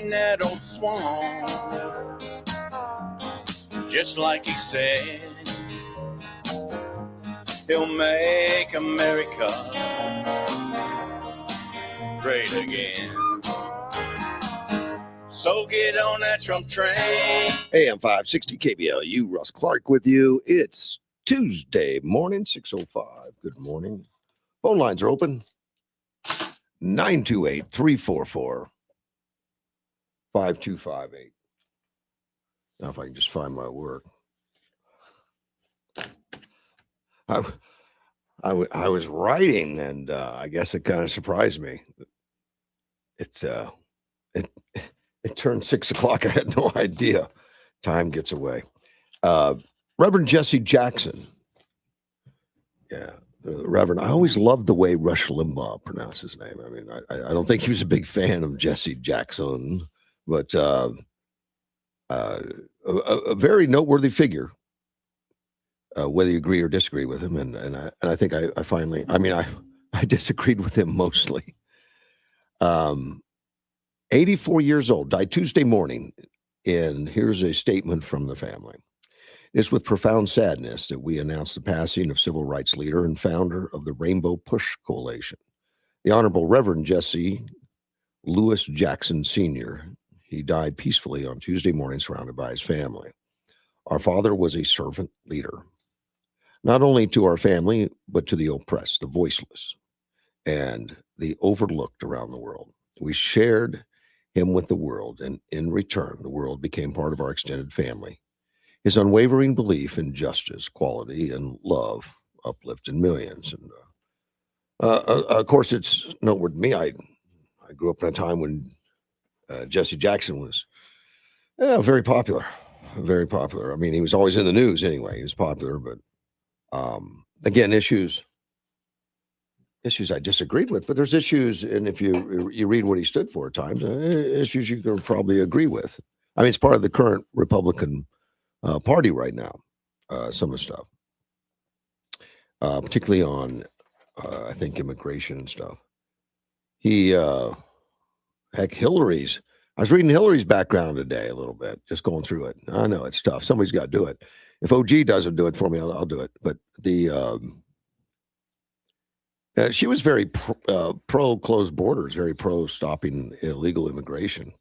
that old swan, just like he said, he'll make America great again. So get on that Trump train. AM 560 KBLU, Russ Clark with you. It's Tuesday morning, 6:05. Good morning. Phone lines are open. 928-344-5258. Now, if I can just find my work. I was writing, and I guess it kind of surprised me. It turned 6 o'clock. I had no idea. Time gets away. Reverend Jesse Jackson. Yeah, the Reverend. I always loved the way Rush Limbaugh pronounced his name. I mean, I don't think he was a big fan of Jesse Jackson, but a very noteworthy figure. Whether you agree or disagree with him, and I think I finally. I mean, I disagreed with him mostly. 84 years old, died Tuesday morning, and here's a statement from the family. It's with profound sadness that we announce the passing of civil rights leader and founder of the Rainbow Push Coalition, the Honorable Reverend Jesse Lewis Jackson Sr. He died peacefully on Tuesday morning, surrounded by his family. Our father was a servant leader, not only to our family, but to the oppressed, the voiceless, and the overlooked around the world. We shared him with the world, and in return, the world became part of our extended family. His unwavering belief in justice, quality, and love uplifted millions. And of course, it's noteworthy to me. I grew up in a time when Jesse Jackson was very popular, very popular. I mean, he was always in the news anyway. He was popular, but again, issues I disagreed with, but there's issues, and if you read what he stood for at times, issues you can probably agree with. I mean, it's part of the current Republican party right now, some of the stuff, particularly on, I think, immigration and stuff. Hillary's, I was reading Hillary's background today a little bit, just going through it. I know it's tough. Somebody's got to do it. If OG doesn't do it for me, I'll do it. But she was very pro closed borders, very pro stopping illegal immigration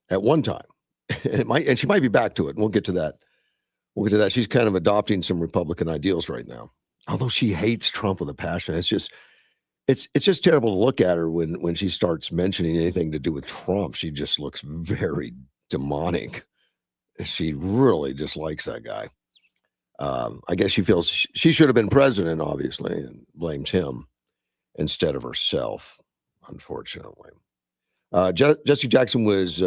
at one time. And she might be back to it. We'll get to that. She's kind of adopting some Republican ideals right now. Although she hates Trump with a passion. It's just terrible to look at her when she starts mentioning anything to do with Trump. She just looks very demonic. She really dislikes that guy. I guess she feels she should have been president, obviously, and blames him instead of herself, unfortunately. Jesse Jackson was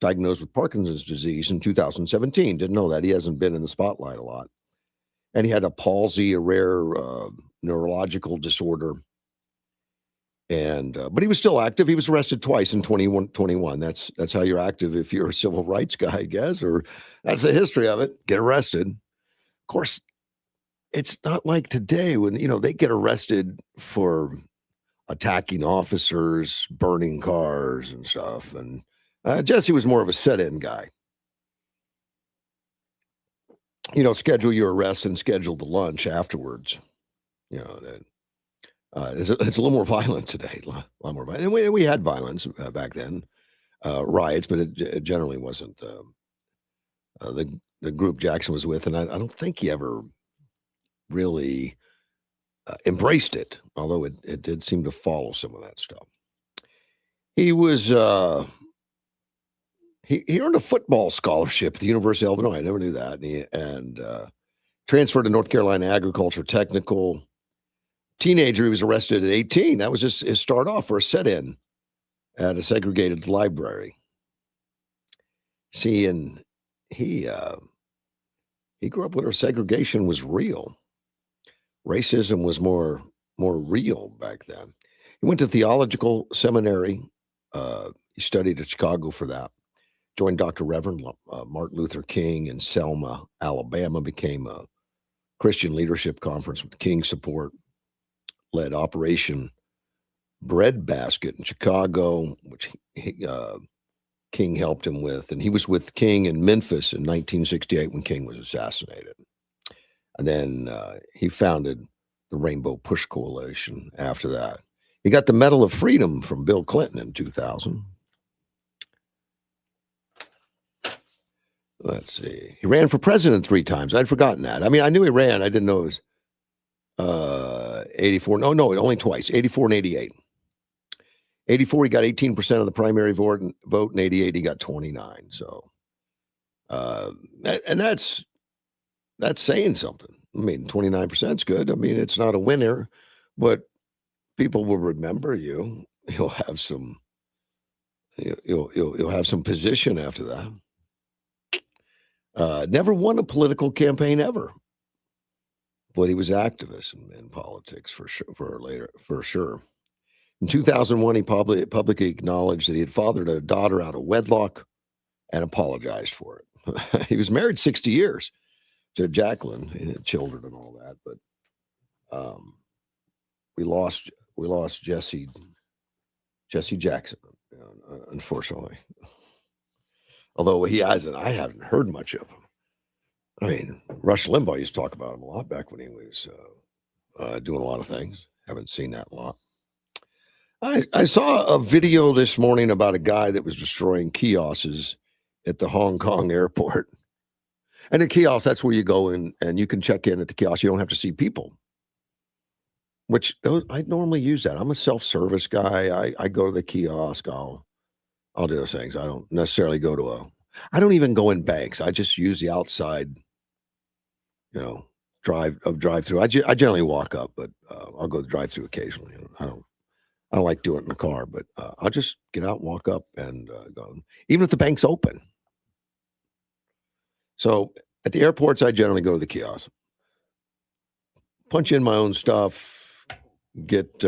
diagnosed with Parkinson's disease in 2017. Didn't know that. He hasn't been in the spotlight a lot. And he had a palsy, a rare neurological disorder. And but he was still active. He was arrested twice in 2021. That's how you're active if you're a civil rights guy, I guess, or that's the history of it. Get arrested. Of course, it's not like today when, they get arrested for attacking officers, burning cars and stuff. And Jesse was more of a set-in guy. Schedule your arrest and schedule the lunch afterwards. It's a little more violent today, a lot more violent. And we had violence back then, riots, but it generally wasn't the group Jackson was with. And I don't think he ever really embraced it, although it did seem to follow some of that stuff. He was he earned a football scholarship at the University of Illinois. I never knew that. And transferred to North Carolina Agriculture Technical. Teenager, he was arrested at 18. That was his start off for a set-in at a segregated library. See, and he grew up where segregation was real. Racism was more real back then. He went to theological seminary. He studied at Chicago for that. Joined Dr. Reverend Martin Luther King in Selma, Alabama. Became a Christian Leadership Conference with King support. Led Operation Breadbasket in Chicago, which he King helped him with. And he was with King in Memphis in 1968 when King was assassinated. And then he founded the Rainbow Push Coalition after that. He got the Medal of Freedom from Bill Clinton in 2000. Let's see. He ran for president 3 times. I'd forgotten that. I mean, I knew he ran. I didn't know it was 84. No, only twice, 84 and 88. 84, he got 18% of the primary vote, and 88, he got 29. So, and that's saying something. I mean, 29% is good. I mean, it's not a winner, but people will remember you. You'll have some. You'll have some position after that. Never won a political campaign ever, but he was activist in politics for sure. In 2001, he publicly acknowledged that he had fathered a daughter out of wedlock and apologized for it. He was married 60 years to Jacqueline, and had children and all that, but we lost Jesse Jackson, unfortunately. Although I haven't heard much of him. I mean, Rush Limbaugh used to talk about him a lot back when he was doing a lot of things. Haven't seen that a lot. I saw a video this morning about a guy that was destroying kiosks at the Hong Kong airport. And a kiosk, that's where you go in and you can check in at the kiosk. You don't have to see people, which I normally use that. I'm a self-service guy. I go to the kiosk. I'll do those things. I don't necessarily go to I don't even go in banks. I just use the outside, drive through. I generally walk up, but I'll go drive through occasionally. I don't like doing it in the car, but I'll just get out and walk up and go, even if the bank's open. So at the airports, I generally go to the kiosk, punch in my own stuff, get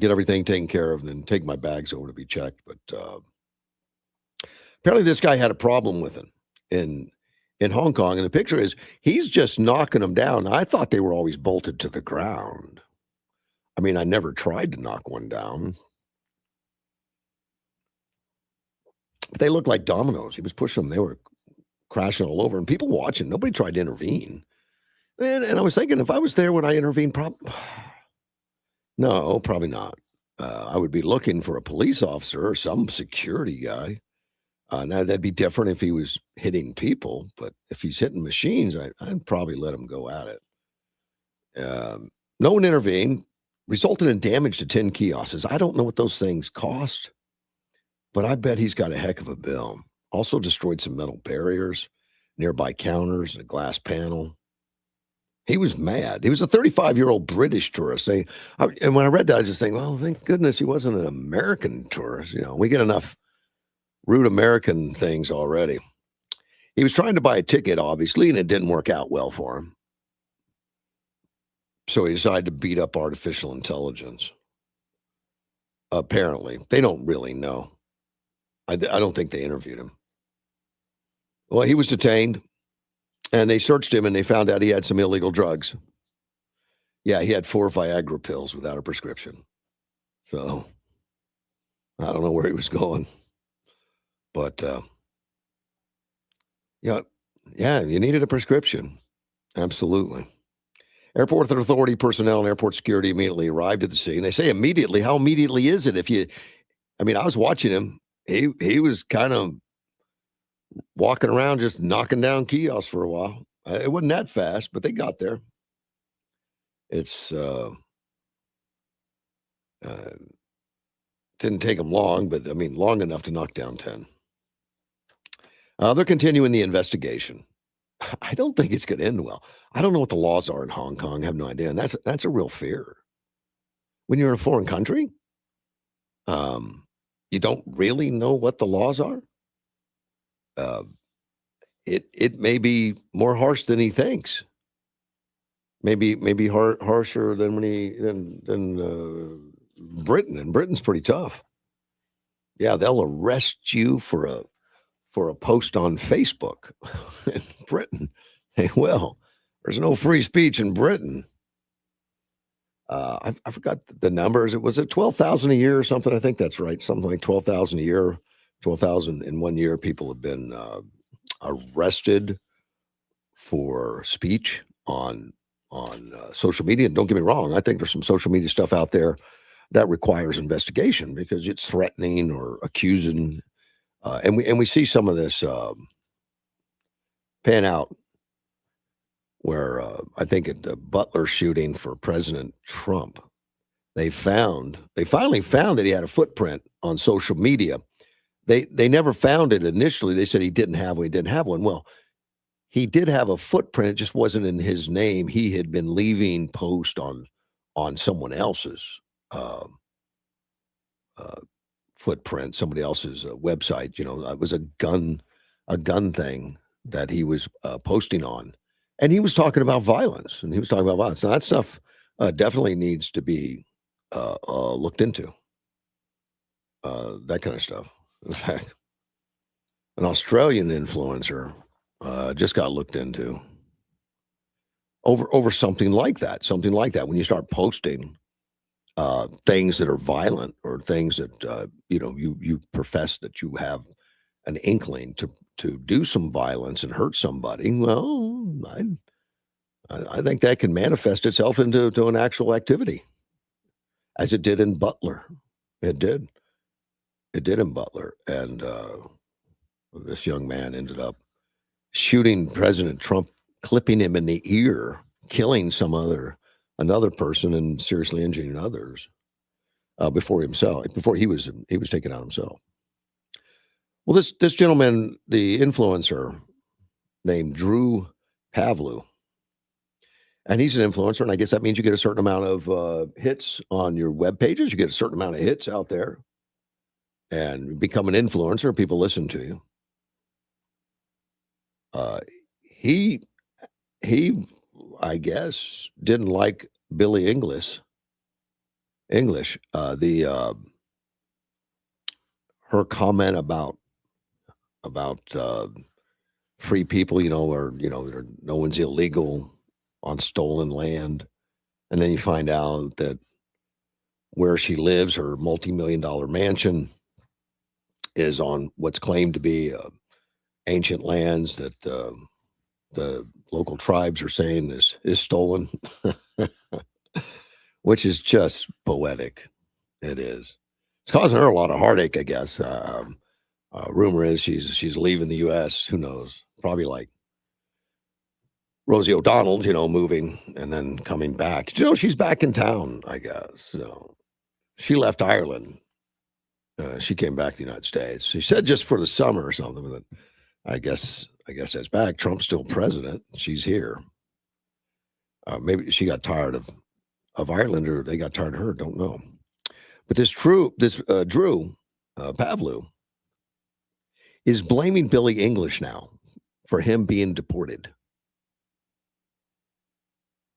everything taken care of, and then take my bags over to be checked. But apparently this guy had a problem with him in Hong Kong. And the picture is he's just knocking them down. I thought they were always bolted to the ground. I mean, I never tried to knock one down. But they looked like dominoes. He was pushing them. They were crashing all over. And people watching, nobody tried to intervene. And I was thinking, if I was there, would I intervene? No, probably not. I would be looking for a police officer or some security guy. Now, that'd be different if he was hitting people. But if he's hitting machines, I'd probably let him go at it. No one intervened. Resulted in damage to 10 kiosks. I don't know what those things cost, but I bet he's got a heck of a bill. Also destroyed some metal barriers, nearby counters, a glass panel. He was mad. He was a 35-year-old British tourist. And when I read that, I was just thinking, well, thank goodness he wasn't an American tourist. We get enough rude American things already. He was trying to buy a ticket, obviously, and it didn't work out well for him. So he decided to beat up artificial intelligence. Apparently. They don't really know. I don't think they interviewed him. Well, he was detained, and they searched him, and they found out he had some illegal drugs. Yeah, he had 4 Viagra pills without a prescription. So, I don't know where he was going. But, yeah, you needed a prescription. Absolutely. Airport authority personnel and airport security immediately arrived at the scene. They say immediately. How immediately is it? I was watching him. He was kind of walking around just knocking down kiosks for a while. It wasn't that fast, but they got there. It's didn't take them long, but long enough to knock down 10. They're continuing the investigation. I don't think it's going to end well. I don't know what the laws are in Hong Kong. I have no idea. And that's a real fear. When you're in a foreign country, you don't really know what the laws are. It may be more harsh than he thinks. Maybe harsher than Britain. And Britain's pretty tough. Yeah, they'll arrest you for a post on Facebook in Britain. They will. There's no free speech in Britain. I forgot the numbers. Was it 12,000 a year or something? I think that's right. Something like 12,000 a year 12,000 in 1 year people have been arrested for speech on social media. And don't get me wrong, I think there's some social media stuff out there that requires investigation because it's threatening or accusing, and we see some of this pan out where I think at the Butler shooting for President Trump, they finally found that he had a footprint on social media. They never found it initially. They said he didn't have one. He didn't have one. Well, he did have a footprint. It just wasn't in his name. He had been leaving post on someone else's uh, uh, footprint, somebody else's website. You know, it was a gun thing that he was posting on, and he was talking about violence. And he was talking about violence. Now that stuff definitely needs to be looked into. That kind of stuff. In fact, an Australian influencer just got looked into over something like that. Something like that. When you start posting things that are violent or things that you profess that you have an inkling to do some violence and hurt somebody. Well, I think that can manifest itself into an actual activity, as it did in Butler. It did. It did in Butler, and this young man ended up shooting President Trump, clipping him in the ear, killing another person, and seriously injuring others before he was taken out himself. Well, this gentleman, the influencer named Drew Pavlu, and he's an influencer, and I guess that means you get a certain amount of hits on your web pages. You get a certain amount of hits out there, and become an influencer. People listen to you. He, I guess, didn't like Billy English. Her comment about free people, or no one's illegal on stolen land, and then you find out that where she lives, her multi-million-dollar mansion, is on what's claimed to be ancient lands that the local tribes are saying is stolen, which is just poetic. It is. It's causing her a lot of heartache, I guess. Rumor is she's leaving the U.S. Who knows? Probably like Rosie O'Donnell, moving and then coming back. She's back in town, I guess. So she left Ireland. She came back to the United States. She said just for the summer or something, but I guess that's back. Trump's still president. She's here. Maybe she got tired of Ireland, or they got tired of her. Don't know. But this Drew Pavlu is blaming Billy English now for him being deported.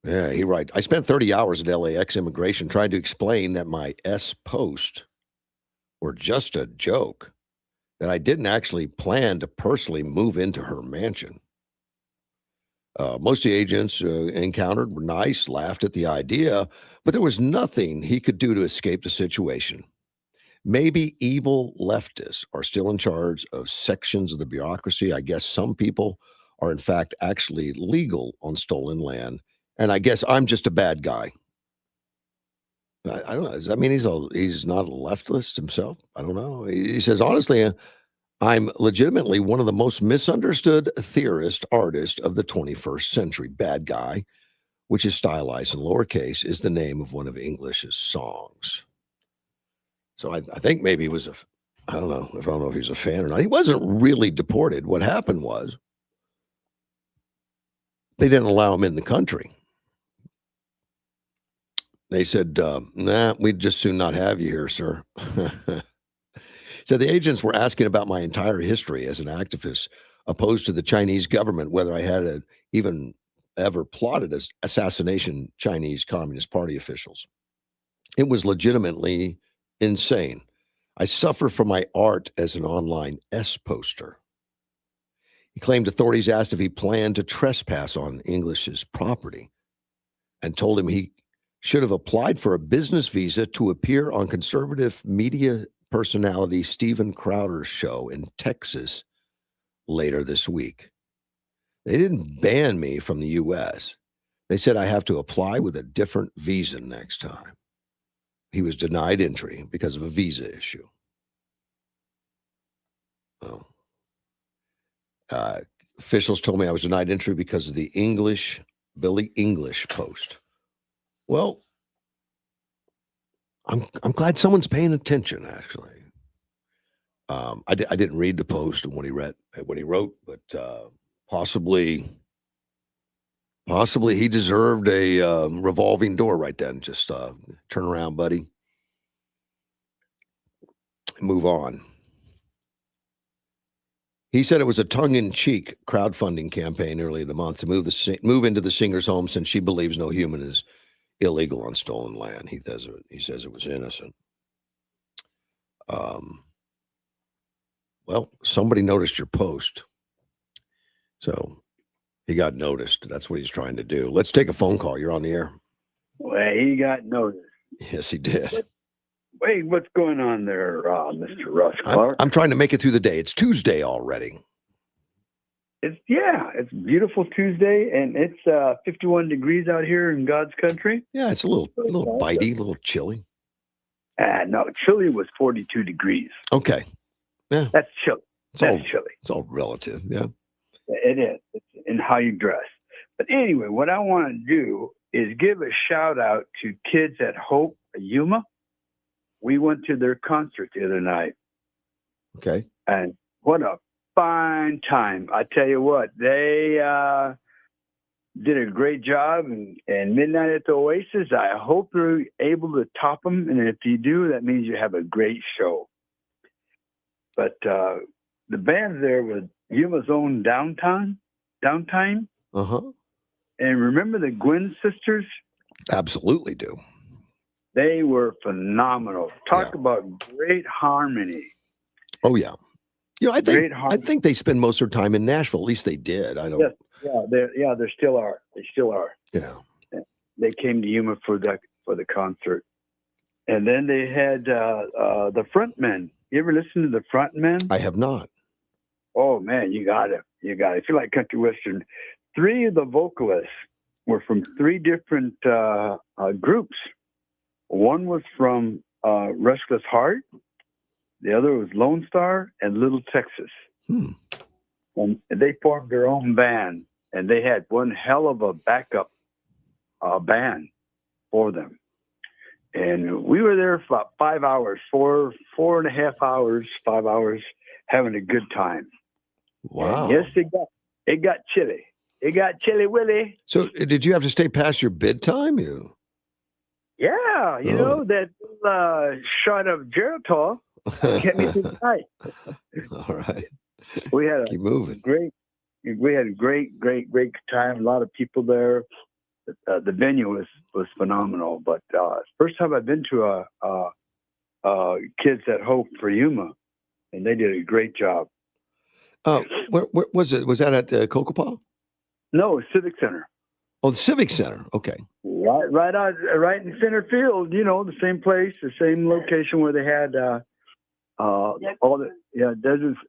Yeah, he right. I spent 30 hours at LAX immigration trying to explain that my S post were just a joke, that I didn't actually plan to personally move into her mansion. Most of the agents encountered were nice, laughed at the idea, but there was nothing he could do to escape the situation. Maybe evil leftists are still in charge of sections of the bureaucracy. I guess some people are, in fact, actually legal on stolen land, and I guess I'm just a bad guy. I don't know. Does that mean he's not a leftist himself? I don't know. He says, honestly, I'm legitimately one of the most misunderstood theorist artists of the 21st century. Bad guy, which is stylized in lowercase, is the name of one of English's songs. So I think maybe he was I don't know if he was a fan or not. He wasn't really deported. What happened was they didn't allow him in the country. They said, nah, we'd just soon not have you here, sir. So the agents were asking about my entire history as an activist opposed to the Chinese government, whether I had even ever plotted assassination Chinese Communist Party officials. It was legitimately insane. I suffer from my art as an online S poster. He claimed authorities asked if he planned to trespass on English's property and told him he should have applied for a business visa to appear on conservative media personality Steven Crowder's show in Texas later this week. They didn't ban me from the U.S. They said I have to apply with a different visa next time. He was denied entry because of a visa issue. Oh. Officials told me I was denied entry because of the Billy English post. Well, I'm glad someone's paying attention. Actually, I didn't read the post and what he wrote, but possibly he deserved a revolving door right then. Just turn around, buddy, move on. He said it was a tongue-in-cheek crowdfunding campaign early in the month to move into the singer's home since she believes no human is illegal on stolen land. He says it was innocent. Well, somebody noticed your post, so he got noticed. That's what he's trying to do. Let's take a phone call. You're on the air. Well, he got noticed. Yes, he did. Wait, what's going on there, Mr. Russ Clark? I'm trying to make it through the day. It's Tuesday already. It's beautiful Tuesday, and it's 51 degrees out here in God's country. Yeah, it's a little bitey, a little chilly. No, chilly was 42 degrees. Okay, yeah, that's chilly. Chilly. It's all relative. Yeah, it is. It's in how you dress. But anyway, what I want to do is give a shout out to kids at Hope Yuma. We went to their concert the other night. Okay. And what a fine time. I tell you what, they did a great job. And Midnight at the Oasis, I hope they're able to top them. And if you do, that means you have a great show. But the band there was Yuma's own Downtime. Uh-huh. And remember the Gwynn sisters? Absolutely do. They were phenomenal. Talk about great harmony. Oh yeah, I think they spend most of their time in Nashville. At least they did. I don't. Yes. They still are. They still are. Yeah. They came to Yuma for the concert, and then they had the Frontmen. You ever listen to the Frontmen? I have not. Oh man, you got it. If you like country western, 3 of the vocalists were from 3 different groups. One was from Restless Heart, the other was Lone Star and Little Texas. And they formed their own band, and they had one hell of a backup band for them. And we were there for about 5 hours, 4.5 hours, 5 hours, having a good time. Wow. And yes, it got chilly. It got chilly, Willie. So did you have to stay past your bid time? Yeah, you know, that shot of Geritol kept me through the night. All right. We had Keep moving. We had a great time. A lot of people there. The venue was phenomenal. But first time I've been to Kids at Hope for Yuma, and they did a great job. Where was it? Was that at the Kokopah? No, Civic Center. Oh, the Civic Center. Okay. Right in center field. You know, the same place, the same location where they had all the deserts.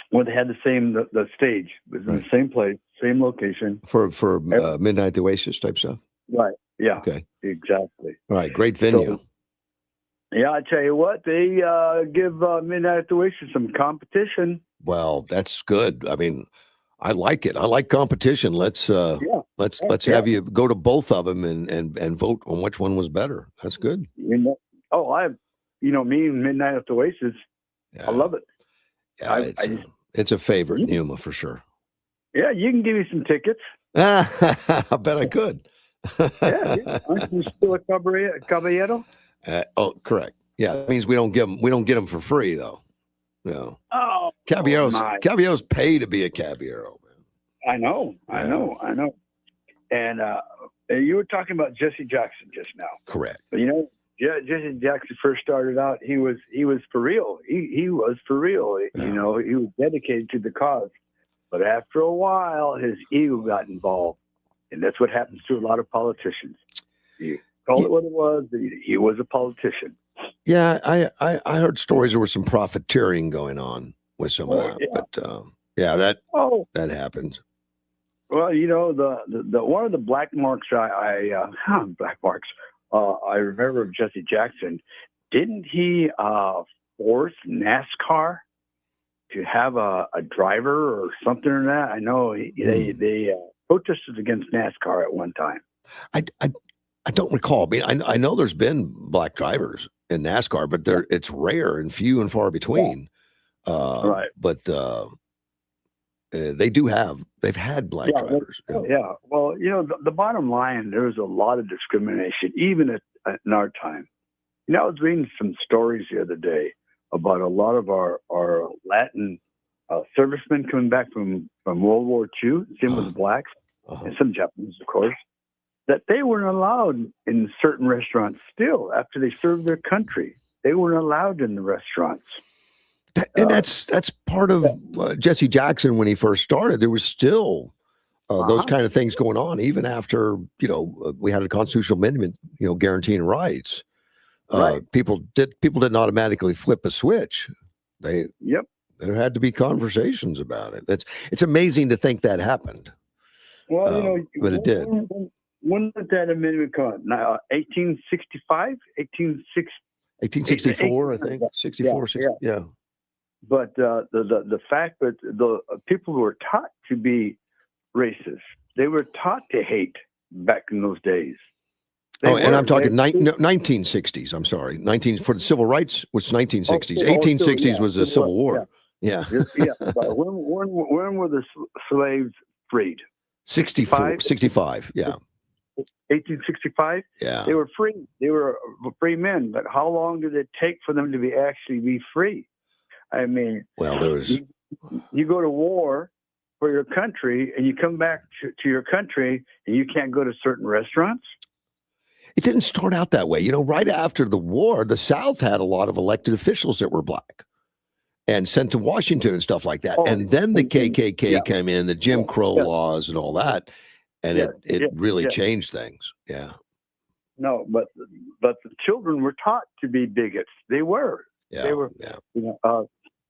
Where they had the stage. It was in the same place, same location for Midnight at the Oasis type stuff. Right. Yeah. Okay. Exactly. All right. Great venue. So, yeah, I tell you what, they give Midnight at the Oasis some competition. Well, that's good. I mean, I like it. I like competition. Let's have you go to both of them and vote on which one was better. That's good. Me and Midnight at the Oasis. Yeah. I love it. Yeah, it's a favorite in Yuma for sure. Yeah, you can give me some tickets. I bet I could. Yeah. Aren't you still a caballero? Correct. Yeah, that means we don't get them for free though. No. Oh, caballeros pay to be a caballero, man. I know. And you were talking about Jesse Jackson just now. Correct. But Jesse Jackson first started out. He was for real. He was for real. Yeah. He was dedicated to the cause. But after a while, his ego got involved, and that's what happens to a lot of politicians. Call it what it was. He was a politician. Yeah, I heard stories there was some profiteering going on with some of that, but yeah, that happened. Well, the one of the black marks black marks. I remember of Jesse Jackson. Didn't he force NASCAR to have a driver or something or that? I know they protested against NASCAR at one time. I don't recall. I mean, I know there's been black drivers in NASCAR, but it's rare and few and far between. Right. But they've had black drivers. Yeah. Well, the bottom line, there's a lot of discrimination, even in our time. I was reading some stories the other day about a lot of our Latin servicemen coming back from World War II, same with the blacks, and some Japanese, of course, that they weren't allowed in certain restaurants still after they served their country. They weren't allowed in the restaurants. And that's part of Jesse Jackson when he first started. There was still those kind of things going on, even after we had a constitutional amendment, guaranteeing rights. Right. People didn't automatically flip a switch. There had to be conversations about it. It's amazing to think that happened. Well, but it did. When did that amendment come? 1865, 1864, I think. 64, yeah. But the fact that the people were taught to be racist, they were taught to hate back in those days. And I'm talking 1960s. I'm sorry, for the civil rights was 1960s. 1860s was the Civil War. Yeah. But when were the slaves freed? 65. Yeah. 1865. Yeah. They were free. They were free men. But how long did it take for them to actually be free? I mean, well, there was. You go to war for your country, and you come back to your country, and you can't go to certain restaurants. It didn't start out that way. Right after the war, the South had a lot of elected officials that were black and sent to Washington and stuff like that. And then the KKK came in, the Jim Crow laws and all that. And it really changed things. Yeah. No, but the children were taught to be bigots. They were. Yeah. They were. Yeah.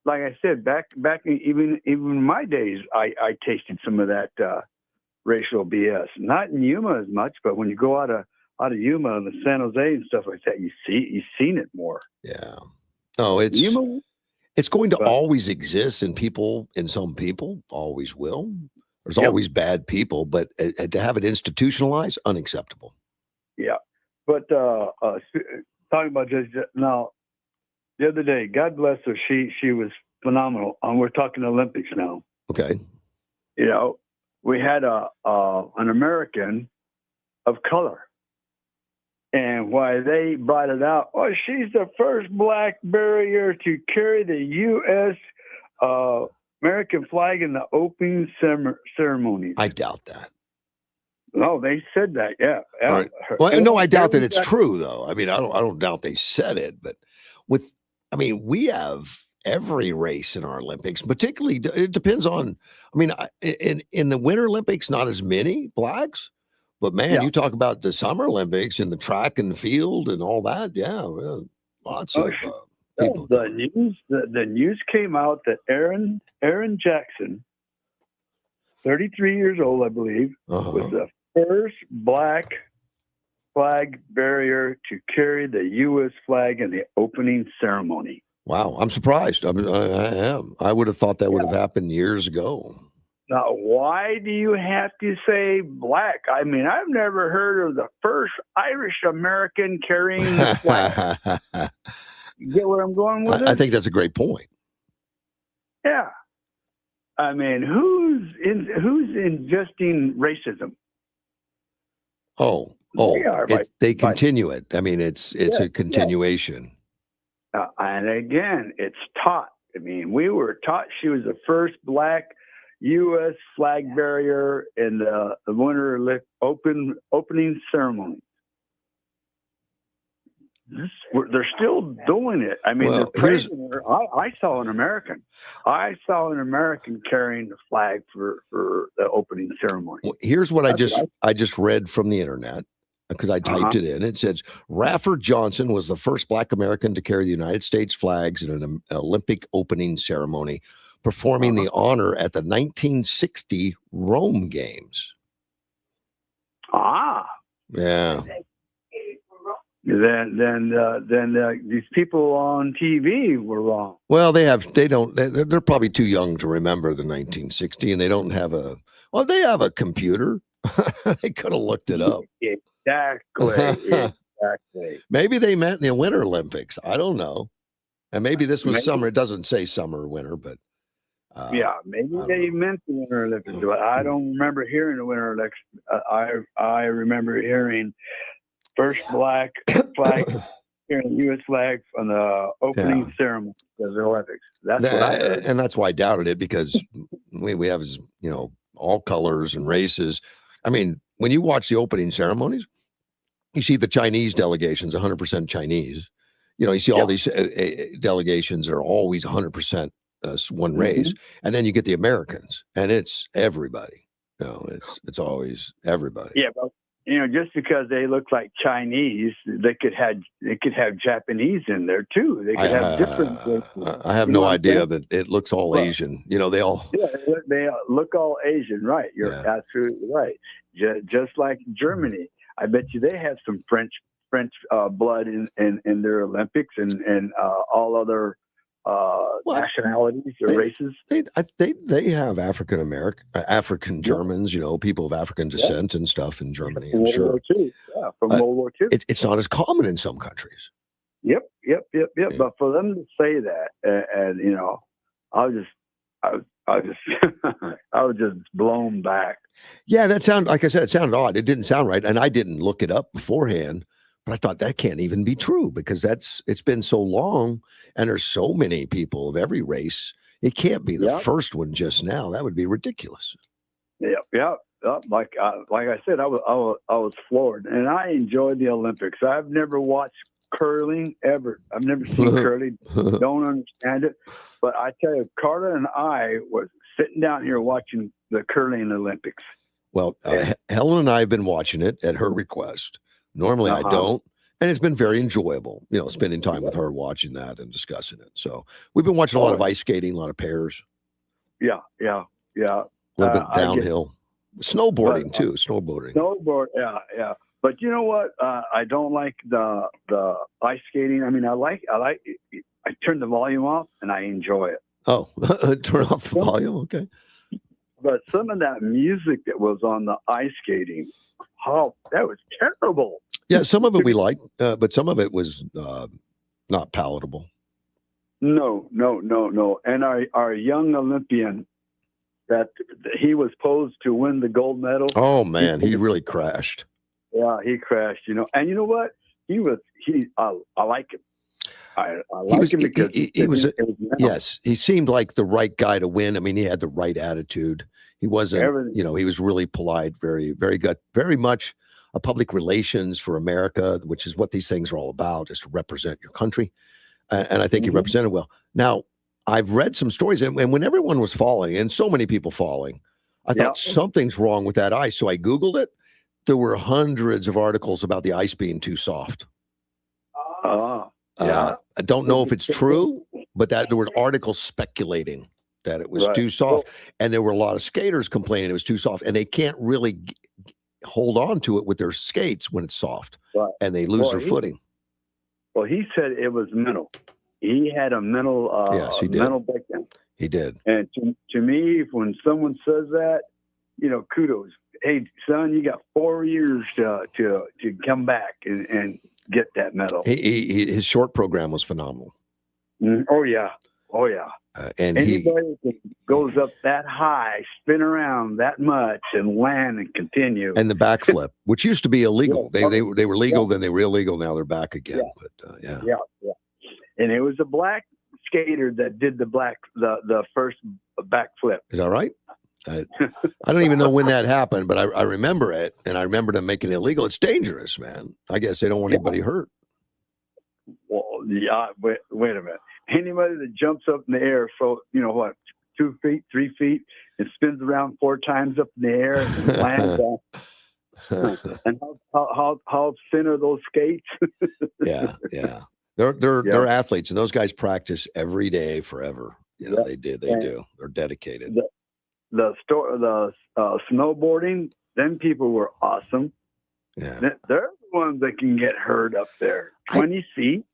Like I said, back even my days, I tasted some of that racial BS. Not in Yuma as much, but when you go out of Yuma and San Jose and stuff like that, you've seen it more. Yeah. Oh, it's going to always exist in some people, always will. There's always bad people, but to have it institutionalized, unacceptable. Yeah. But talking about Judge, now, the other day, God bless her, she was phenomenal. We're talking Olympics now. Okay. We had an American of color. And why they brought it out, she's the first black barrier to carry the U.S. American flag in the opening ceremonies. I doubt that. No, they said that. Yeah. Right. Well, no, I doubt that it's true, though. I mean, I don't doubt they said it, but we have every race in our Olympics. Particularly, it depends on. I mean, in the Winter Olympics, not as many blacks. But man, you talk about the Summer Olympics and the track and the field and all that. Yeah, lots of people. The news came out that Aaron Jackson, 33 years old, I believe, was the first black flag bearer to carry the U.S. flag in the opening ceremony. Wow, I'm surprised. I am. I would have thought that would have happened years ago. Now, why do you have to say black? I mean, I've never heard of the first Irish American carrying the flag. You get where I'm going with it? I think that's a great point. Yeah. I mean, who's ingesting racism? They continue it. I mean, it's a continuation. And again, it's taught. I mean, we were taught she was the first black U.S. flag bearer in the Winter opening ceremony. They're still doing it. I mean, I saw an American. I saw an American carrying the flag for the opening ceremony. Well, here's what I just read from the internet. because I typed it in. It says Rafford Johnson was the first Black American to carry the United States flags in an Olympic opening ceremony, performing the honor at the 1960 Rome Games. Yeah. Then these people on TV were wrong. Well, they're probably too young to remember the 1960, and they don't have they have a computer. They could have looked it up. Exactly. Maybe they meant the Winter Olympics. I don't know. And maybe this was summer. It doesn't say summer or winter, but maybe they meant the Winter Olympics. But I don't remember hearing the Winter Olympics. I remember hearing first black flag, hearing the U.S. flag on the opening ceremony of the Olympics. That's what I heard. And that's why I doubted it, because we have, all colors and races. I mean, when you watch the opening ceremonies, you see the Chinese delegations, 100% Chinese. You see all these delegations are always 100% one race, and then you get the Americans, and it's everybody. It's always everybody. Yeah, but just because they look like Chinese, they could have Japanese in there too. They could have different races. I have no idea that it looks all Asian. They all. Yeah, they look all Asian, right? You're absolutely right. Just like Germany, I bet you they have some French blood in their Olympics and all other nationalities or races. They have African Germans, people of African descent and stuff in Germany. I'm sure. World War II. Yeah, from World War II. It's not as common in some countries. Yep. But for them to say that, and I was just blown back. Yeah, that sounded, like I said, it sounded odd. It didn't sound right, and I didn't look it up beforehand. But I thought that can't even be true, because it's been so long, and there's so many people of every race. It can't be the first one just now. That would be ridiculous. Yeah. Like I said, I was floored, and I enjoyed the Olympics. I've never watched curling ever. I've never seen curling. Don't understand it. But I tell you, Carla and I was sitting down here watching the curling Olympics. Well, Helen and I have been watching it at her request. Normally I don't. And it's been very enjoyable, spending time with her, watching that and discussing it. So we've been watching a lot of ice skating, a lot of pairs. Yeah. A little bit downhill. Snowboarding too. Snowboard, yeah. But you know what? I don't like the ice skating. I mean, I turn the volume off and I enjoy it. Oh, turn off the volume. Okay. But some of that music that was on the ice skating, that was terrible. Yeah, some of it we liked, but some of it was not palatable. No. And our young Olympian, that he was posed to win the gold medal. Oh man, he really crashed. Yeah, he crashed. And you know what? I like him. I like him because he was yes, he seemed like the right guy to win. I mean, he had the right attitude. He wasn't, he was really polite, very, very good, very much a public relations for America, which is what these things are all about, is to represent your country. And I think he represented well. Now, I've read some stories, and when everyone was falling, and so many people falling, I thought something's wrong with that ice. So I Googled it. There were hundreds of articles about the ice being too soft. I don't know if it's true, but that there were articles speculating that it was too soft. And there were a lot of skaters complaining it was too soft, and they can't really hold on to it with their skates when it's soft, and they lose their footing. Well, he said it was mental. He had a mental, yes, he did. mental breakdown. He did. And to me, when someone says that, kudos. Hey, son, you got 4 years to come back and get that medal. His short program was phenomenal. Oh yeah. And anybody that goes up that high, spin around that much, and land and continue. And the backflip, which used to be illegal. They were legal, then they were illegal. Now they're back again. But yeah. And it was a black skater that did the first backflip. Is that right? I don't even know when that happened, but I remember it, and I remember them making it illegal. It's dangerous, man. I guess they don't want anybody hurt. Well, yeah. Wait a minute. Anybody that jumps up in the air, 2 feet, 3 feet, and spins around 4 times up in the air and lands on. And how thin are those skates? Yeah. They're athletes, and those guys practice every day forever. You know, they do. They're dedicated. The snowboarding, them people were awesome. Yeah. They're the ones that can get hurt up there. 20 feet.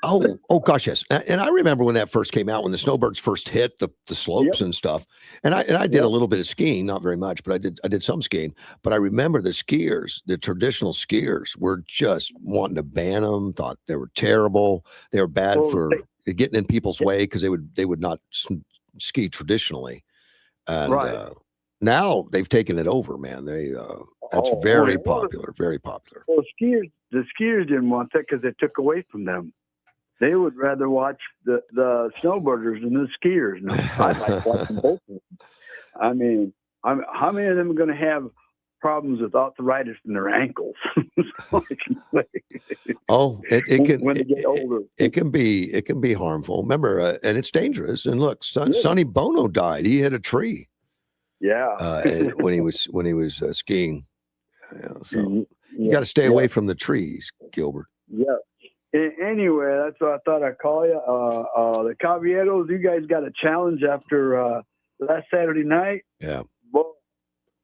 Oh gosh, yes. And I remember when that first came out, when the snowbirds first hit the slopes and stuff. And I did a little bit of skiing, not very much, but I did some skiing. But I remember the skiers, the traditional skiers, were just wanting to ban them. Thought they were terrible. They were bad for getting in people's way because they would not ski traditionally. And now they've taken it over, man. That's very popular, very popular. Well, the skiers didn't want that because it took away from them. They would rather watch the snowboarders than the skiers. No, I like watching both of them. I mean, how many of them are going to have problems with arthritis in their ankles? It can when they get older. It can be harmful. Remember, and it's dangerous. And look, Sonny Bono died. He hit a tree. Yeah. When he was skiing. So you got to stay away from the trees, Gilbert. Yeah. Anyway, that's what I thought I'd call you. The Caballeros, you guys got a challenge after last Saturday night. Yeah. Well,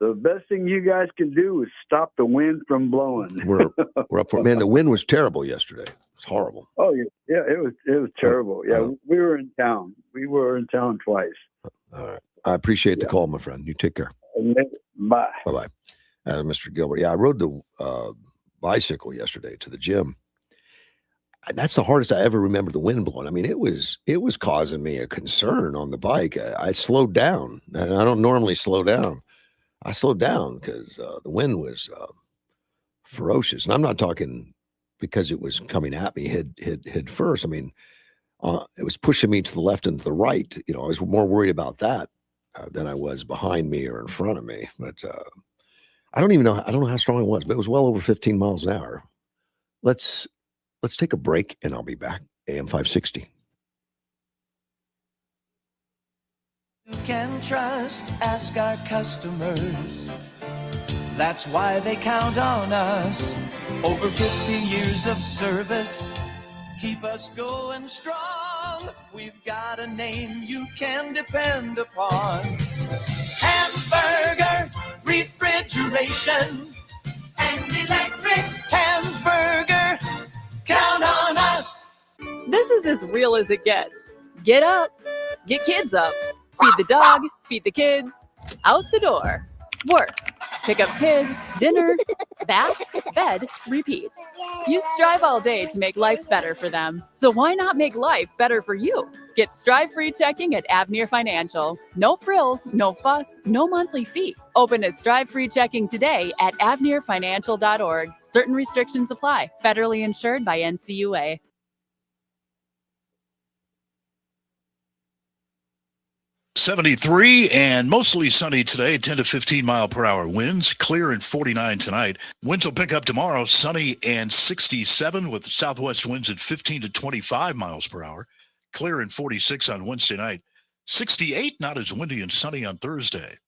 the best thing you guys can do is stop the wind from blowing. We're up for it. Man, the wind was terrible yesterday. It was horrible. Oh, yeah, it was terrible. Yeah, we were in town. We were in town twice. All right. I appreciate the call, my friend. You take care. Bye. Bye-bye. Mr. Gilbert. Yeah, I rode the bicycle yesterday to the gym. And that's the hardest I ever remember the wind blowing. I mean, it was causing me a concern on the bike. I slowed down, and I don't normally slow down. I slowed down because the wind was ferocious, and I'm not talking because it was coming at me head first. I mean, it was pushing me to the left and to the right. You know, I was more worried about that than I was behind me or in front of me. But I don't know how strong it was, but it was well over 15 miles an hour. Let's take a break, and I'll be back. AM 560. You can trust, ask our customers. That's why they count on us. Over 50 years of service, keep us going strong. We've got a name you can depend upon. Hansberger Refrigeration and Electric. Hansberger, count on us. This is as real as it gets. Get up, get kids up, feed the dog, feed the kids, out the door, work, pick up kids, dinner, bath, bed, repeat. You strive all day to make life better for them. So why not make life better for you? Get strive-free checking at Avenir Financial. No frills, no fuss, no monthly fee. Open a strive-free checking today at avenirfinancial.org. Certain restrictions apply. Federally insured by NCUA. '73 and mostly sunny today, 10 to 15 mile per hour winds, clear and 49 tonight. Winds will pick up tomorrow, sunny and 67 with southwest winds at 15 to 25 miles per hour, clear and 46 on Wednesday night, 68, not as windy and sunny on Thursday.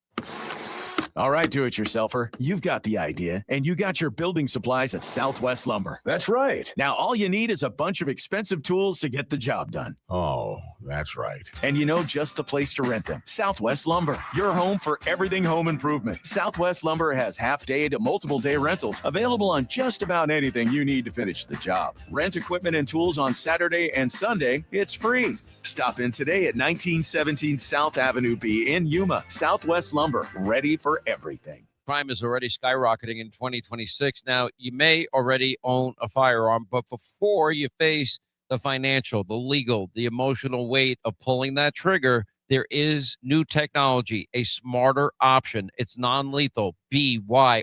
All right, do-it-yourselfer, you've got the idea, and you got your building supplies at Southwest Lumber. That's right. Now, all you need is a bunch of expensive tools to get the job done. Oh, that's right. And you know just the place to rent them. Southwest Lumber, your home for everything home improvement. Southwest Lumber has half-day to multiple-day rentals available on just about anything you need to finish the job. Rent equipment and tools on Saturday and Sunday, it's free. Stop in today at 1917 South Avenue B in Yuma. Southwest Lumber, ready for everything. Crime is already skyrocketing in 2026. Now, you may already own a firearm, but before you face the financial, the legal, the emotional weight of pulling that trigger, there is new technology, a smarter option. It's non-lethal, BYRNA.com.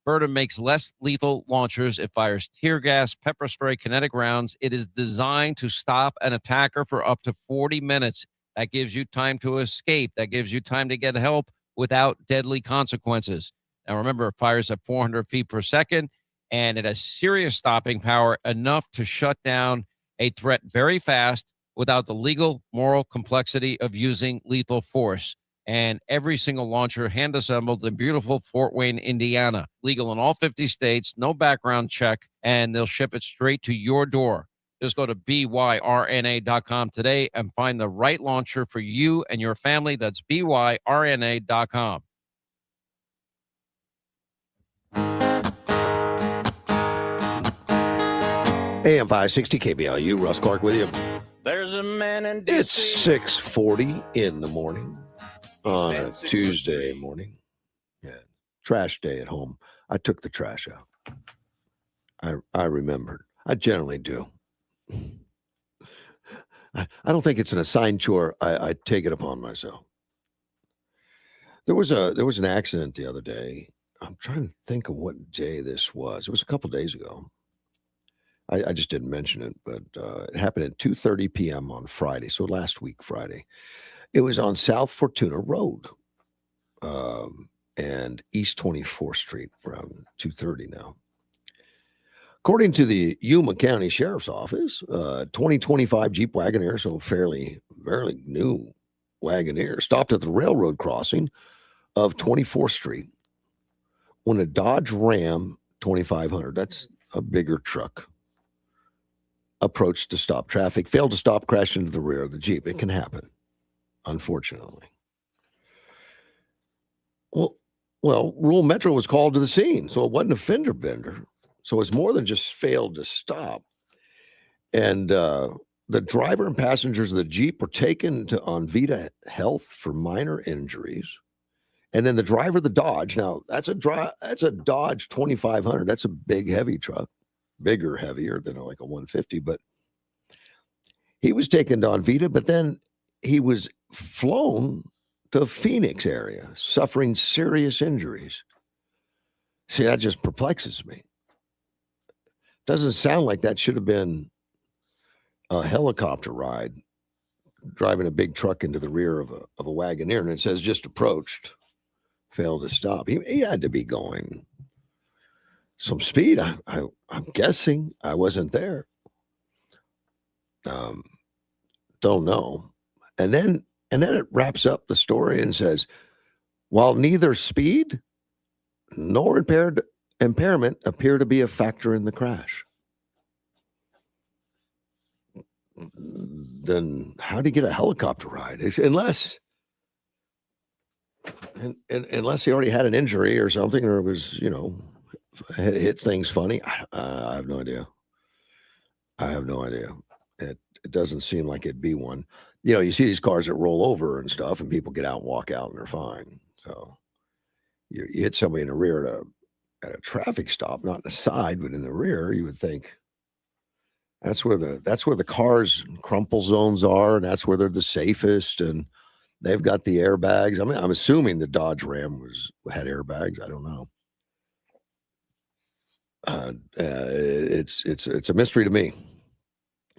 Berta makes less lethal launchers. It fires tear gas, pepper spray, kinetic rounds. It is designed to stop an attacker for up to 40 minutes. That gives you time to escape. That gives you time to get help without deadly consequences. Now, remember, it fires at 400 feet per second, and it has serious stopping power, enough to shut down a threat very fast without the legal, moral complexity of using lethal force. and every single launcher hand assembled in beautiful Fort Wayne, Indiana. Legal in all 50 states, no background check, and they'll ship it straight to your door. Just go to byrna.com today and find the right launcher for you and your family. That's byrna.com. AM 560 KBLU, Russ Clark with you. There's a man in DC. It's 6:40 in the morning on a Tuesday morning. Yeah, trash day at home. I took the trash out. I remembered. I generally do. I don't think it's an assigned chore. I take it upon myself. There was an accident the other day. I'm trying to think of what day this was. It was a couple days ago. I just didn't mention it, but it happened at 2:30 p.m. on Friday, so last week Friday. It was on South Fortuna Road and East 24th Street around 2:30 now. According to the Yuma County Sheriff's Office, 2025 Jeep Wagoneer, so fairly new Wagoneer, stopped at the railroad crossing of 24th Street when a Dodge Ram 2500, that's a bigger truck, approached to stop traffic, failed to stop, crashed into the rear of the Jeep. It can happen, unfortunately. Well, Rural Metro was called to the scene, so it wasn't a fender bender. So it's more than just failed to stop. And the driver and passengers of the Jeep were taken to Onvita Health for minor injuries. And then the driver of the Dodge, now that's a Dodge 2500. That's a big, heavy truck, bigger, heavier than like a 150. But he was taken to Onvita, but then he was flown to Phoenix area, suffering serious injuries. See, that just perplexes me. Doesn't sound like that should have been a helicopter ride, driving a big truck into the rear of a Wagoneer, and it says just approached, failed to stop. He had to be going some speed. I'm guessing. I wasn't there. Don't know. And then it wraps up the story and says, while neither speed nor impairment appear to be a factor in the crash. Then how do you get a helicopter ride? Unless he already had an injury or something, or it was, hit things funny. I have no idea. It doesn't seem like it'd be one. You see these cars that roll over and stuff, and people get out and walk out and they're fine. So you hit somebody in the rear at a traffic stop, not in the side, but in the rear, you would think that's where the cars crumple zones are, and that's where they're the safest, and they've got the airbags. I mean, I'm assuming the Dodge Ram had airbags. I don't know. It's a mystery to me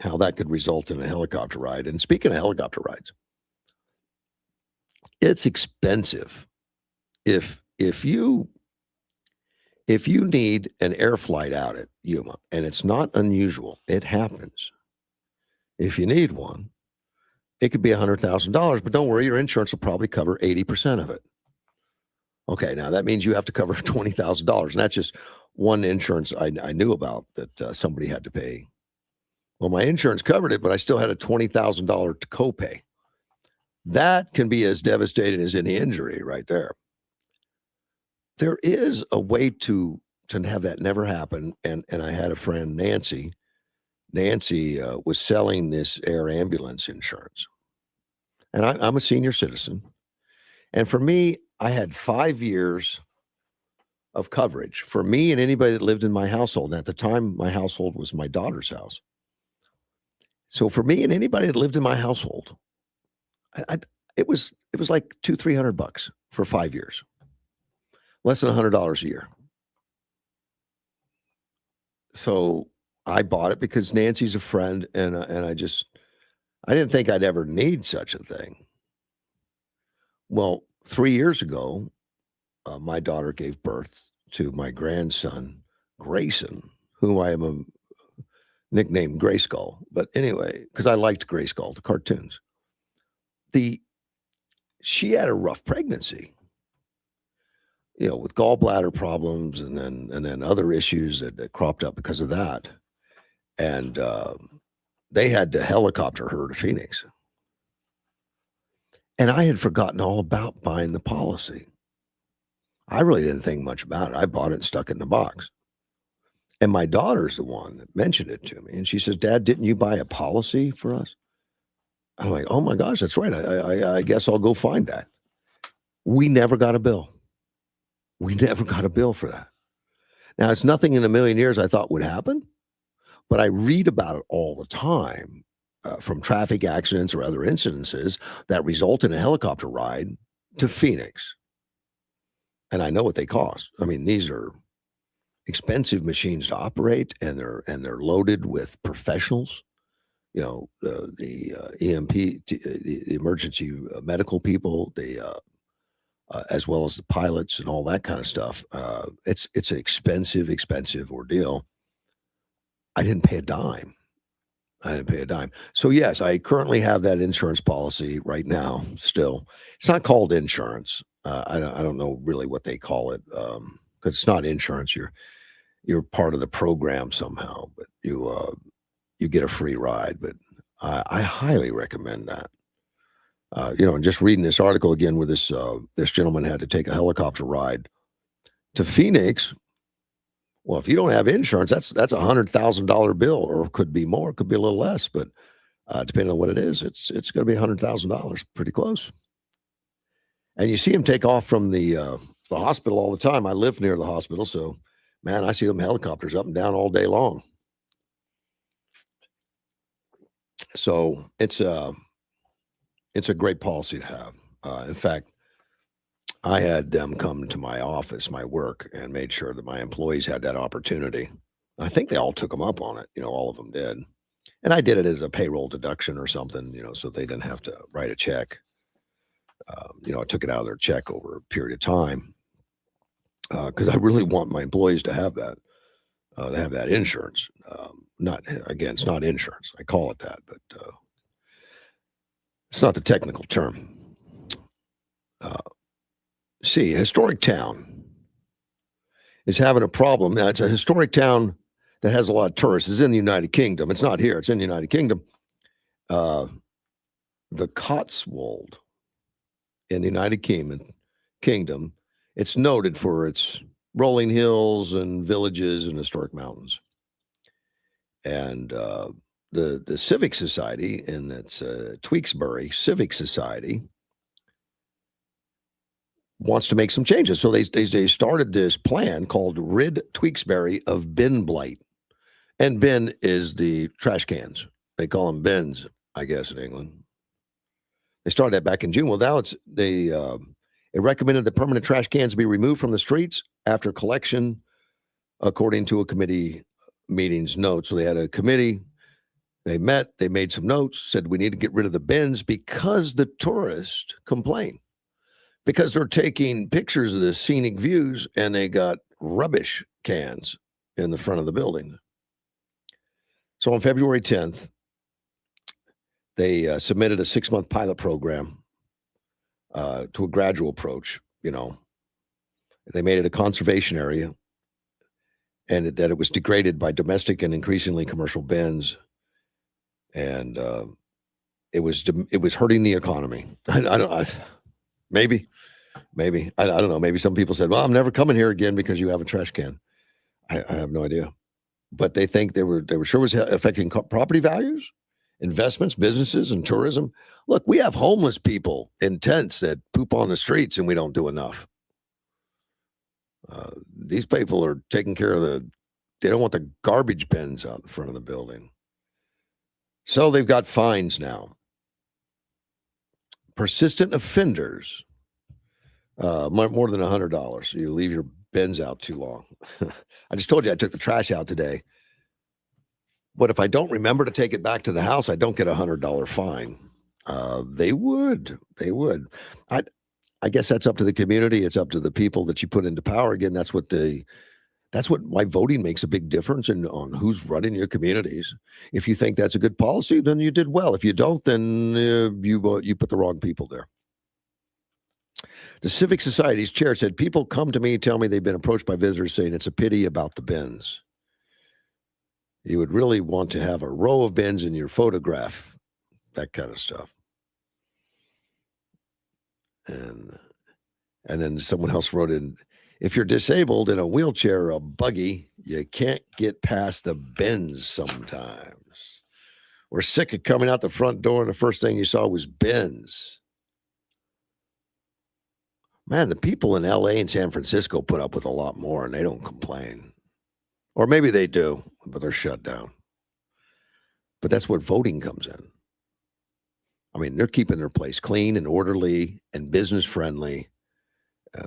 how that could result in a helicopter ride. And speaking of helicopter rides, it's expensive. If you need an air flight out at Yuma, and it's not unusual, it happens. If you need one, it could be $100,000, but don't worry, your insurance will probably cover 80% of it. Okay, now that means you have to cover $20,000, and that's just one insurance I knew about that somebody had to pay. Well, my insurance covered it, but I still had a $20,000 copay. That can be as devastating as any injury right there. There is a way to have that never happen. And I had a friend, Nancy. Nancy was selling this air ambulance insurance. And I'm a senior citizen. And for me, I had 5 years of coverage for me and anybody that lived in my household. And at the time, my household was my daughter's house. So for me and anybody that lived in my household, it was like $200-300 for 5 years. Less than $100 a year. So I bought it because Nancy's a friend, and I didn't think I'd ever need such a thing. Well, 3 years ago, my daughter gave birth to my grandson, Grayson, whom I am nicknamed Grayskull. But anyway, because I liked Grayskull, the cartoons. she had a rough pregnancy, with gallbladder problems and then other issues that cropped up because of that. And they had to helicopter her to Phoenix. And I had forgotten all about buying the policy. I really didn't think much about it. I bought it and stuck it in the box. And my daughter's the one that mentioned it to me. And she says, Dad, didn't you buy a policy for us? I'm like, oh my gosh, that's right. I guess I'll go find that. We never got a bill. We never got a bill for that. Now, it's nothing in a million years I thought would happen, but I read about it all the time from traffic accidents or other incidences that result in a helicopter ride to Phoenix. And I know what they cost. I mean, these are expensive machines to operate, and they're loaded with professionals. The EMP, the emergency medical people, as well as the pilots and all that kind of stuff. It's an expensive ordeal. I didn't pay a dime. So yes, I currently have that insurance policy right now. Still, it's not called insurance. I don't know really what they call it because it's not insurance. You're part of the program somehow, but you get a free ride. But I highly recommend that. And just reading this article again, where this gentleman had to take a helicopter ride to Phoenix. Well, if you don't have insurance, that's $100,000 bill, or it could be more, it could be a little less, but depending on what it is, it's going to be $100,000, pretty close. And you see him take off from the hospital all the time. I live near the hospital, so man, I see them helicopters up and down all day long. So it's a great policy to have. In fact, I had them come to my office, my work, and made sure that my employees had that opportunity. I think they all took them up on it. All of them did. And I did it as a payroll deduction or something, so they didn't have to write a check. I took it out of their check over a period of time because I really want my employees to have that insurance. It's not insurance. I call it that, but it's not the technical term. See, a historic town is having a problem. Now, it's a historic town that has a lot of tourists. It's in the United Kingdom. It's not here. It's in the United Kingdom. The Cotswold in the United Kingdom, it's noted for its rolling hills and villages and historic mountains. And the Civic Society, and it's Tewkesbury Civic Society, wants to make some changes. So they started this plan called Rid Tewkesbury of Bin Blight. And bin is the trash cans. They call them bins, I guess, in England. They started that back in June. Well, now it recommended that permanent trash cans be removed from the streets after collection, according to a committee meeting's notes. So they had a committee. They met. They made some notes, said we need to get rid of the bins because the tourists complain. Because they're taking pictures of the scenic views and they got rubbish cans in the front of the building. So on February 10th, they submitted a 6-month pilot program to a gradual approach. They made it a conservation area, and that it was degraded by domestic and increasingly commercial bins, and it was hurting the economy. Maybe. I don't know. Maybe some people said, well, I'm never coming here again because you have a trash can. I have no idea. But they think they were sure was affecting property values, investments, businesses, and tourism. Look, we have homeless people in tents that poop on the streets, and we don't do enough. These people are taking care of they don't want the garbage bins out in front of the building. So they've got fines now. Persistent offenders, more than $100. You leave your bins out too long. I just told you I took the trash out today. But if I don't remember to take it back to the house, I don't get a $100 fine. They would. I guess that's up to the community. It's up to the people that you put into power. Again, that's why voting makes a big difference on who's running your communities. If you think that's a good policy, then you did well. If you don't, then you put the wrong people there. The Civic Society's chair said, people come to me, tell me they've been approached by visitors saying it's a pity about the bins. You would really want to have a row of bins in your photograph, that kind of stuff. And then someone else wrote in, if you're disabled in a wheelchair or a buggy, you can't get past the bins sometimes. We're sick of coming out the front door and the first thing you saw was bins. Man, the people in LA and San Francisco put up with a lot more and they don't complain. Or maybe they do, but they're shut down. But that's what voting comes in. I mean, they're keeping their place clean and orderly and business friendly,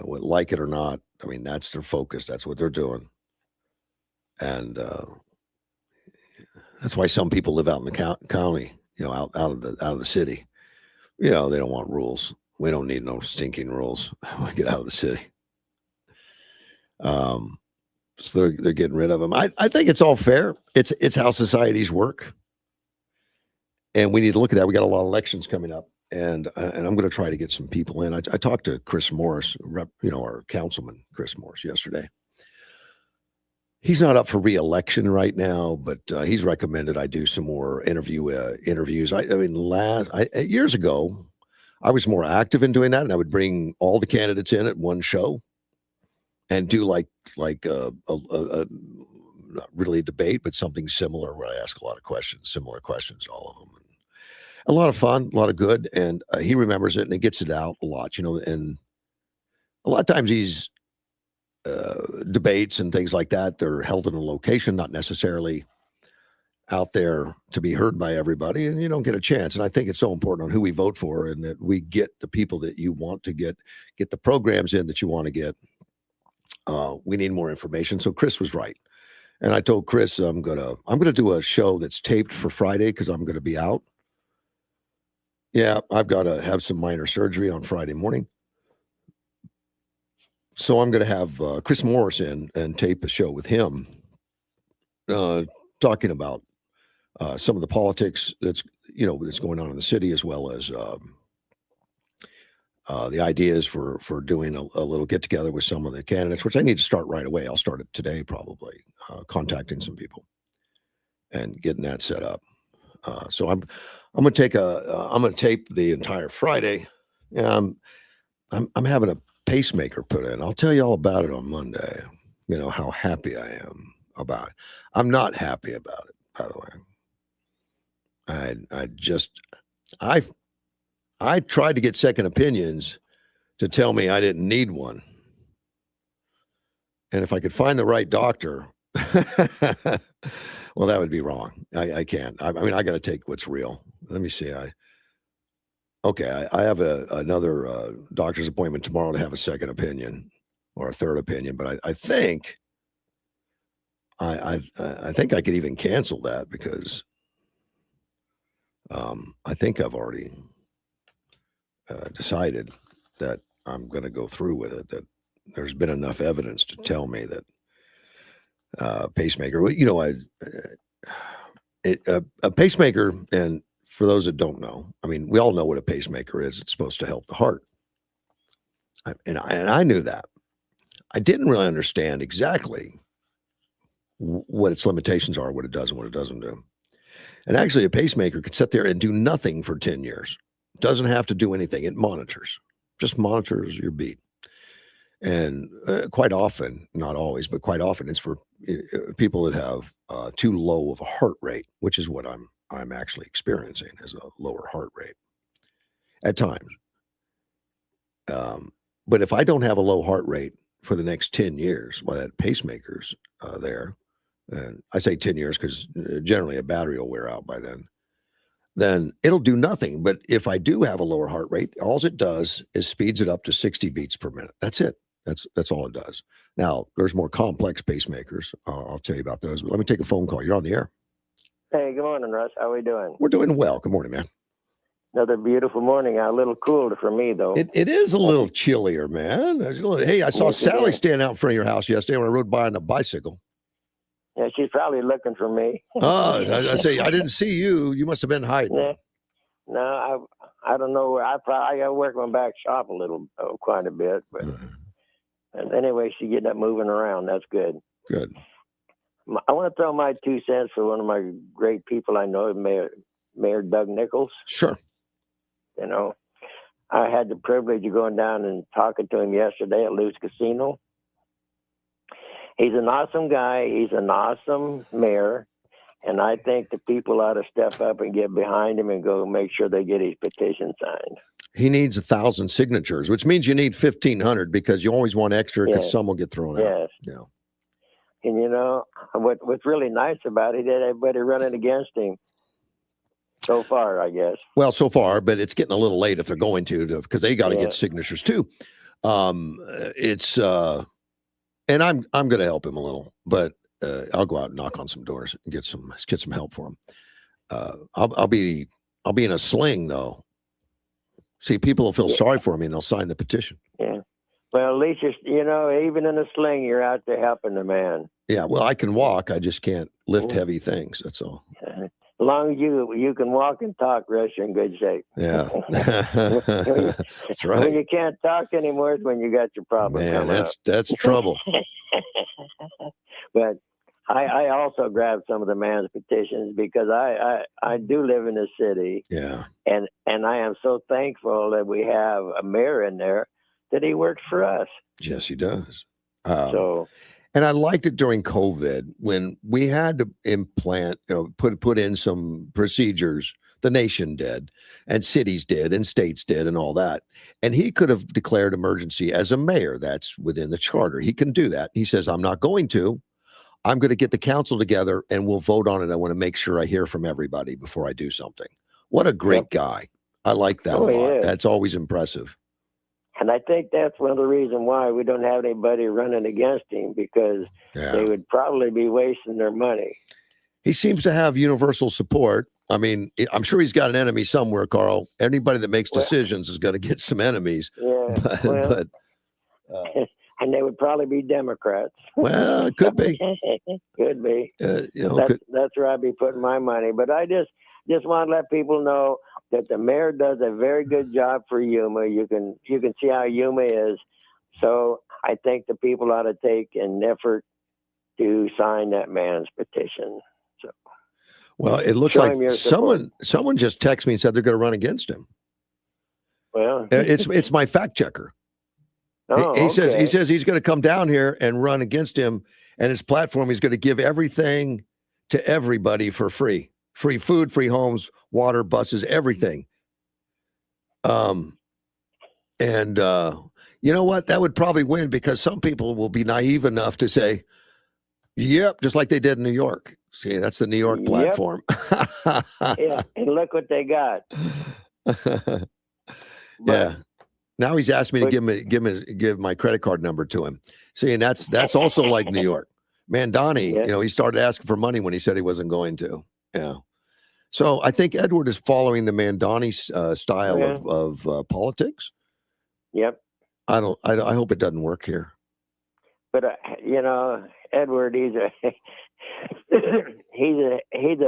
like it or not. I mean, that's their focus. That's what they're doing. And that's why some people live out in the county, out of the city. They don't want rules. We don't need no stinking rules. We get out of the city. So they're getting rid of them. I think it's all fair. It's how societies work. And we need to look at that. We got a lot of elections coming up. And I'm going to try to get some people in. I talked to Chris Morris, our councilman, Chris Morris, yesterday. He's not up for re-election right now, but he's recommended I do some more interviews. Years ago, I was more active in doing that, and I would bring all the candidates in at one show and do like not really a debate, but something similar where I ask a lot of questions, similar questions, all of them. A lot of fun, a lot of good, and he remembers it and he gets it out a lot, and a lot of times these debates and things like that, they're held in a location, not necessarily out there to be heard by everybody, and you don't get a chance. And I think it's so important on who we vote for and that we get the people that you want to get the programs in that you want to get. We need more information. So Chris was right. And I told Chris, I'm gonna do a show that's taped for Friday because I'm gonna be out. Yeah, I've got to have some minor surgery on Friday morning. So I'm going to have Chris Morris in and tape a show with him talking about some of the politics that's going on in the city, as well as the ideas for doing a little get together with some of the candidates, which I need to start right away. I'll start it today, probably contacting some people and getting that set up. So I'm going to tape the entire Friday. Yeah, I'm having a pacemaker put in. I'll tell you all about it on Monday. How happy I am about it. I'm not happy about it, by the way. I tried to get second opinions to tell me I didn't need one. And if I could find the right doctor, well, that would be wrong. I can't. I mean, I got to take what's real. Let me see. I have another doctor's appointment tomorrow to have a second opinion or a third opinion, but I think I think I could even cancel that because I think I've already decided that I'm going to go through with it. That there's been enough evidence to tell me that pacemaker. A pacemaker, and for those that don't know, I mean, we all know what a pacemaker is. It's supposed to help the heart, and I knew that. I didn't really understand exactly what its limitations are, what it does and what it doesn't do. And actually, a pacemaker could sit there and do nothing for 10 years. It doesn't have to do anything. It just monitors your beat. And quite often, not always, but quite often, it's for people that have too low of a heart rate, which is what I'm actually experiencing, is a lower heart rate at times. But if I don't have a low heart rate for the next 10 years, while that pacemaker's there, and I say 10 years because generally a battery will wear out by then it'll do nothing. But if I do have a lower heart rate, all it does is speeds it up to 60 beats per minute. That's it. That's all it does. Now, there's more complex pacemakers. I'll tell you about those. But let me take a phone call. You're on the air. Hey, good morning, Russ. How are we doing? We're doing well. Good morning, man. Another beautiful morning. A little cooler for me, though. It is a little chillier, man. Hey, I saw Sally stand out in front of your house yesterday when I rode by on a bicycle. Yeah, she's probably looking for me. Oh, I say, I didn't see you. You must have been hiding. No, I don't know where I got to work my back shop a little, quite a bit. But and anyway, she's getting up, moving around. That's good. Good. I want to throw my 2 cents for one of my great people I know, Mayor Doug Nichols. Sure. You know, I had the privilege of going down and talking to him yesterday at Lou's Casino. He's an awesome guy. He's an awesome mayor. And I think the people ought to step up and get behind him and go make sure they get his petition signed. He needs 1,000 signatures, which means you need 1,500 because you always want extra because some will get thrown out. Yes. Yeah. And you know, what's really nice about it, that everybody running against him so far, I guess. Well, so far, but it's getting a little late if they're going to because they got to get signatures too. And I'm going to help him a little, but I'll go out and knock on some doors and get some help for him. I'll be in a sling though. See, people will feel sorry for me and they'll sign the petition. Yeah. Well, at least you know, even in a sling, you're out there helping the man. Yeah. Well, I can walk. I just can't lift heavy things. That's all. As long as you can walk and talk, Russ, you're in good shape. Yeah. That's right. When you can't talk anymore is when you got your problem. Man, that's trouble. But I also grabbed some of the man's petitions because I do live in the city. Yeah. And I am so thankful that we have a mayor in there that he works for us. Yes, he does. And I liked it during COVID when we had to implant, put in some procedures. The nation did, and cities did, and states did, and all that. And he could have declared emergency as a mayor. That's within the charter. He can do that. He says, I'm not going to. I'm going to get the council together and we'll vote on it. I want to make sure I hear from everybody before I do something. What a great guy. I like that a lot. That's always impressive. And I think that's one of the reasons why we don't have anybody running against him, because they would probably be wasting their money. He seems to have universal support. I mean, I'm sure he's got an enemy somewhere, Carl. Anybody that makes decisions is going to get some enemies. Yeah. And they would probably be Democrats. Well, it could be. Could be. That's where I'd be putting my money. But I just want to let people know that the mayor does a very good job for Yuma. You can see how Yuma is. So I think the people ought to take an effort to sign that man's petition. So, well, it looks like someone just texted me and said they're going to run against him. Well, it's my fact checker. He says he's going to come down here and run against him, and his platform, he's going to give everything to everybody for free. Free food, free homes, water, buses, everything. And you know what? That would probably win because some people will be naive enough to say, yep, just like they did in New York. See, that's the New York platform. Yeah, and look what they got. Yeah. Now he's asked me to give my credit card number to him. See, and that's also like New York. Mandani, he started asking for money when he said he wasn't going to. Yeah. So I think Edward is following the Mandani style of politics. Yep. I hope it doesn't work here. But Edward, he's a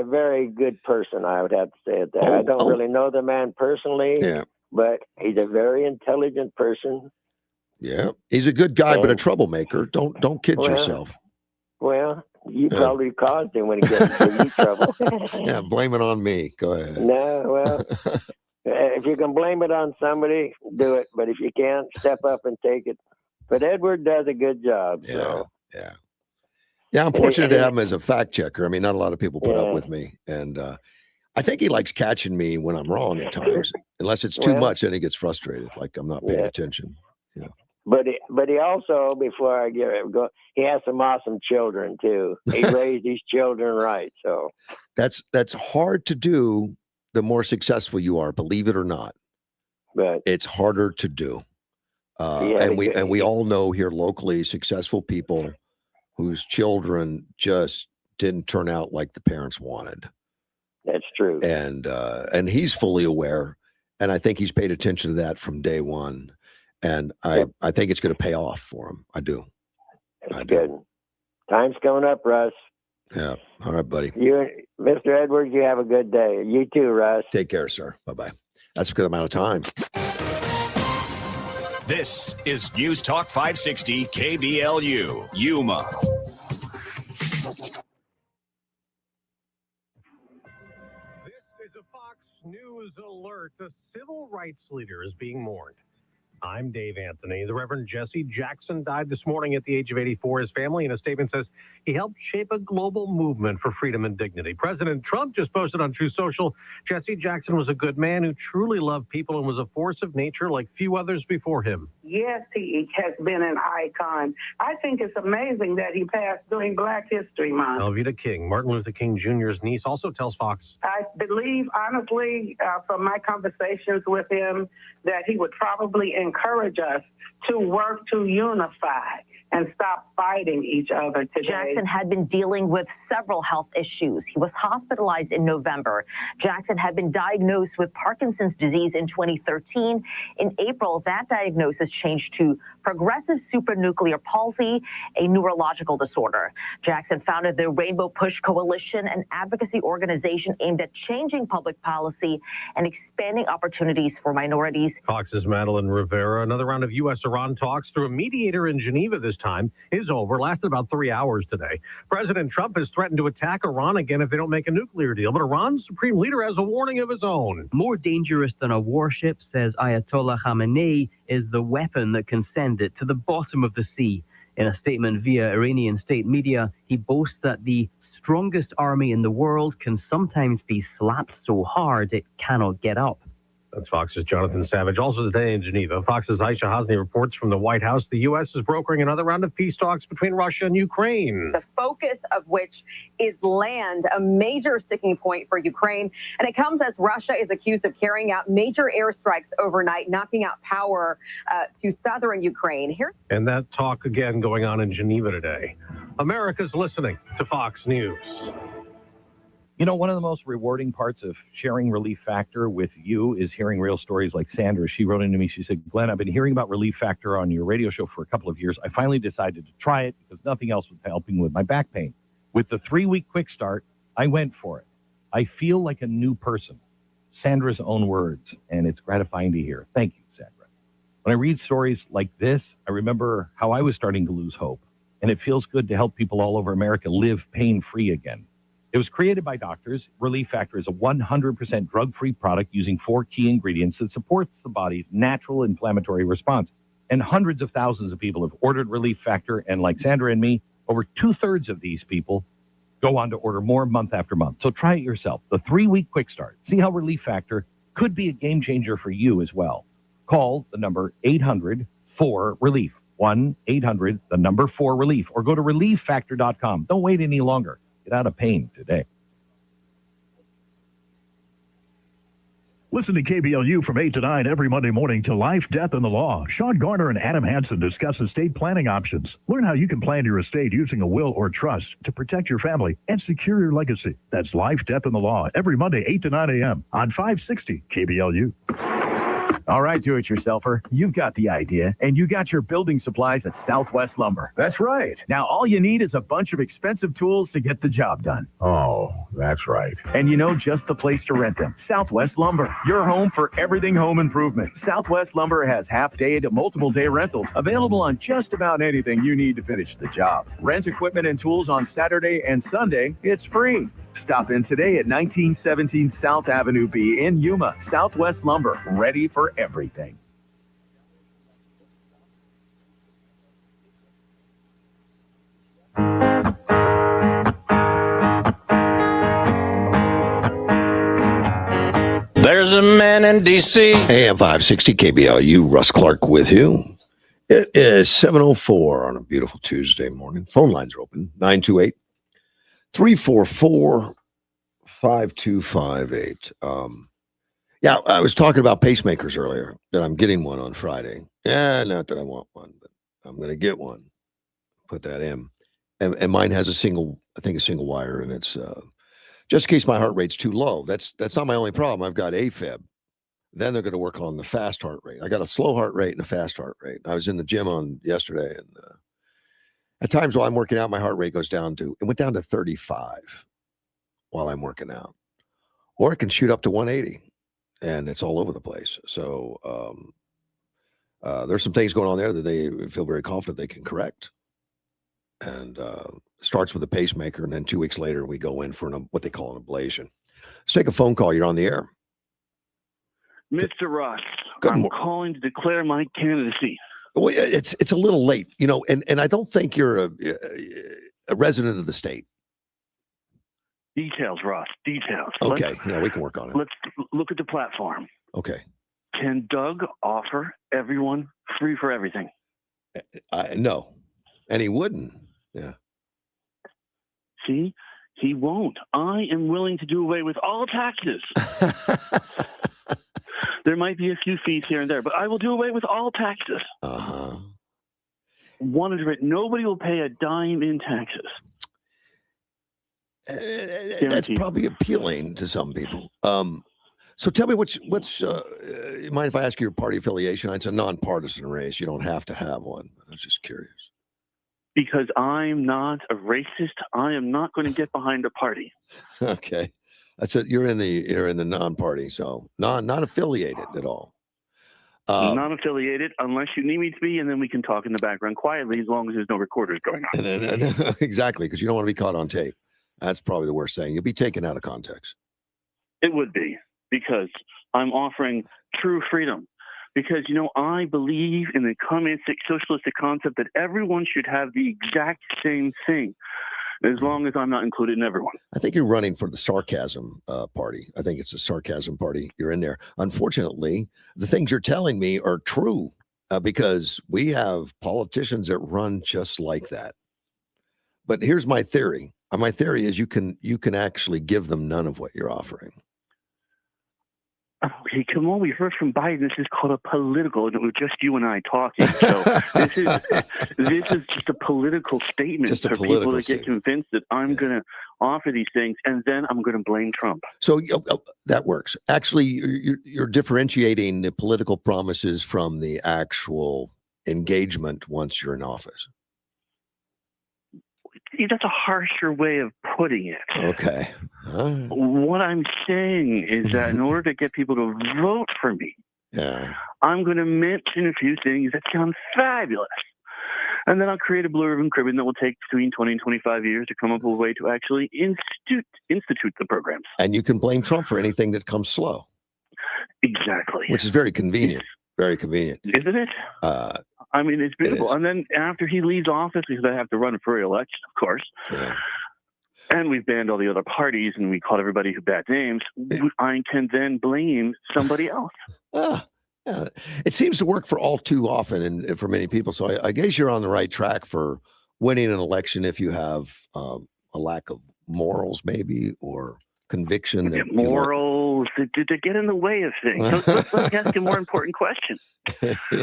very good person. I would have to say it. I don't really know the man personally. Yeah. But he's a very intelligent person. Yeah, he's a good guy, but a troublemaker. Don't kid yourself. Well, you probably caused him when he gets into trouble. Yeah, blame it on me. Go ahead. No, well, if you can blame it on somebody, do it. But if you can't, step up and take it. But Edward does a good job. Yeah, yeah. I'm fortunate to have him as a fact checker. I mean, not a lot of people put up with me, and I think he likes catching me when I'm wrong at times. Unless it's too much, then he gets frustrated, like I'm not paying attention. Yeah. But he also, before I go, he has some awesome children too. He raised these children right. So that's hard to do. The more successful you are, believe it or not, but it's harder to do. And we all know here locally successful people whose children just didn't turn out like the parents wanted. That's true. And he's fully aware. And I think he's paid attention to that from day one. And I think it's going to pay off for him. I do. That's good. Time's coming up, Russ. Yeah. All right, buddy. You, Mr. Edwards, you have a good day. You too, Russ. Take care, sir. Bye-bye. That's because I'm out of time. This is News Talk 560 KBLU, Yuma. This is a Fox News alert. A civil rights leader is being mourned. I'm Dave Anthony. The Reverend Jesse Jackson died this morning at the age of 84. His family, in a statement, says he helped shape a global movement for freedom and dignity. President Trump just posted on True Social, Jesse Jackson was a good man who truly loved people and was a force of nature like few others before him. Yes, he has been an icon. I think it's amazing that he passed during Black History Month. Alveda King, Martin Luther King Jr.'s niece, also tells Fox. I believe, honestly, from my conversations with him, that he would probably encourage us to work to unify and stop fighting each other today. Jackson had been dealing with several health issues. He was hospitalized in November. Jackson had been diagnosed with Parkinson's disease in 2013. In April, that diagnosis changed to progressive supranuclear palsy, a neurological disorder. Jackson founded the Rainbow Push Coalition, an advocacy organization aimed at changing public policy and expanding opportunities for minorities. Fox's Madeline Rivera. Another round of U.S.-Iran talks through a mediator in Geneva this time is over. Lasted about 3 hours today. President Trump has threatened to attack Iran again if they don't make a nuclear deal, but Iran's supreme leader has a warning of his own. More dangerous than a warship, says Ayatollah Khamenei, is the weapon that can send it to the bottom of the sea. In a statement via Iranian state media, he boasts that the strongest army in the world can sometimes be slapped so hard it cannot get up. That's Fox's Jonathan Savage. Also today in Geneva, Fox's Aisha Hasni reports from the White House the U.S. is brokering another round of peace talks between Russia and Ukraine. The focus of which is land, a major sticking point for Ukraine. And it comes as Russia is accused of carrying out major airstrikes overnight, knocking out power to southern Ukraine. And that talk again going on in Geneva today. America's listening to Fox News. You know, one of the most rewarding parts of sharing Relief Factor with you is hearing real stories like Sandra. She wrote into me. She said, Glenn, I've been hearing about Relief Factor on your radio show for a couple of years. I finally decided to try it because nothing else was helping with my back pain. With the 3-week quick start, I went for it. I feel like a new person. Sandra's own words, and it's gratifying to hear. Thank you, Sandra. When I read stories like this, I remember how I was starting to lose hope, and it feels good to help people all over America live pain-free again. It was created by doctors. Relief Factor is a 100% drug-free product using 4 key ingredients that supports the body's natural inflammatory response. And hundreds of thousands of people have ordered Relief Factor, and like Sandra and me, over 2/3 of these people go on to order more month after month. So try it yourself. The 3-week quick start. See how Relief Factor could be a game changer for you as well. Call the number 800-4-RELIEF. 1-800-4-RELIEF. Or go to relieffactor.com. Don't wait any longer. Get out of pain today. Listen to KBLU from 8 to 9 every Monday morning to Life, Death, and the Law. Sean Garner and Adam Hansen discuss estate planning options. Learn how you can plan your estate using a will or trust to protect your family and secure your legacy. That's Life, Death, and the Law every Monday, 8 to 9 a.m. on 560 KBLU. All right, do-it-yourselfer, you've got the idea, and you got your building supplies at Southwest Lumber. That's right. Now, all you need is a bunch of expensive tools to get the job done. Oh, that's right. And you know just the place to rent them. Southwest Lumber, your home for everything home improvement. Southwest Lumber has half-day to multiple-day rentals available on just about anything you need to finish the job. Rent equipment and tools on Saturday and Sunday. It's free. Stop in today at 1917 South Avenue B in Yuma. Southwest Lumber, ready for everything. There's a man in D.C. AM 560 KBLU, Russ Clark with you. It is 7:04 on a beautiful Tuesday morning. Phone lines are open, 928-344-5258. Yeah, I was talking about pacemakers earlier, that I'm getting one on Friday. Yeah, not that I want one, but I'm going to get one. Put that in. And mine has a single wire, and it's just in case my heart rate's too low. That's not my only problem. I've got AFib. Then they're going to work on the fast heart rate. I got a slow heart rate and a fast heart rate. I was in the gym on yesterday, and at times while I'm working out, my heart rate went down to 35 while I'm working out. Or it can shoot up to 180. and it's all over the place. So there's some things going on there that they feel very confident they can correct. And starts with a pacemaker, and then 2 weeks later we go in for what they call an ablation. Let's take a phone call. You're on the air. Mr. Russ, Good I'm mor- calling to declare my candidacy. Well, it's a little late, and I don't think you're a resident of the state. Details, Russ, details. Okay, yeah, we can work on it. Let's look at the platform. Okay. Can Doug offer everyone free for everything? No, and he wouldn't. Yeah. See, he won't. I am willing to do away with all taxes. There might be a few fees here and there, but I will do away with all taxes. Uh-huh. 100%. Nobody will pay a dime in taxes. That's probably appealing to some people. So tell me what's you mind if I ask you your party affiliation? It's a nonpartisan race. You don't have to have one. I was just curious. Because I'm not a racist, I am not going to get behind a party. Okay. That's it. You're in the non-party, so not affiliated at all. Not affiliated unless you need me to be, and then we can talk in the background quietly as long as there's no recorders going on. And exactly, because you don't want to be caught on tape. That's probably the worst thing. You'll be taken out of context. It would be, because I'm offering true freedom. Because, I believe in the communistic, socialistic concept that everyone should have the exact same thing, as long as I'm not included in everyone. I think you're running for the sarcasm party. I think it's a sarcasm party. You're in there. Unfortunately, the things you're telling me are true because we have politicians that run just like that. But here's my theory. My theory is you can actually give them none of what you're offering. Okay, come on. We heard from Biden. This is called a political, and it was just you and I talking. So this is just a political statement for people to get convinced that I'm going to offer these things, and then I'm going to blame Trump. So that works. Actually, you're differentiating the political promises from the actual engagement once you're in office. That's a harsher way of putting it. Okay. What I'm saying is that in order to get people to vote for me, I'm going to mention a few things that sound fabulous. And then I'll create a blurb and cribbing that will take between 20 and 25 years to come up with a way to actually institute the programs. And you can blame Trump for anything that comes slow. Exactly. Which is very convenient. Very convenient. Isn't it? I mean, it's beautiful. And then after he leaves office, because I have to run for re-election, of course, and we've banned all the other parties and we called everybody who bad names, I can then blame somebody else. Yeah. It seems to work for all too often and for many people. So I guess you're on the right track for winning an election if you have a lack of morals, maybe, or conviction. That morals, to get in the way of things. Let's ask a more important question.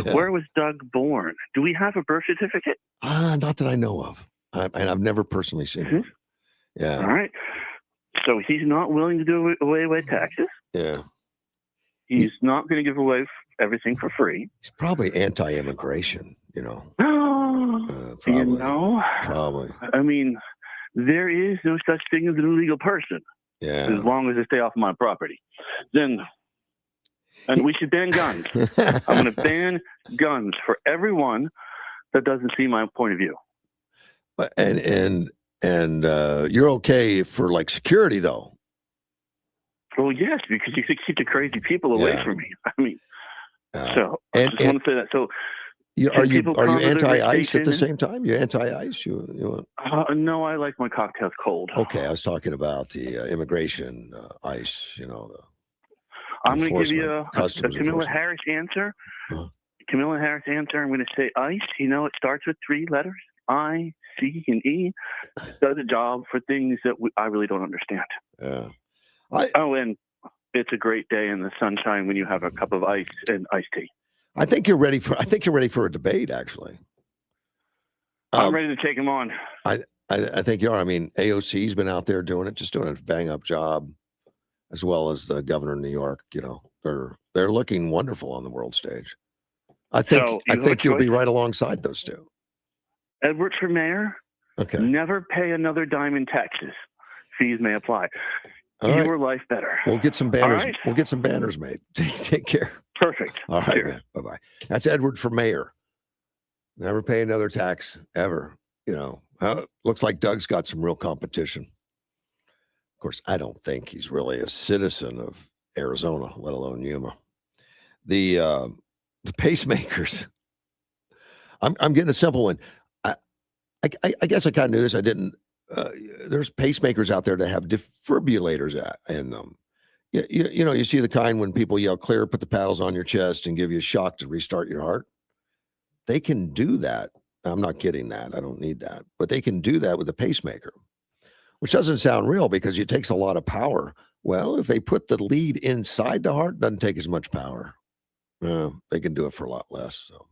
Where was Doug born? Do we have a birth certificate? Not that I know of. And I've never personally seen it. Yeah. All right. So he's not willing to do away with taxes. Yeah. He's not going to give away everything for free. He's probably anti-immigration, Probably. I mean, there is no such thing as an illegal person. Yeah. As long as they stay off my property. And we should ban guns. I'm going to ban guns for everyone that doesn't see my point of view. And you're okay for like security though. Well, yes, because you could keep the crazy people away from me. I mean, so I just want to say that. So, are you anti-ICE at the same time? You're anti-ICE? No, I like my cocktails cold. Okay, I was talking about the immigration ICE. I'm going to give you a Camilla Harris answer. Camilla Harris answer. I'm going to say ICE. It starts with 3 letters. I, C, and E. Does a job for things that I really don't understand. Yeah. And it's a great day in the sunshine when you have a cup of ice and iced tea. I think you're ready for a debate. Actually, I'm ready to take him on. I think you are. I mean, AOC's been out there doing a bang up job, as well as the governor of New York. They're looking wonderful on the world stage. I think you'll be right alongside those two. Edward for mayor. Okay. Never pay another dime in taxes. Fees may apply. All right. your life better. We'll get some banners. All right. We'll get some banners made. Take care. Perfect. All right, Cheers. man. Bye-bye. That's Edward for mayor. Never pay another tax ever. Looks like Doug's got some real competition. Of course, I don't think he's really a citizen of Arizona, let alone Yuma. The pacemakers. I'm getting a simple one. I guess I kind of knew this. I didn't. There's pacemakers out there that have defibrillators in them. You see the kind when people yell clear, put the paddles on your chest and give you a shock to restart your heart. They can do that. I'm not kidding that. I don't need that. But they can do that with a pacemaker, which doesn't sound real because it takes a lot of power. Well, if they put the lead inside the heart, it doesn't take as much power. They can do it for a lot less. So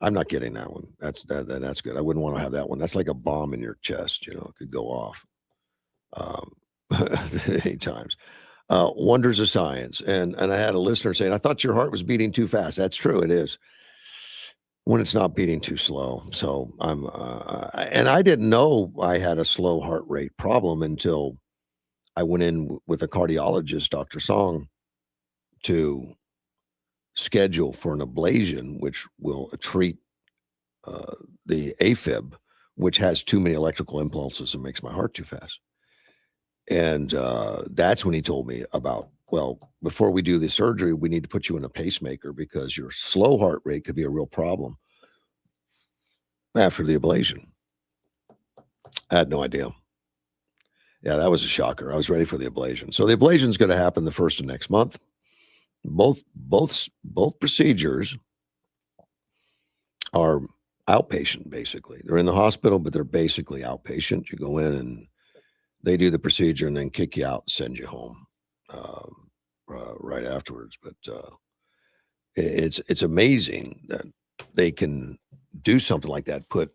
I'm not getting that one. That's good. I wouldn't want to have that one. That's like a bomb in your chest. It could go off any times. Wonders of science. And I had a listener saying, I thought your heart was beating too fast. That's true. It is. When it's not beating too slow. So and I didn't know I had a slow heart rate problem until I went in with a cardiologist, Dr. Song, to schedule for an ablation, which will treat the AFib, which has too many electrical impulses and makes my heart too fast. And that's when he told me about, well, before we do the surgery, we need to put you in a pacemaker because your slow heart rate could be a real problem after the ablation. I had no idea. Yeah, that was a shocker. I was ready for the ablation. So the ablation is going to happen the 1st of next month. Both procedures are outpatient, basically. They're in the hospital, but they're basically outpatient. You go in and they do the procedure and then kick you out and send you home right afterwards. But it's amazing that they can do something like that, put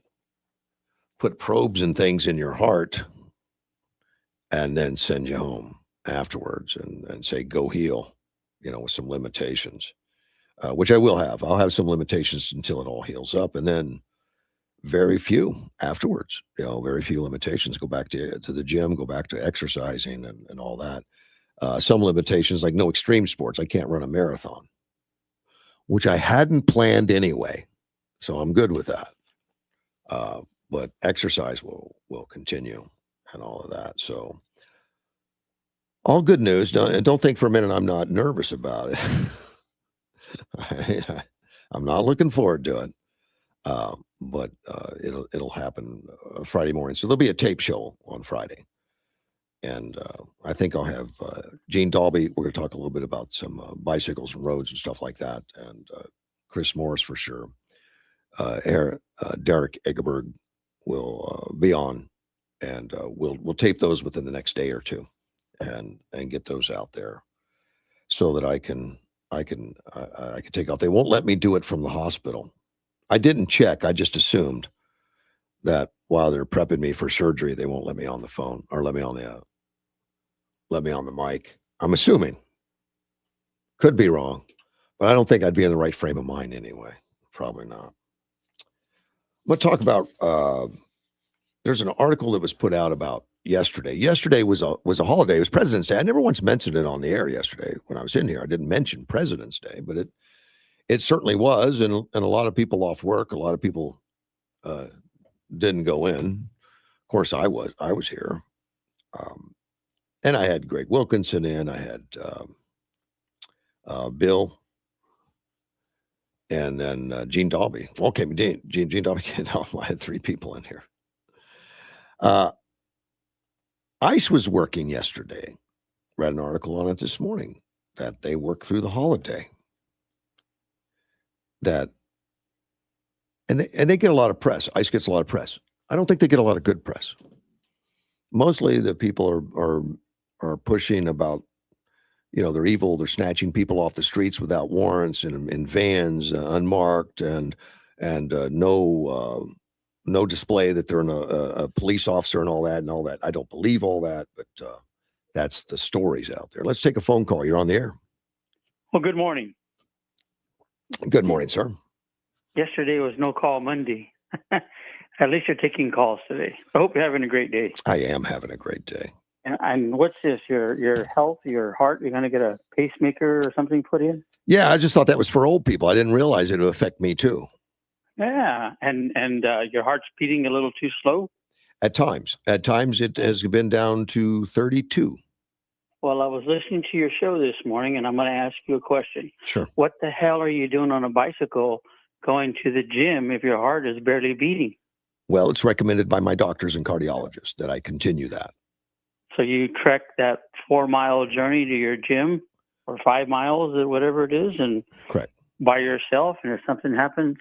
probes and things in your heart and then send you home afterwards and say, go heal, with some limitations, which I will have. I'll have some limitations until it all heals up. And then very few afterwards, very few limitations. Go back to the gym, go back to exercising and all that. Some limitations like no extreme sports. I can't run a marathon, which I hadn't planned anyway. So I'm good with that. But exercise will continue and all of that. So all good news. Don't think for a minute I'm not nervous about it. I'm not looking forward to it. But it'll happen Friday morning. So there'll be a tape show on Friday. And I think I'll have Gene Dalby. We're going to talk a little bit about some bicycles and roads and stuff like that. And Chris Morris for sure. Derek Egerberg will be on, and we'll tape those within the next day or two, and get those out there, so that I can take off. They won't let me do it from the hospital. I didn't check. I just assumed that while they're prepping me for surgery, they won't let me on the phone or let me on the mic. I'm assuming. Could be wrong, but I don't think I'd be in the right frame of mind anyway. Probably not. I'm going to talk about, there's an article that was put out about yesterday. Yesterday was a holiday. It was President's Day. I never once mentioned it on the air yesterday when I was in here. I didn't mention President's Day, but it certainly was. And a lot of people off work, a lot of people didn't go in. Of course, I was here. And I had Greg Wilkinson in. I had Bill. And then Gene Dalby. Okay, Gene Dalby. I had 3 people in here. ICE was working yesterday. Read an article on it this morning that they work through the holiday. And they get a lot of press. ICE gets a lot of press. I don't think they get a lot of good press. Mostly the people are pushing about, they're evil. They're snatching people off the streets without warrants and in vans, unmarked, and no display that they're a police officer and all that. I don't believe all that, but that's the stories out there. Let's take a phone call. You're on the air. Well, good morning. Good morning, sir. Yesterday was no call Monday. At least you're taking calls today. I hope you're having a great day. I am having a great day. And what's this? Your health, your heart? You're going to get a pacemaker or something put in? Yeah, I just thought that was for old people. I didn't realize it would affect me too. Yeah, and your heart's beating a little too slow. At times it has been down to 32. Well, I was listening to your show this morning, and I'm going to ask you a question. Sure. What the hell are you doing on a bicycle going to the gym if your heart is barely beating? Well, it's recommended by my doctors and cardiologists that I continue that. So you trek that 4-mile journey to your gym, or 5 miles, or whatever it is, and correct, by yourself, and if something happens.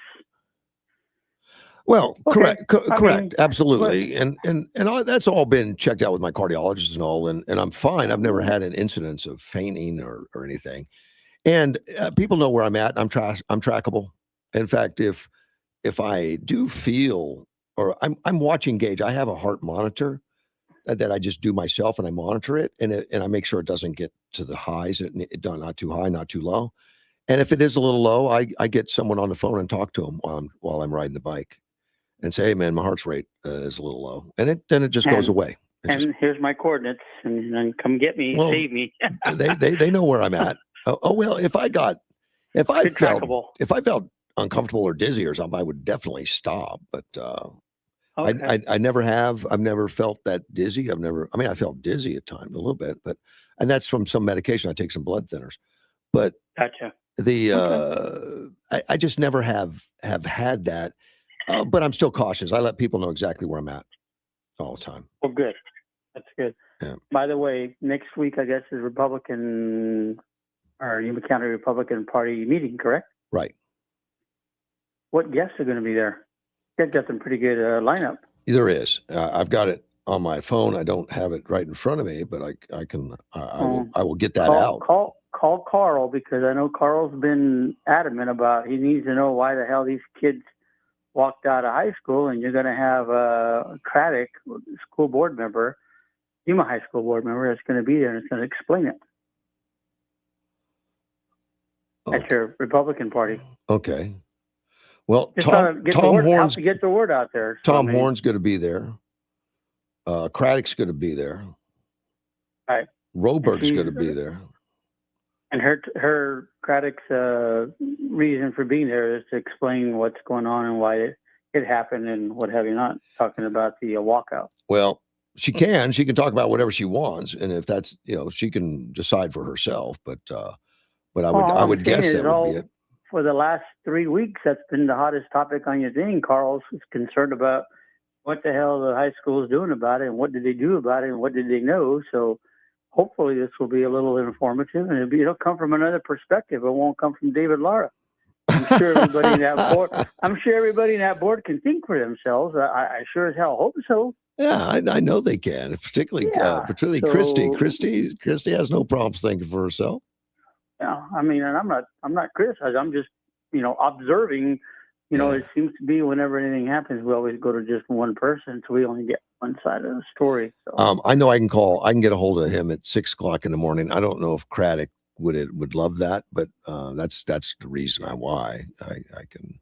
Well, Okay. correct, absolutely, and that's all been checked out with my cardiologist and all, and I'm fine. I've never had an incidence of fainting or anything, and people know where I'm at. I'm trackable. In fact, if I do feel, or I'm watching gauge, I have a heart monitor that I just do myself, and I monitor it, and I make sure it doesn't get to the highs, not too high, not too low, and if it is a little low, I get someone on the phone and talk to them while I'm riding the bike. And say, hey, man, my heart rate is a little low. And then it just goes away. Here's my coordinates, and then come get me, save me. they know where I'm at. Well, if I felt uncomfortable or dizzy or something, I would definitely stop. But Okay. I never have. I've never felt that dizzy. I felt dizzy at times a little bit, and that's from some medication. I take some blood thinners. But Gotcha. I just never have had that. But I'm still cautious. I let people know exactly where I'm at all the time. Well, good. That's good. Yeah. By the way, next week, I guess, is Republican or Yuma County Republican Party meeting, correct? Right. What guests are going to be there? You guys got some pretty good lineup. There is. I've got it on my phone. I don't have it right in front of me, but I can. I will get that out. Call Carl, because I know Carl's been adamant about he needs to know why the hell these kids walked out of high school, and you're going to have Craddock, school board member, Yuma High School board member, that's going to be there and it's going to explain it at your Republican Party. Okay. Well, Just Tom Horn's Horn's to get the word out there. Tom Horn's going to be there. Craddock's going to be there. Right. Robert's going to be there. And her Craddock's reason for being there is to explain what's going on and why it happened and what have you, not talking about the walkout. Well, she can talk about whatever she wants, and if that's, she can decide for herself. But I would guess that would be it. For the last 3 weeks, that's been the hottest topic on your thing. Carl's concerned about what the hell the high school is doing about it, and what did they do about it, and what did they know. So hopefully this will be a little informative, and it'll come from another perspective. It won't come from David Lara. I'm sure everybody in that board can think for themselves. I sure as hell hope so. Yeah, I know they can. Particularly Christy has no problems thinking for herself. Yeah, I mean, and I'm not criticizing. I'm just, observing. It seems to be whenever anything happens, we always go to just one person, so we only get one side of the story. So. I know I can get a hold of him at 6:00 in the morning. I don't know if Craddock would love that, but that's the reason why I can.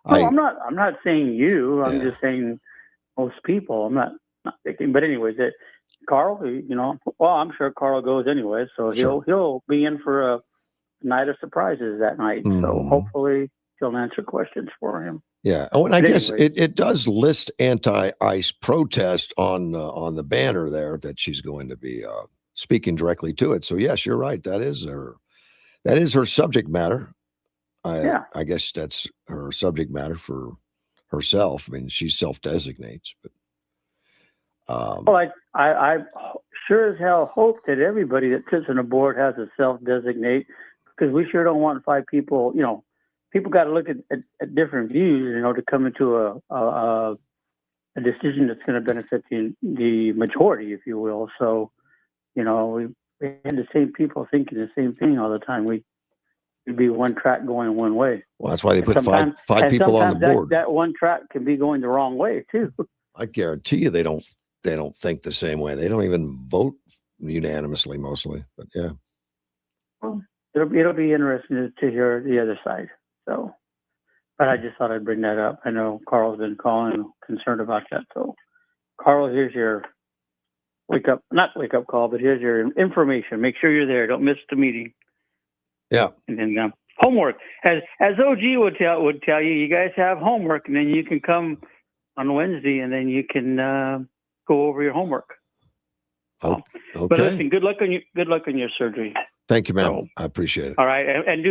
I'm not saying you. I'm just saying most people. I'm not thinking. But anyways, Carl, I'm sure Carl goes anyway, so he'll be in for a night of surprises that night. Mm-hmm. So hopefully he'll answer questions for him. Yeah. Oh, and I guess it does list anti-ICE protest on the banner there that she's going to be speaking directly to it. So yes, you're right. That is her subject matter. I guess that's her subject matter for herself. I mean, she self-designates, but. Well, I sure as hell hope that everybody that sits on the board has a self-designate, because we sure don't want 5 people. People got to look at different views, to come into a decision that's going to benefit the majority, if you will. So, we had the same people thinking the same thing all the time. We'd be one track going one way. Well, that's why they put five people on the board. That one track can be going the wrong way too. I guarantee you, they don't think the same way. They don't even vote unanimously, mostly. But yeah. Well, it'll be interesting to hear the other side. So, but I just thought I'd bring that up. I know Carl's been calling concerned about that. So, Carl, here's your not wake up call, but here's your information. Make sure you're there. Don't miss the meeting. Yeah. And then homework, as OG would tell you, you guys have homework, and then you can come on Wednesday, and then you can go over your homework. Oh, okay. But listen, good luck on your surgery. Thank you, man. I appreciate it. All right, and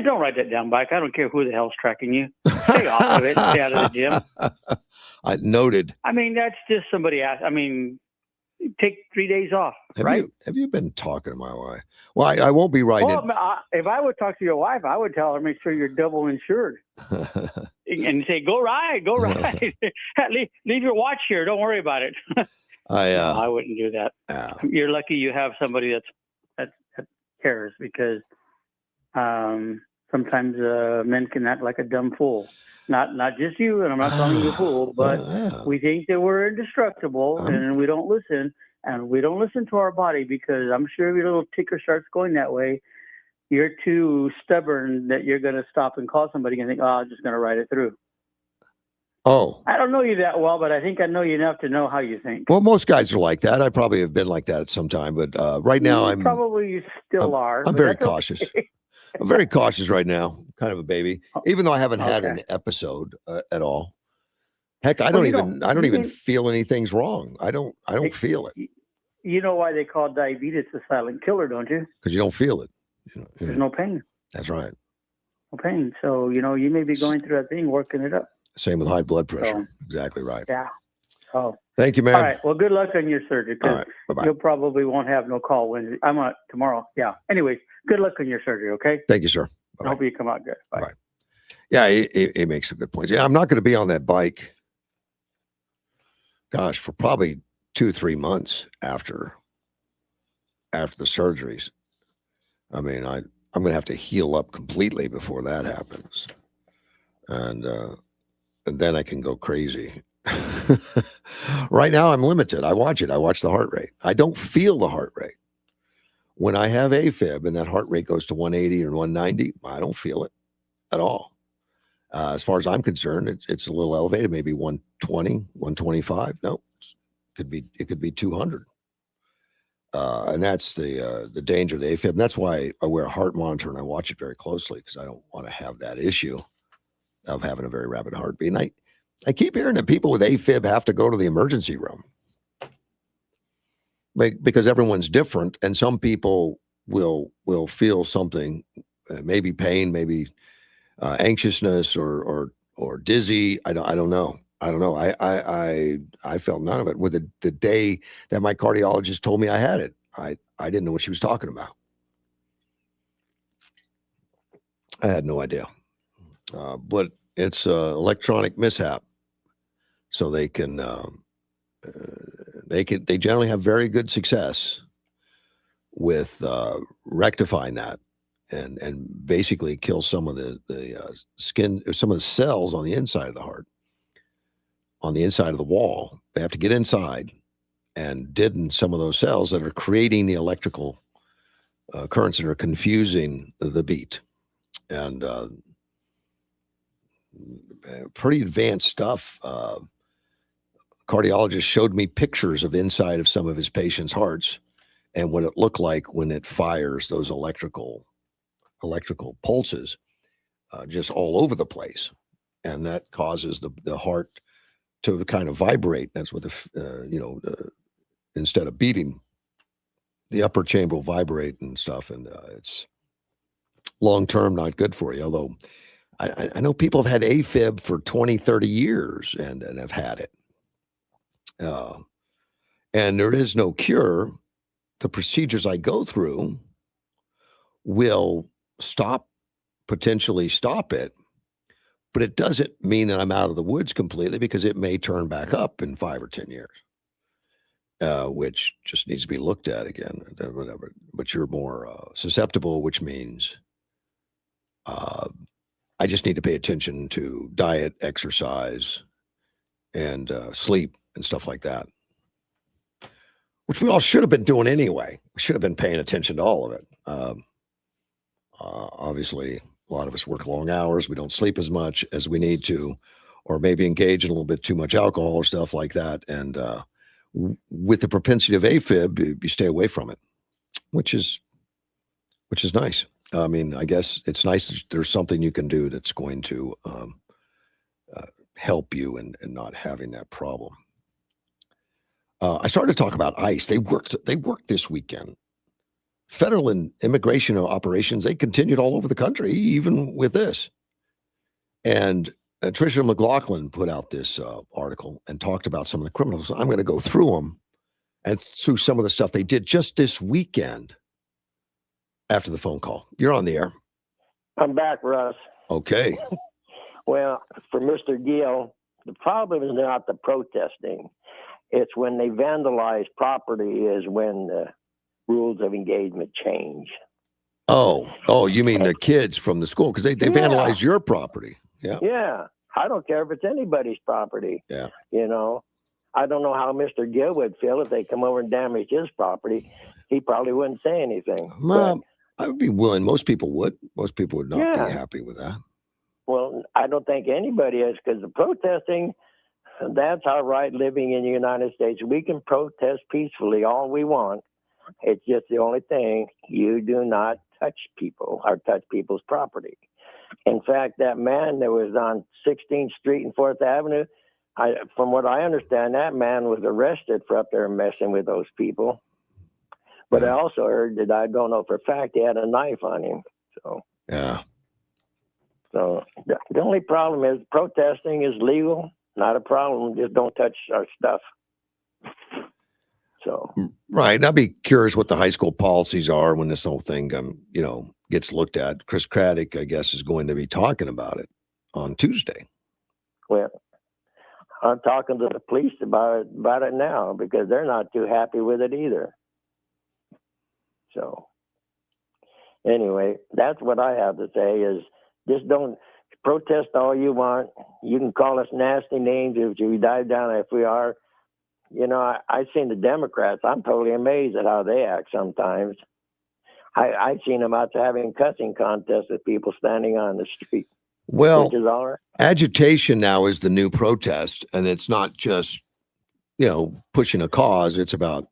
don't write that down, Mike. I don't care who the hell's tracking you. Stay off of it. Stay out of the gym. I noted. I mean, that's just somebody asked. I mean, take 3 days off, right? Have you been talking to my wife? Well, I won't be writing. Well, if I would talk to your wife, I would tell her, make sure you're double insured. And say, go ride. leave your watch here. Don't worry about it. I wouldn't do that. You're lucky you have somebody that cares, because sometimes men can act like a dumb fool. Not just you, and I'm not calling you a fool, but we think that we're indestructible, and we don't listen, and we don't listen to our body, because I'm sure if your little ticker starts going that way, you're too stubborn that you're going to stop and call somebody and think, I'm just going to ride it through. Oh. I don't know you that well, but I think I know you enough to know how you think. Well, most guys are like that. I probably have been like that at some time, but right now I'm very cautious. I'm very cautious right now. Kind of a baby, even though I haven't had an episode at all. Heck, I don't even feel anything's wrong. I don't feel it. You know why they call diabetes the silent killer, don't you? Because you don't feel it. There's no pain. That's right. No pain. So, you may be going through that thing, working it up. Same with high blood pressure. Exactly right. Yeah. Oh. Thank you, man. All right. Well, good luck on your surgery. All right. Bye-bye. You probably won't have no call Wednesday. I'm on tomorrow. Yeah. Anyways, good luck on your surgery. Okay. Thank you, sir. I hope you come out good. Bye. Bye. Yeah, he makes a good point. Yeah, I'm not going to be on that bike. Gosh, for probably 2-3 months after the surgeries. I mean, I'm going to have to heal up completely before that happens, and then I can go crazy. Right now, I'm limited. I watch it. I watch the heart rate. I don't feel the heart rate. When I have AFib and that heart rate goes to 180 or 190, I don't feel it at all. As far as I'm concerned, it's a little elevated, maybe 120, 125. No, it could be 200. And that's the danger of the AFib. And that's why I wear a heart monitor and I watch it very closely, because I don't want to have that issue of having a very rapid heartbeat. And I keep hearing that people with AFib have to go to the emergency room, because everyone's different, and some people will feel something, maybe pain, maybe anxiousness or dizzy. I don't know. I felt none of it. With the day that my cardiologist told me I had it, I didn't know what she was talking about. I had no idea. But it's electronic mishap, so they generally have very good success with rectifying that and basically kill some of the skin, some of the cells on the inside of the heart, on the inside of the wall. They have to get inside and deaden some of those cells that are creating the electrical currents that are confusing the beat. And pretty advanced stuff. Cardiologist showed me pictures of inside of some of his patients' hearts and what it looked like when it fires those electrical pulses just all over the place. And that causes the heart to kind of vibrate. That's what instead of beating, the upper chamber will vibrate and stuff. And it's long-term not good for you. Although I know people have had AFib for 20, 30 years and have had it. And there is no cure. The procedures I go through will potentially stop it, but it doesn't mean that I'm out of the woods completely, because it may turn back up in 5 or 10 years, which just needs to be looked at again, whatever. But you're more susceptible, which means I just need to pay attention to diet, exercise, and sleep and stuff like that, which we all should have been doing anyway. We should have been paying attention to all of it. Obviously, a lot of us work long hours. We don't sleep as much as we need to, or maybe engage in a little bit too much alcohol or stuff like that. And with the propensity of AFib, you stay away from it, which is nice. I mean, I guess it's nice that there's something you can do that's going to help you in not having that problem. I started to talk about ICE. They worked this weekend. Federal and immigration operations, they continued all over the country, even with this. And Tricia McLaughlin put out this article and talked about some of the criminals. I'm going to go through them and through some of the stuff they did just this weekend after the phone call. You're on the air. I'm back, Russ. Okay. Well, for Mr. Gill, the problem is not the protesting. It's when they vandalize property is when the rules of engagement change. Oh, you mean the kids from the school? Because they vandalize your property. Yeah. Yeah. I don't care if it's anybody's property. Yeah. You know, I don't know how Mr. Gill would feel if they come over and damage his property. He probably wouldn't say anything. Mom, I would be willing. Most people would. Most people would not be happy with that. Well, I don't think anybody is, because the protesting, that's our right living in the United States. We can protest peacefully all we want. It's just the only thing, you do not touch people or touch people's property. In fact, that man that was on 16th Street and 4th Avenue, from what I understand, that man was arrested for up there messing with those people. But I also heard that, I don't know for a fact, he had a knife on him. So yeah. So the only problem is protesting is legal, not a problem. Just don't touch our stuff. So right. And I'd be curious what the high school policies are when this whole thing, gets looked at. Chris Craddock, I guess, is going to be talking about it on Tuesday. Well, I'm talking to the police about it now because they're not too happy with it either. So anyway, that's what I have to say is just don't protest all you want. You can call us nasty names if you dive down if we are. You know, I've seen the Democrats. I'm totally amazed at how they act sometimes. I've seen them out having cussing contests with people standing on the street. Well, which is all right. Agitation now is the new protest, and it's not just, pushing a cause. It's about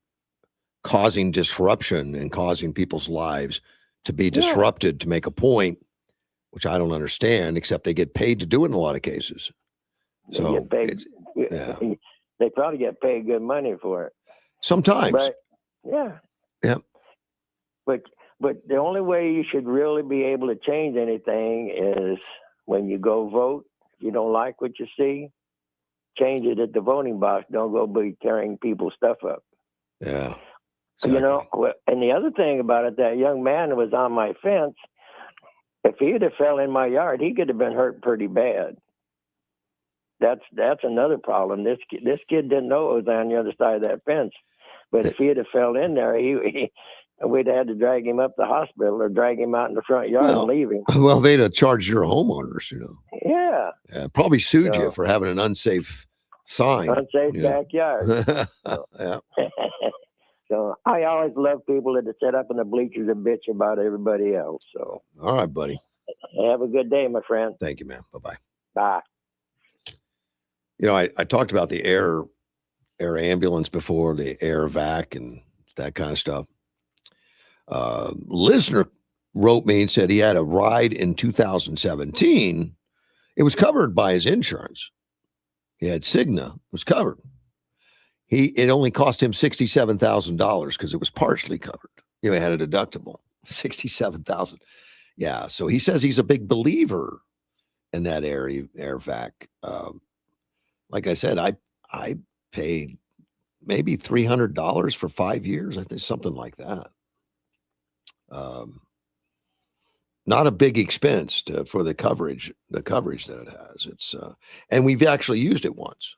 causing disruption and causing people's lives to be disrupted to make a point, which I don't understand, except they get paid to do it in a lot of cases. So they get paid. They probably get paid good money for it. Sometimes. But, yeah. Yep. But the only way you should really be able to change anything is when you go vote. If you don't like what you see, change it at the voting box. Don't go be tearing people's stuff up. Yeah. Exactly. And the other thing about it, that young man was on my fence. If he'd have fell in my yard, he could have been hurt pretty bad. That's another problem. This kid didn't know it was on the other side of that fence. But if he'd have fell in there, we'd have had to drag him up to the hospital or drag him out in the front yard and leave him. Well, they'd have charged your homeowners, Yeah. Probably sued you for having an unsafe sign. Unsafe backyard. Yeah. So I always love people that sit up in the bleachers and bitch about everybody else. So all right, buddy. Have a good day, my friend. Thank you, man. Bye-bye. Bye. I talked about the air ambulance before, the air vac and that kind of stuff. Listener wrote me and said he had a ride in 2017. It was covered by his insurance. He had Cigna, it was covered. It only cost him $67,000 because it was partially covered. He had a deductible, $67,000. Yeah, so he says he's a big believer in that air vac. Like I said, I paid maybe $300 for 5 years. I think something like that. Not a big expense for the coverage that it has. It's and we've actually used it once,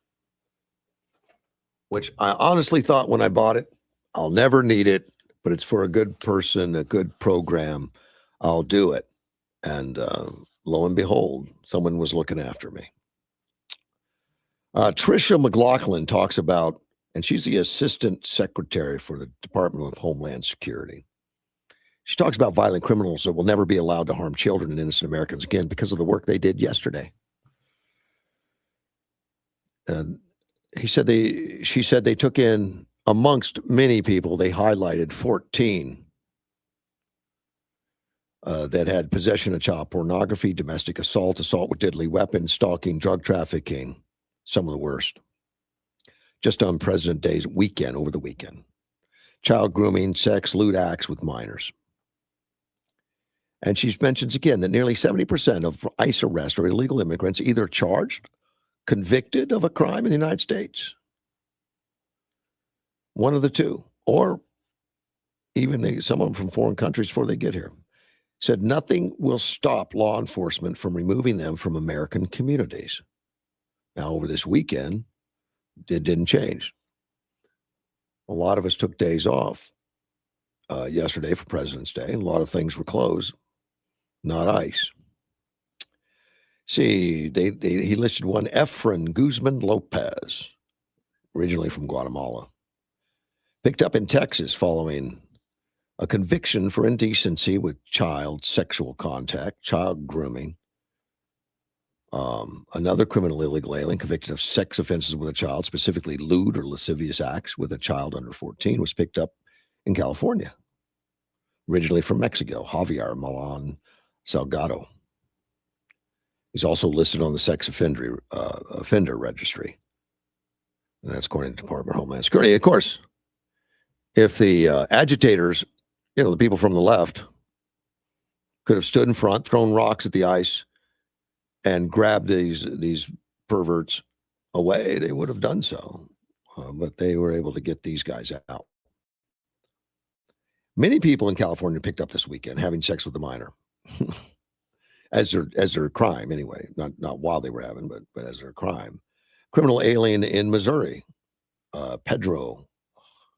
which I honestly thought when I bought it, I'll never need it, but it's for a good person, a good program. I'll do it. And lo and behold, someone was looking after me. Tricia McLaughlin talks about, and she's the assistant secretary for the Department of Homeland Security. She talks about violent criminals that will never be allowed to harm children and innocent Americans again because of the work they did yesterday. And She said they took in, amongst many people, they highlighted 14 that had possession of child pornography, domestic assault, assault with deadly weapons, stalking, drug trafficking, some of the worst. Just on President Day's weekend, over the weekend. Child grooming, sex, lewd acts with minors. And she mentions again that nearly 70% of ICE arrests are illegal immigrants either charged, convicted of a crime in the United States, one of the two, or even some of them from foreign countries before they get here. Said nothing will stop law enforcement from removing them from American communities. Now, over this weekend, it didn't change. A lot of us took days off yesterday for President's Day, and a lot of things were closed, not ICE. See, he listed one Efren Guzman Lopez, originally from Guatemala, picked up in Texas following a conviction for indecency with child sexual contact, child grooming. Another criminal illegal alien convicted of sex offenses with a child, specifically lewd or lascivious acts with a child under 14, was picked up in California, originally from Mexico, Javier Milan Salgado. He's also listed on the sex offender registry. And that's according to the Department of Homeland Security. Of course, if the agitators, the people from the left, could have stood in front, thrown rocks at the ICE, and grabbed these perverts away, they would have done so. But they were able to get these guys out. Many people in California picked up this weekend having sex with a minor. as their crime, anyway. Not while they were having, but as their crime. Criminal alien in Missouri, Pedro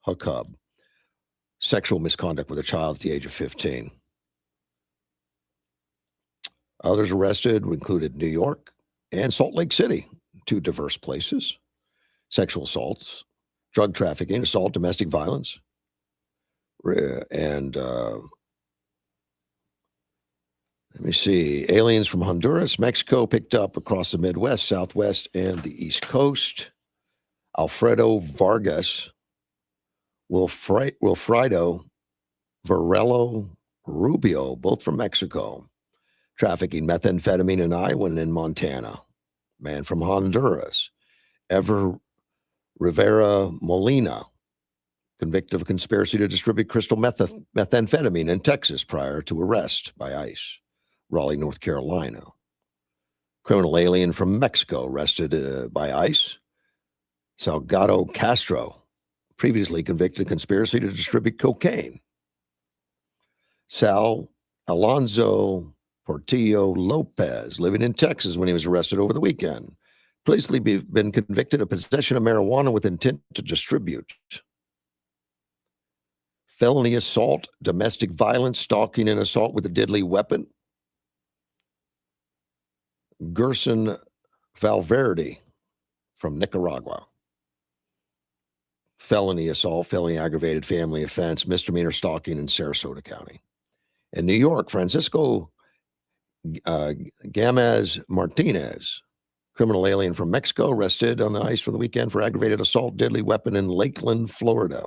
Huckub, sexual misconduct with a child at the age of 15. Others arrested included New York and Salt Lake City, two diverse places. Sexual assaults, drug trafficking, assault, domestic violence, and let me see, aliens from Honduras, Mexico picked up across the Midwest, Southwest, and the East Coast. Alfredo Vargas, Wilfredo Varelo Rubio, both from Mexico, trafficking methamphetamine in Iowa and in Montana. Man from Honduras, Ever Rivera Molina, convicted of a conspiracy to distribute crystal methamphetamine in Texas prior to arrest by ICE. Raleigh, North Carolina. Criminal alien from Mexico arrested by ICE. Salgado Castro, previously convicted of conspiracy to distribute cocaine. Sal Alonso Portillo Lopez, living in Texas when he was arrested over the weekend. Previously been convicted of possession of marijuana with intent to distribute. Felony assault, domestic violence, stalking and assault with a deadly weapon. Gerson Valverde from Nicaragua. Felony assault, felony aggravated family offense, misdemeanor stalking in Sarasota County. In New York, Francisco Gamez Martinez, criminal alien from Mexico, arrested on the ICE for the weekend for aggravated assault, deadly weapon in Lakeland, Florida.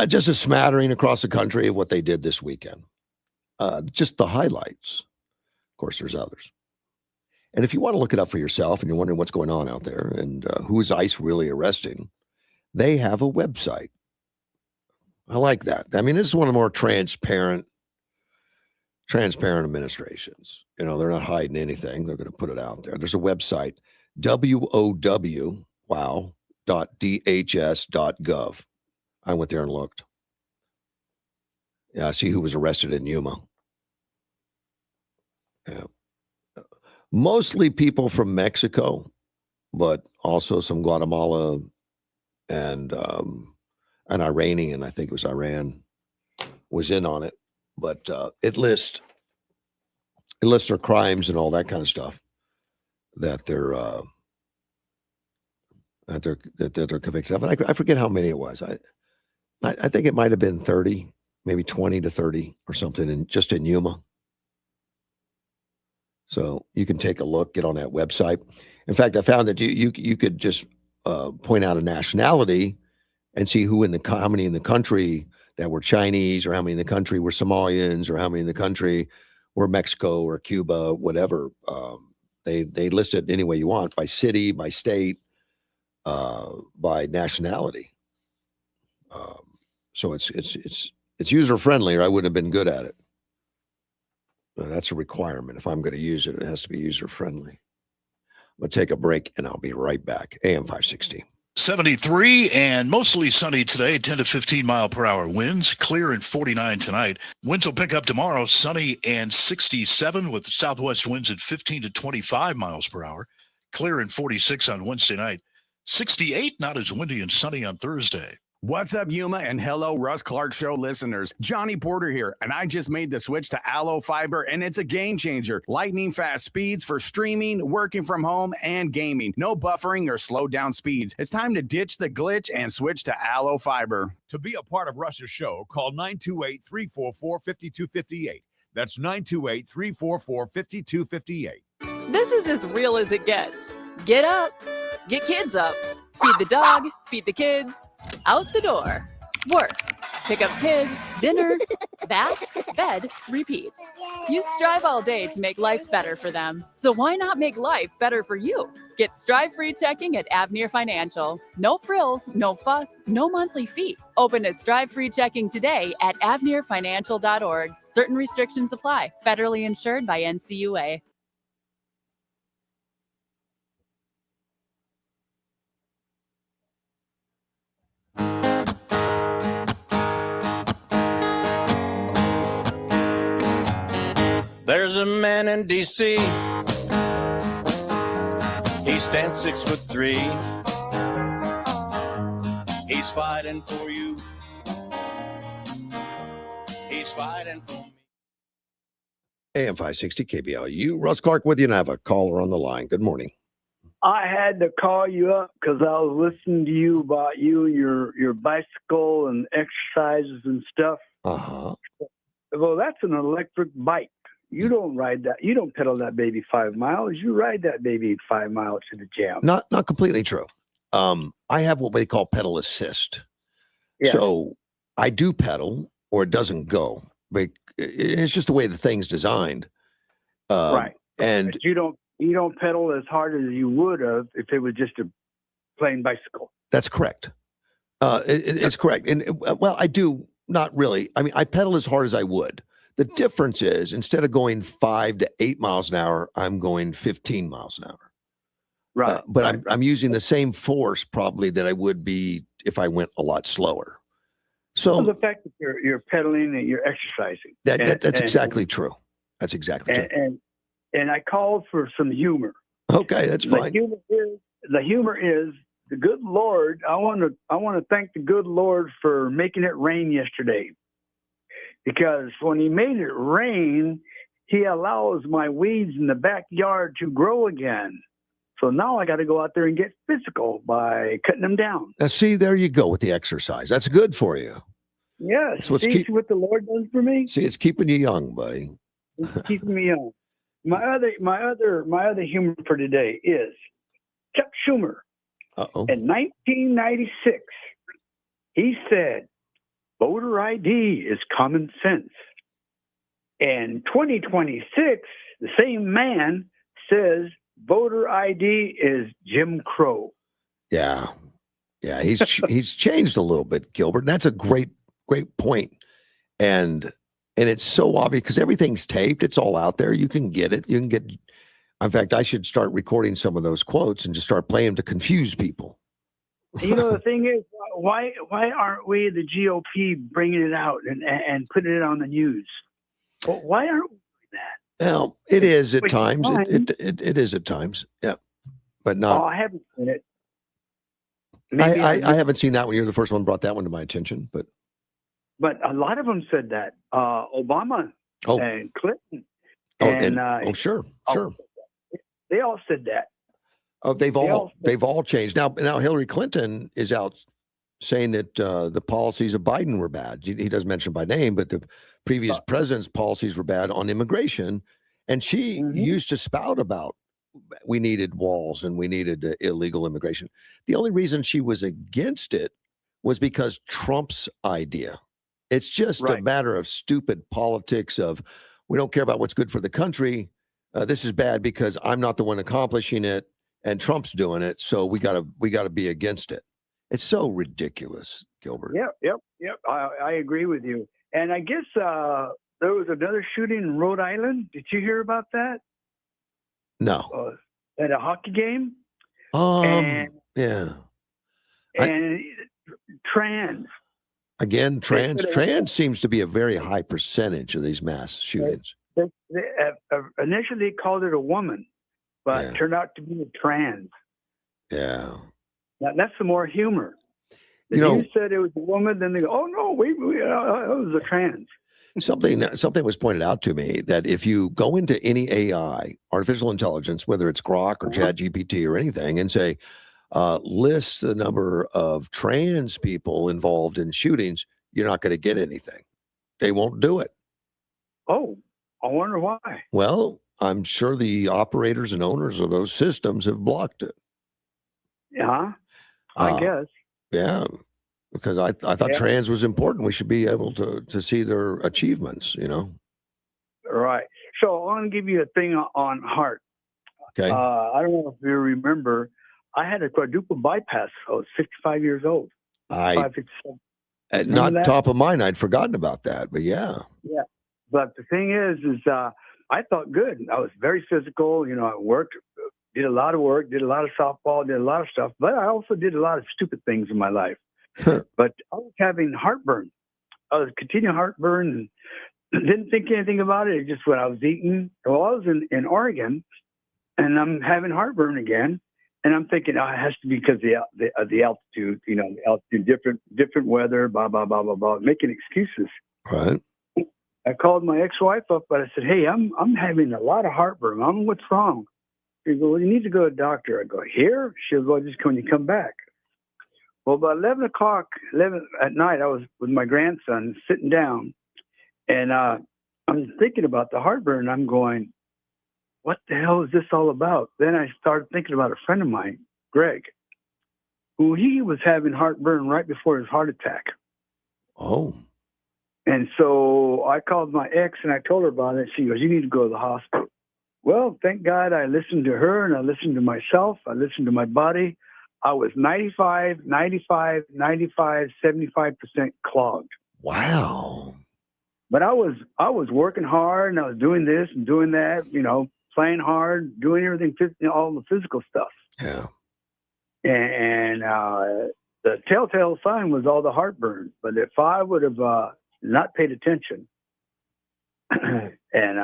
Just a smattering across the country of what they did this weekend. Just the highlights. Of course, there's others. And if you want to look it up for yourself and you're wondering what's going on out there and who is ICE really arresting, they have a website. I like that. I mean, this is one of the more transparent administrations. They're not hiding anything. They're going to put it out there. There's a website, wow.dhs.gov. I went there and looked. Yeah, see who was arrested in Yuma. Yeah. Mostly people from Mexico, but also some Guatemala and an Iranian, I think it was Iran, was in on it. But it lists their crimes and all that kind of stuff that they're convicted of. And I forget how many it was. I think it might have been 30, maybe 20 to 30 or something, just in Yuma. So you can take a look, get on that website. In fact, I found that you could just point out a nationality and see how many in the country that were Chinese, or how many in the country were Somalians, or how many in the country were Mexico or Cuba, whatever. They list it any way you want, by city, by state, by nationality. So it's user friendly, or I wouldn't have been good at it. That's a requirement. If I'm going to use it, it has to be user friendly. I'm going to take a break, and I'll be right back. AM 560. 73 and mostly sunny today, 10 to 15 mile per hour winds, clear and 49 tonight. Winds will pick up tomorrow, sunny and 67 with southwest winds at 15 to 25 miles per hour, clear and 46 on Wednesday night, 68, not as windy and sunny on Thursday. What's up, Yuma, and hello, Russ Clark Show listeners. Johnny Porter here, and I just made the switch to Allo Fiber, and it's a game changer. Lightning fast speeds for streaming, working from home, and gaming. No buffering or slowed down speeds. It's time to ditch the glitch and switch to Allo Fiber. To be a part of Russ's show, call 928-344-5258. That's 928-344-5258. This is as real as it gets. Get up, get kids up, feed the dog, feed the kids, out the door, work, pick up kids, dinner, bath, bed, repeat. You strive all day to make life better for them. So why not make life better for you? Get strive-free checking at Avenir Financial. No frills, no fuss, no monthly fee. Open a strive-free checking today at avenirfinancial.org. Certain restrictions apply. Federally insured by NCUA. There's a man in D.C. He stands 6'3". He's fighting for you. He's fighting for me. AM 560 KBLU. Russ Clark with you, and I have a caller on the line. Good morning. I had to call you up because I was listening to you about you and your bicycle and exercises and stuff. Uh-huh. Well, that's an electric bike. You don't ride that. You don't pedal that baby 5 miles. You ride that baby 5 miles to the gym. Not completely true. I have what they call pedal assist. Yeah. So I do pedal, or it doesn't go. But it's just the way the thing's designed. Right. And but you don't pedal as hard as you would have if it was just a plain bicycle. that's correct. It's correct. And well, I do not really. I mean, I pedal as hard as I would. The difference is, instead of going 5 to 8 miles an hour, I'm going 15 miles an hour. Right. But right. I'm using the same force probably that I would be if I went a lot slower. So Well, the fact that you're pedaling and you're exercising. that's exactly true. That's exactly true. And I called for some humor. Okay, that's fine. The humor is the good Lord. I want to thank the good Lord for making it rain yesterday. Because when he made it rain, he allows my weeds in the backyard to grow again. So now I got to go out there and get physical by cutting them down. Now, see, there you go with the exercise. That's good for you. Yes. So See what the Lord does for me? See, it's keeping you young, buddy. It's keeping me young. My other humor for today is Chuck Schumer. Uh-oh. In 1996, he said, voter ID is common sense. In 2026, the same man says voter ID is Jim Crow. Yeah. He's changed a little bit, Gilbert. And that's a great point. And it's so obvious because everything's taped. It's all out there. You can get it. In fact, I should start recording some of those quotes and just start playing them to confuse people. You know, the thing is, why aren't we, the GOP, bringing it out and putting it on the news? Well, why aren't we doing that? Well, it is at times. It is at times. Yeah, but not. Oh, I haven't seen it. I haven't seen that one. You're the first one brought that one to my attention, but a lot of them said that. Obama and Clinton. Sure. They all said that. Oh, they've all changed. Now Hillary Clinton is out saying that the policies of Biden were bad. He doesn't mention by name, but the previous president's policies were bad on immigration. And she used to spout about we needed walls and we needed illegal immigration. The only reason she was against it was because Trump's idea. It's just a matter of stupid politics of we don't care about what's good for the country. This is bad because I'm not the one accomplishing it and Trump's doing it. So we gotta be against it. It's so ridiculous, Gilbert. Yep. I agree with you. And I guess there was another shooting in Rhode Island. Did you hear about that? No. At a hockey game? Yeah. And trans. Again, trans seems to be a very high percentage of these mass shootings. They initially called it a woman, but it turned out to be a trans. Yeah. Now, that's some more humor. If you said it was a woman, then they go, "Oh no, it was a trans." Something was pointed out to me that if you go into any AI, artificial intelligence, whether it's Grok or ChatGPT or anything, and say, list the number of trans people involved in shootings, you're not going to get anything. They won't do it. Oh, I wonder why. Well, I'm sure the operators and owners of those systems have blocked it. Yeah, I guess. Yeah, because I thought trans was important. We should be able to see their achievements, Right. So I want to give you a thing on heart. Okay. I don't know if you remember, I had a quadruple bypass. I was 55 years old. Not top of mind. I'd forgotten about that, but yeah. Yeah. But the thing is I felt good. I was very physical. I worked, did a lot of work, did a lot of softball, did a lot of stuff, but I also did a lot of stupid things in my life. But I was having heartburn. I was continuing heartburn and didn't think anything about it. It's just what I was eating. Well, I was in Oregon and I'm having heartburn again. And I'm thinking, it has to be because of the altitude, the altitude, different weather, blah, blah, blah, blah, blah, making excuses. Right. I called my ex-wife up, but I said, "Hey, I'm having a lot of heartburn. What's wrong?" She goes, "Well, you need to go to a doctor." I go, "Here?" She'll go, "Just when you come back." Well, about 11 at night, I was with my grandson sitting down, and I'm thinking about the heartburn. I'm going, what the hell is this all about? Then I started thinking about a friend of mine, Greg, who he was having heartburn right before his heart attack. Oh. And so I called my ex and I told her about it. She goes, "You need to go to the hospital." Well, thank God I listened to her and I listened to myself. I listened to my body. I was 95, 75% clogged. Wow. But I was working hard and I was doing this and doing that, playing hard, doing everything, all the physical stuff. Yeah. And the telltale sign was all the heartburn. But if I would have not paid attention, and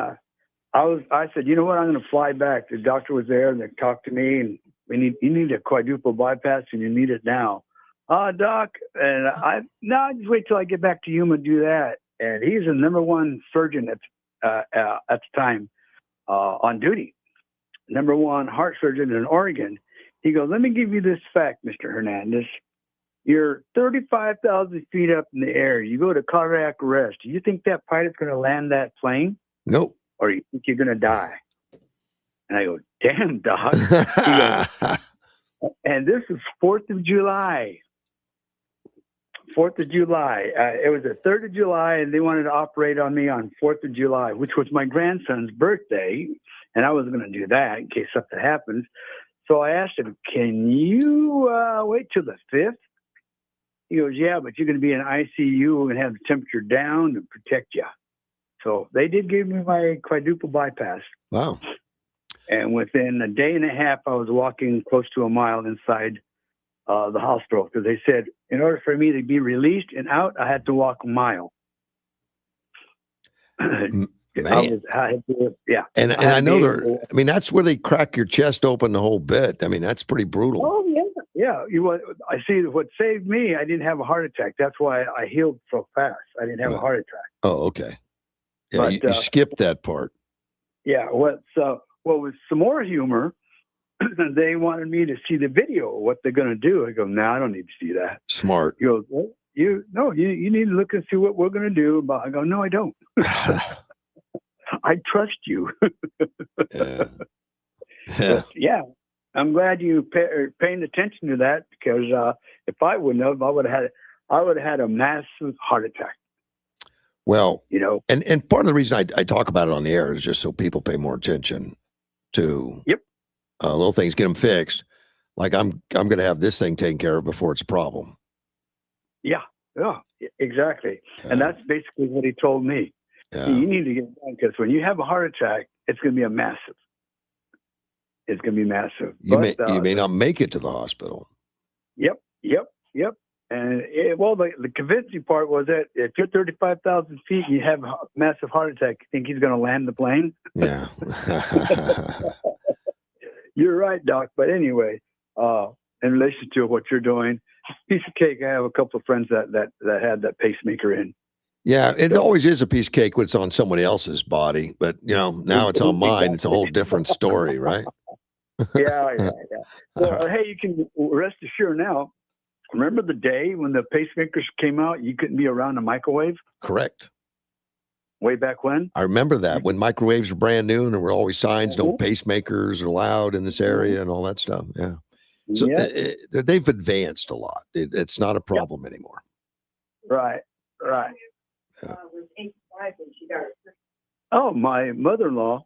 I said, "You know what? I'm going to fly back." The doctor was there and they talked to me, and you need a quadruple bypass and you need it now. Doc, and just wait till I get back to Yuma and do that. And he's the #1 surgeon at the time on duty, #1 heart surgeon in Oregon. He goes, "Let me give you this fact, Mr. Hernandez. You're 35,000 feet up in the air. You go to cardiac arrest. Do you think that pilot's going to land that plane? Nope. Or you think you're going to die?" And I go, "Damn, Doc." He goes, and this is 4th of July. 4th of July. It was the 3rd of July, and they wanted to operate on me on 4th of July, which was my grandson's birthday. And I was going to do that in case something happens. So I asked him, "Can you wait till the 5th? He goes, "Yeah, but you're going to be in ICU. We're going to have the temperature down to protect you." So they did give me my quadruple bypass. Wow. And within a day and a half, I was walking close to a mile inside the hospital because they said in order for me to be released and out, I had to walk a mile. Man. Yeah. And I know that's where they crack your chest open the whole bit. That's pretty brutal. Oh, yeah. Yeah. I see what saved me. I didn't have a heart attack. That's why I healed so fast. I didn't have a heart attack. Oh, okay. Yeah, but, you skipped that part. Yeah. With some more humor, they wanted me to see the video of what they're going to do. I go, "No, I don't need to see that." Smart. He goes, "Well, you need to look and see what we're going to do." But I go, "No, I don't." I trust you. Yeah. Yeah, I'm glad you are paying attention to that, because if I wouldn't have, I would have had a massive heart attack. Well, You know, and part of the reason I talk about it on the air is just so people pay more attention to little things, get them fixed. Like I'm going to have this thing taken care of before it's a problem. Yeah, exactly. And that's basically what he told me. Yeah. You need to get done, because when you have a heart attack, it's going to be massive. It's going to be massive. You may not make it to the hospital. Yep. And the convincing part was that if you're 35,000 feet and you have a massive heart attack, you think he's going to land the plane? Yeah. You're right, Doc. But anyway, in relation to what you're doing, piece of cake. I have a couple of friends that had that pacemaker in. Yeah, it always is a piece of cake when it's on somebody else's body, but now it's on mine. It's a whole different story, right? Yeah. Well, hey, you can rest assured now. Remember the day when the pacemakers came out? You couldn't be around a microwave. Correct. Way back when. I remember that when microwaves were brand new, and there were always signs, no pacemakers are allowed in this area, and all that stuff. Yeah. So they've advanced a lot. It's not a problem anymore. Right. Oh, my mother-in-law,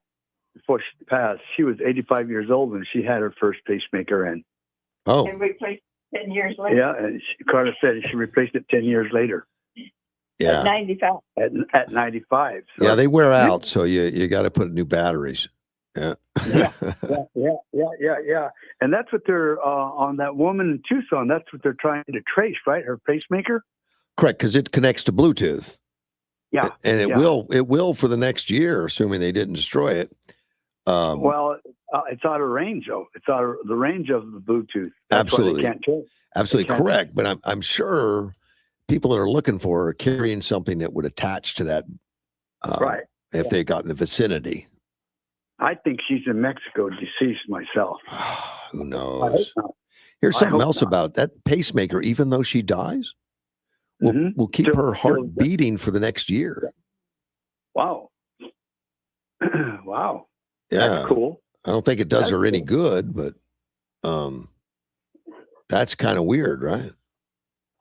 before she passed, she was 85 years old when she had her first pacemaker in. Oh. And replaced 10 years later. Yeah, and Carter said she replaced it 10 years later. Yeah. At 95. At 95. So. Yeah, they wear out, so you got to put new batteries. Yeah. Yeah. And that's what they're on that woman in Tucson. That's what they're trying to trace, right? Her pacemaker. Correct, because it connects to Bluetooth. Yeah, and it will for the next year, assuming they didn't destroy it. Well, it's out of range, though. It's out of the range of the Bluetooth. That's absolutely, why they can't trace. Absolutely correct. But I'm sure people that are looking for are carrying something that would attach to that. Right. If they got in the vicinity. I think she's in Mexico, deceased myself. Who knows? Here's something else about that pacemaker. Even though she dies, will keep her heart beating for the next year. Wow. Wow. Yeah. That's cool. I don't think it does her any good, but that's kind of weird, right?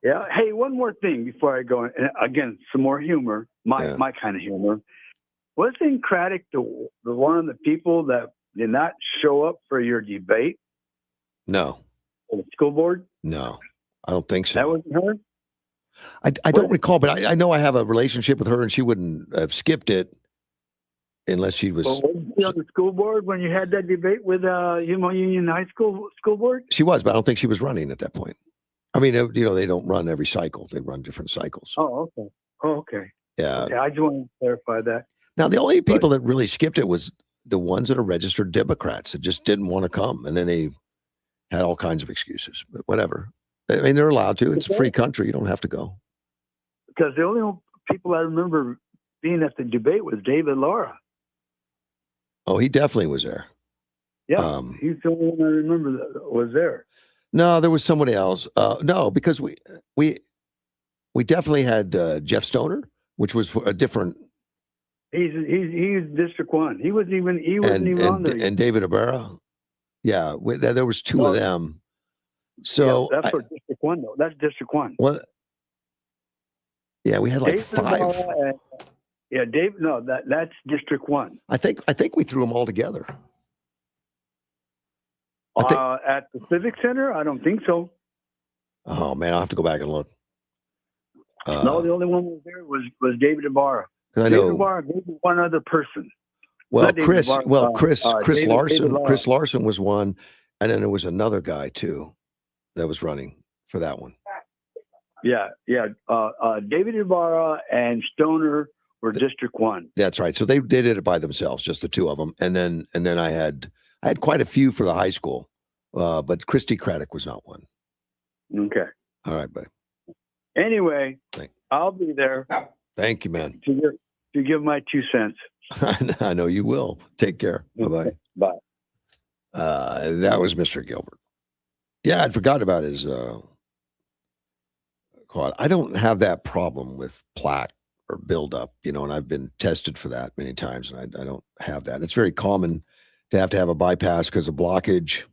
Yeah. Hey, one more thing before I go. And again, some more humor. My kind of humor. Wasn't Craddock the one of the people that did not show up for your debate? No. For the school board? No, I don't think so. That wasn't her? I don't recall, but I know I have a relationship with her, and she wouldn't have skipped it unless she was. Well, wasn't she on the school board when you had that debate with Yuma Union High School board? She was, but I don't think she was running at that point. I mean, they don't run every cycle; they run different cycles. Oh, okay. Yeah. Okay, I just want to clarify that. Now, the only people that really skipped it was the ones that are registered Democrats that just didn't want to come, and then they had all kinds of excuses. But whatever. I mean, they're allowed to. It's a free country. You don't have to go. Because the only people I remember being at the debate was David Lara. Oh, he definitely was there. Yeah, he's the only one I remember that was there. No, there was somebody else. No, because we definitely had Jeff Stoner, which was a different. He's District 1. He wasn't even on there. And David Ibarra. Yeah, there was two of them. So that's for District 1, though. That's District 1. Well, yeah, we had like David 5. Ibarra, Dave. No, that's District 1. I think we threw them all together. At the Civic Center, I don't think so. Oh man, I'll have to go back and look. No, the only one who was there was David Ibarra. I David know. Ibarra, maybe one other person. Well, Not David Chris. Ibarra, Well, Chris David Larson. Lara. Chris Larson was one, and then there was another guy too that was running for that one. Yeah. David Ibarra and Stoner were District 1. That's right. So they did it by themselves, just the two of them, and then I had quite a few for the high school, but Christy Craddock was not one. Okay. All right, buddy. Anyway, I'll be there. Thank you, man. To give my 2 cents. I know you will. Take care. Bye-bye. Bye. That was Mr. Gilbert. Yeah, I'd forgotten about his quad. I don't have that problem with plaque or buildup, and I've been tested for that many times, and I don't have that. It's very common to have a bypass because of blockage.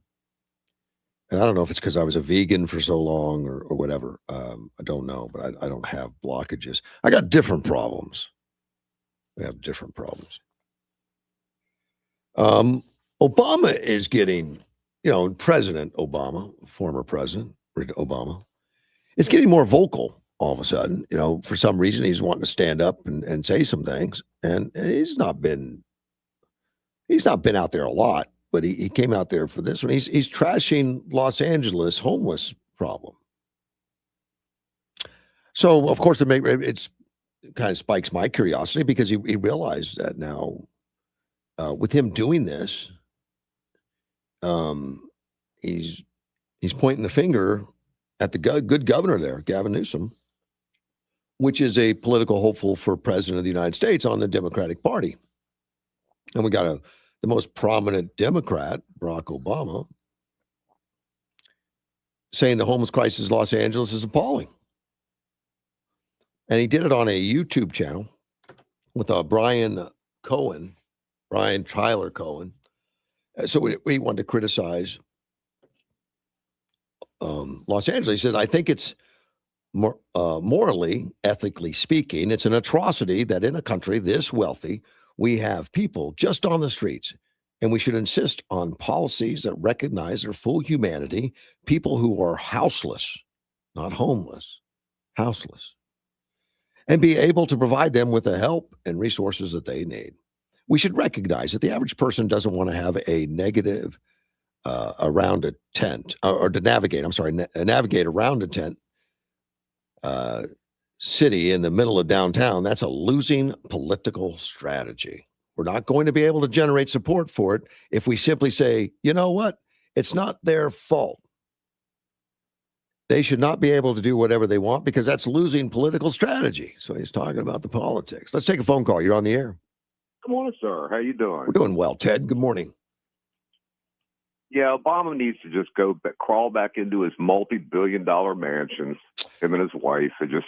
And I don't know if it's because I was a vegan for so long or whatever. I don't know, but I don't have blockages. I got different problems. We have different problems. Obama is getting, President Obama, former President Obama, is getting more vocal all of a sudden. For some reason, he's wanting to stand up and say some things. And he's not been out there a lot, but he came out there for this one. He's trashing Los Angeles homeless problem. So, of course, it kind of spikes my curiosity because he realized that now with him doing this, he's pointing the finger at the good governor there, Gavin Newsom, which is a political hopeful for president of the United States on the Democratic Party. And we got the most prominent Democrat, Barack Obama, saying the homeless crisis in Los Angeles is appalling. And he did it on a YouTube channel with Brian Tyler Cohen. So we wanted to criticize Los Angeles. He said, I think it's morally, ethically speaking, it's an atrocity that in a country this wealthy, we have people just on the streets, and we should insist on policies that recognize their full humanity, people who are houseless, not homeless, houseless, and be able to provide them with the help and resources that they need. We should recognize that the average person doesn't want to have a negative around a tent or to navigate. Navigate around a tent city in the middle of downtown. That's a losing political strategy. We're not going to be able to generate support for it if we simply say, you know what? It's not their fault. They should not be able to do whatever they want because that's losing political strategy. So he's talking about the politics. Let's take a phone call. You're on the air. Good morning, sir. How you doing? We're doing well, Ted. Good morning. Yeah, Obama needs to just crawl back into his multi-billion-dollar mansions, him and his wife, and just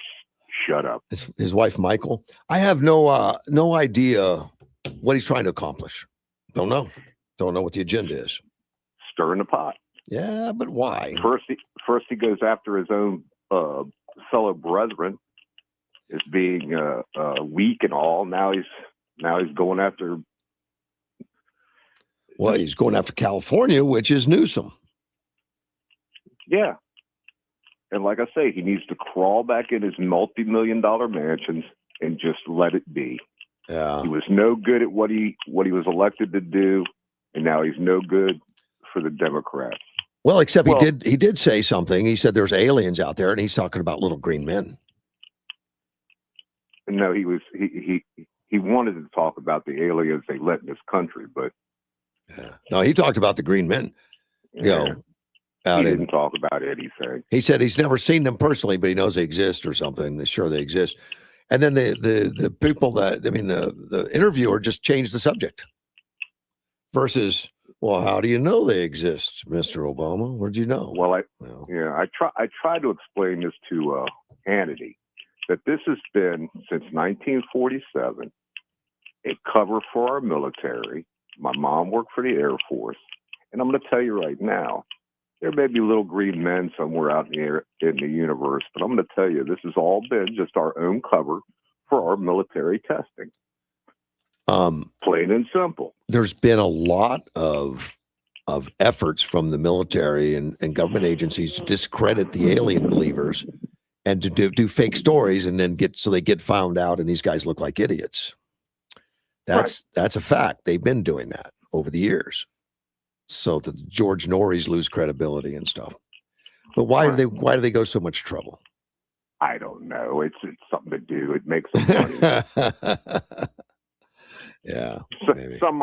shut up. His wife, Michael. I have no idea what he's trying to accomplish. Don't know what the agenda is. Stirring the pot. Yeah, but why? First he goes after his own fellow brethren as being weak and all. Now he's going after. Well, he's going after California, which is Newsom. Yeah. And like I say, he needs to crawl back in his multi-million-dollar mansions and just let it be. Yeah. He was no good at what he was elected to do, and now he's no good for the Democrats. Well, except he did say something. He said there's aliens out there, and he's talking about little green men. No, he wanted to talk about the aliens they let in this country, but no, he talked about the green men. he didn't talk about anything. He said he's never seen them personally, but he knows they exist or something. Sure, they exist. And then the people the interviewer just changed the subject. Versus, well, how do you know they exist, Mr. Obama? Where'd you know? Well, I tried to explain this to Hannity, that this has been since 1947 a cover for our military. My mom worked for the Air Force, and I'm going to tell you right now, there may be little green men somewhere out in the universe, but I'm going to tell you, this has all been just our own cover for our military testing. Plain and simple. There's been a lot of efforts from the military and government agencies to discredit the alien believers and to do fake stories and then they get found out and these guys look like idiots. That's a fact. They've been doing that over the years. So the George Norries lose credibility and stuff. But why do they go so much trouble? I don't know. It's something to do. It makes them money. Yeah. Some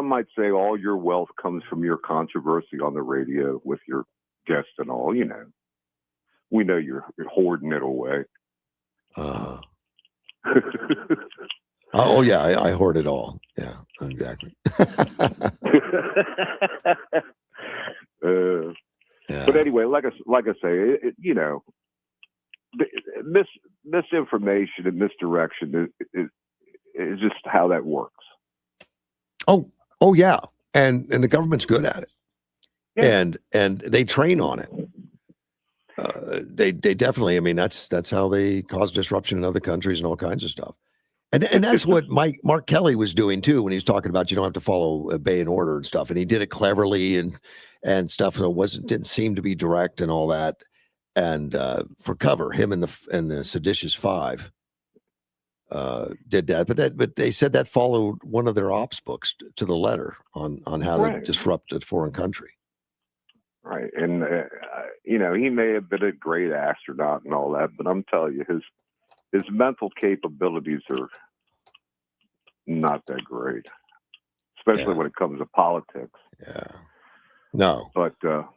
might say all your wealth comes from your controversy on the radio with your guests and all. You know, we know you're hoarding it away. Oh yeah, I hoard it all. Yeah, exactly. But anyway, like I say, misinformation and misdirection is just how that works. Oh yeah, and the government's good at it, and they train on it. They definitely. I mean, that's how they cause disruption in other countries and all kinds of stuff. And that's what Mark Kelly was doing too when he was talking about you don't have to follow a Bay and order and stuff, and he did it cleverly and stuff. So it didn't seem to be direct and all that. And for cover, him and the Seditious Five did that. But they said that followed one of their ops books to the letter on how to disrupt a foreign country. Right, and he may have been a great astronaut and all that, but I'm telling you, his mental capabilities are not that great, especially when it comes to politics. Yeah. No. But I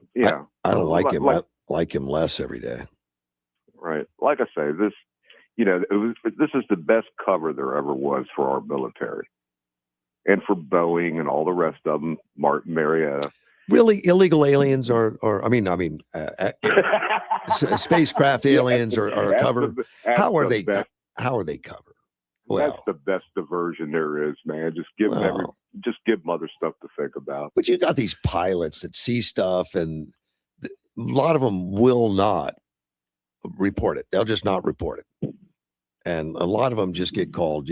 don't like him. I like him less every day. Right. Like I say, this is the best cover there ever was for our military, and for Boeing and all the rest of them. Martin Marietta. Really, illegal aliens spacecraft aliens are covered. How are they covered? Well, that's the best diversion there is, man. Just give them other stuff to think about. But you got these pilots that see stuff, and a lot of them will not report it. They'll just not report it, and a lot of them just get called,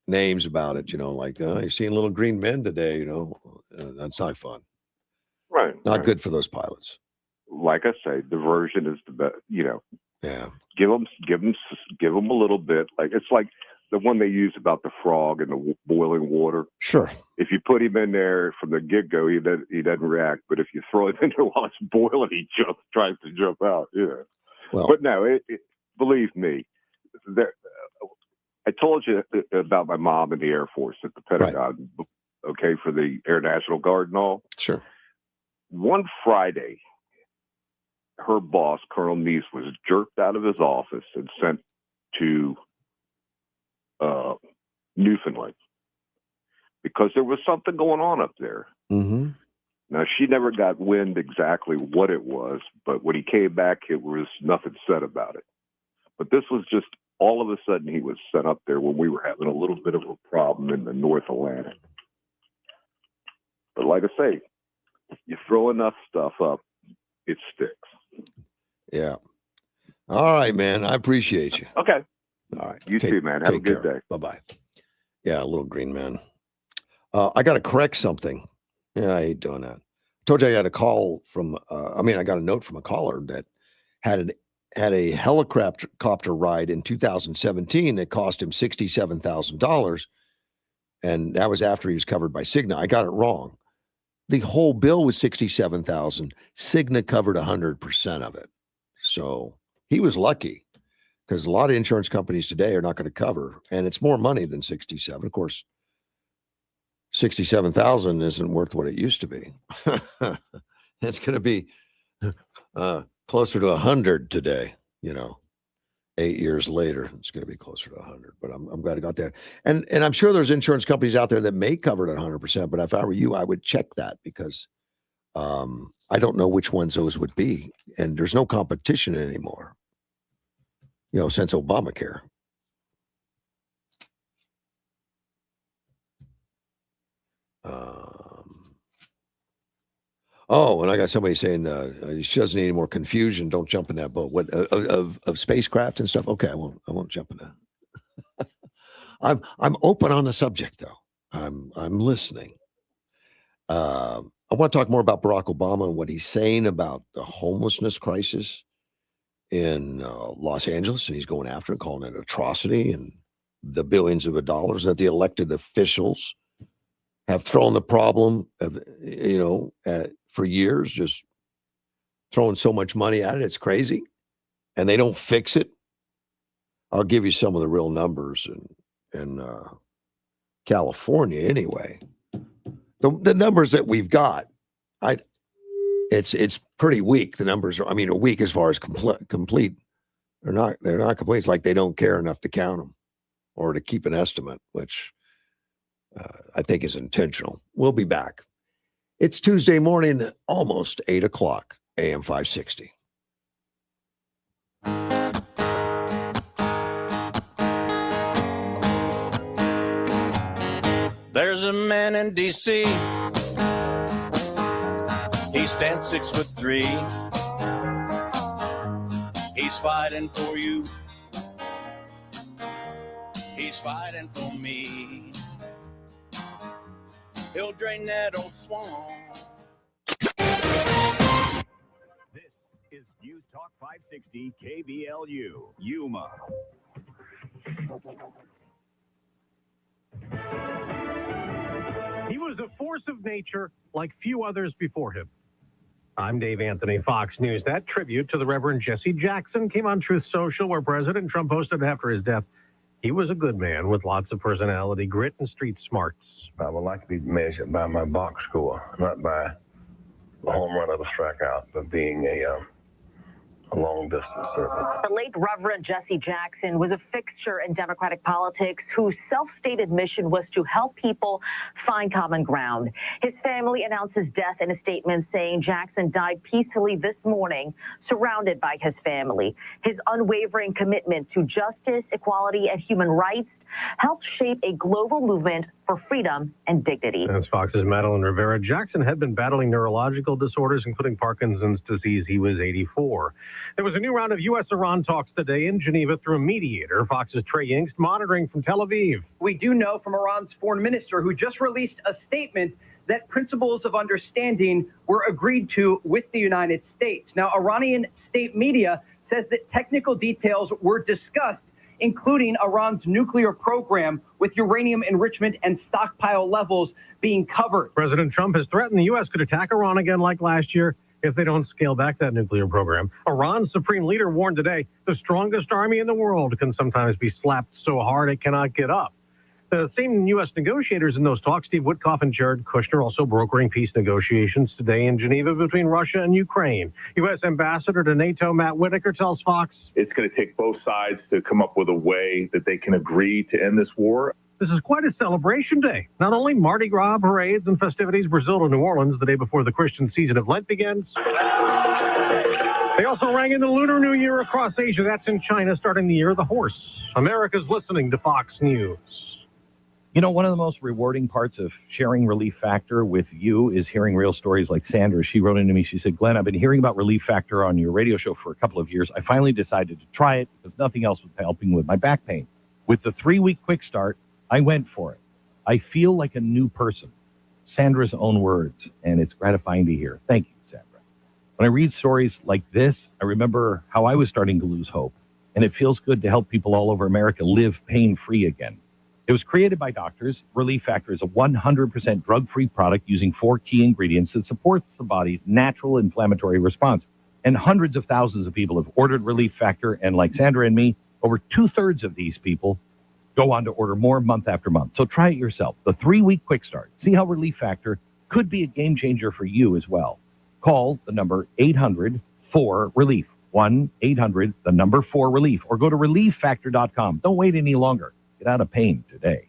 names about it. Like you're seeing little green men today. That's not fun. Right. Not good for those pilots. Like I say, diversion is the best. Yeah. Give them a little bit. Like it's like the one they use about the frog and the boiling water. Sure. If you put him in there from the get-go, he doesn't react. But if you throw him in there while it's boiling, he tries to jump out. Yeah. Well, but no, believe me, I told you about my mom in the Air Force at the Pentagon. Right. Okay, for the Air National Guard and all. Sure. One Friday, her boss, Colonel Neese, was jerked out of his office and sent to Newfoundland because there was something going on up there. Mm-hmm. Now, she never got wind exactly what it was, but when he came back, it was nothing said about it. But this was just all of a sudden he was sent up there when we were having a little bit of a problem in the North Atlantic. But like I say, you throw enough stuff up, it sticks. Yeah. All right, man. I appreciate you. Okay. All right. You too, man. Have a good day. Bye-bye. Yeah, little green man. I got to correct something. Yeah, I hate doing that. Told you I got a call from, I got a note from a caller that had a helicopter ride in 2017 that cost him $67,000. And that was after he was covered by Cigna. I got it wrong. The whole bill was $67,000. Cigna covered 100% of it. So he was lucky because a lot of insurance companies today are not going to cover, and it's more money than 67. Of course, 67,000 isn't worth what it used to be. It's going to be closer to 100 today. 8 years later, it's going to be closer to 100. But I'm glad I got there. And I'm sure there's insurance companies out there that may cover it at 100%. But if I were you, I would check that because I don't know which ones those would be. And there's no competition anymore, since Obamacare. And I got somebody saying she doesn't need any more confusion. Don't jump in that boat. What of spacecraft and stuff? Okay, I won't jump in that. I'm open on the subject though. I'm listening. I want to talk more about Barack Obama and what he's saying about the homelessness crisis in Los Angeles, and he's going after it, calling it an atrocity, and the billions of dollars that the elected officials have thrown the problem of, for years, just throwing so much money at it. It's crazy. And they don't fix it. I'll give you some of the real numbers in California anyway. The numbers that we've got, it's pretty weak. The numbers are, weak as far as complete. They're not complete. It's like they don't care enough to count them or to keep an estimate, which I think is intentional. We'll be back. It's Tuesday morning, almost 8 o'clock, AM 560. There's a man in D.C. stands 6'3". He's fighting for you. He's fighting for me. He'll drain that old swamp. This is News Talk 560 KBLU, Yuma. He was a force of nature like few others before him. I'm Dave Anthony, Fox News. That tribute to the Reverend Jesse Jackson came on Truth Social, where President Trump posted after his death. He was a good man with lots of personality, grit, and street smarts. I would like to be measured by my box score, not by the home run or the strikeout, but being a long distance servant. The late Reverend Jesse Jackson was a fixture in Democratic politics whose self-stated mission was to help people find common ground. His family announced his death in a statement saying Jackson died peacefully this morning, surrounded by his family. His unwavering commitment to justice, equality, and human rights helped shape a global movement for freedom and dignity. That's Fox's Madeline Rivera. Jackson had been battling neurological disorders, including Parkinson's disease. He was 84. There was a new round of U.S.-Iran talks today in Geneva through a mediator, Fox's Trey Yingst, monitoring from Tel Aviv. We do know from Iran's foreign minister, who just released a statement, that principles of understanding were agreed to with the United States. Now, Iranian state media says that technical details were discussed, including Iran's nuclear program, with uranium enrichment and stockpile levels being covered. President Trump has threatened the U.S. could attack Iran again like last year if they don't scale back that nuclear program. Iran's supreme leader warned today the strongest army in the world can sometimes be slapped so hard it cannot get up. The same U.S. negotiators in those talks, Steve Witkoff and Jared Kushner, also brokering peace negotiations today in Geneva between Russia and Ukraine. U.S. Ambassador to NATO Matt Whitaker tells Fox, it's going to take both sides to come up with a way that they can agree to end this war. This is quite a celebration day. Not only Mardi Gras parades and festivities, Brazil to New Orleans the day before the Christian season of Lent begins. They also rang in the Lunar New Year across Asia. That's in China, starting the year of the horse. America's listening to Fox News. You know, one of the most rewarding parts of sharing Relief Factor with you is hearing real stories like Sandra. She wrote into me. She said, Glenn, I've been hearing about Relief Factor on your radio show for a couple of years. I finally decided to try it because nothing else was helping with my back pain. With the 3-week quick start, I went for it. I feel like a new person. Sandra's own words, and it's gratifying to hear. Thank you, Sandra. When I read stories like this, I remember how I was starting to lose hope, and it feels good to help people all over America live pain-free again. It was created by doctors. Relief Factor is a 100% drug-free product using 4 key ingredients that supports the body's natural inflammatory response. And hundreds of thousands of people have ordered Relief Factor, and like Sandra and me, over 2/3 of these people go on to order more month after month. So try it yourself. The 3-week quick start. See how Relief Factor could be a game changer for you as well. Call the number 800-4-RELIEF. 1-800-4-RELIEF. Or go to relieffactor.com. Don't wait any longer. Get out of pain today.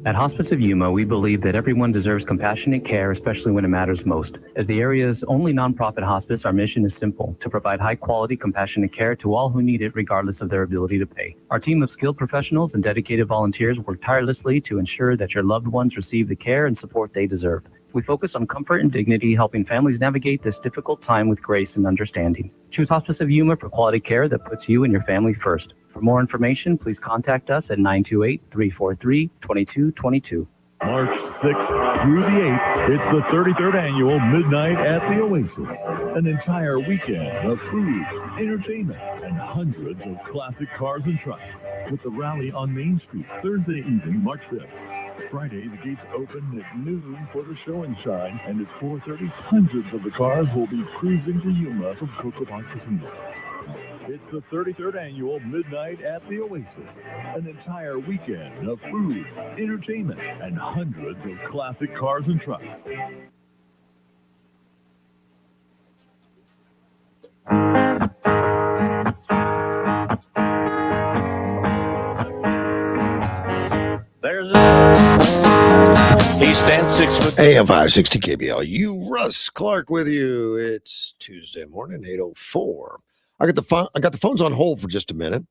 At Hospice of Yuma, we believe that everyone deserves compassionate care, especially when it matters most. As the area's only nonprofit hospice, our mission is simple: to provide high-quality, compassionate care to all who need it, regardless of their ability to pay. Our team of skilled professionals and dedicated volunteers work tirelessly to ensure that your loved ones receive the care and support they deserve. We focus on comfort and dignity, helping families navigate this difficult time with grace and understanding. Choose Hospice of Yuma for quality care that puts you and your family first. For more information, please contact us at 928-343-2222. March 6th through the 8th, it's the 33rd annual Midnight at the Oasis. An entire weekend of food, entertainment, and hundreds of classic cars and trucks. With the rally on Main Street, Thursday evening, March 5th. Friday, the gates open at noon for the show and shine, and at 4:30, hundreds of the cars will be cruising to Yuma from Cocobon Casino. It's the 33rd annual Midnight at the Oasis, an entire weekend of food, entertainment, and hundreds of classic cars and trucks. He stands 6 foot. AM 560 KBLU. Russ Clark with you. It's Tuesday morning, 8:04. I got the phones on hold for just a minute.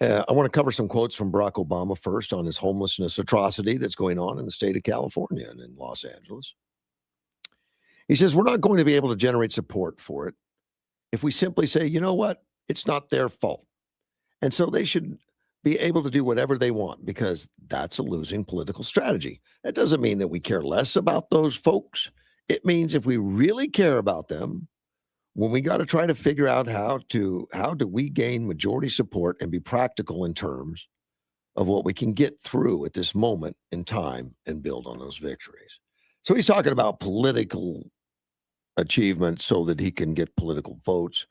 I want to cover some quotes from Barack Obama first on his homelessness atrocity that's going on in the state of California and in Los Angeles. He says, we're not going to be able to generate support for it if we simply say, you know what, it's not their fault. And so they should be able to do whatever they want because that's a losing political strategy. That doesn't mean that we care less about those folks. It means if we really care about them, when we got to try to figure out how do we gain majority support and be practical in terms of what we can get through at this moment in time and build on those victories. So he's talking about political achievement so that he can get political votes.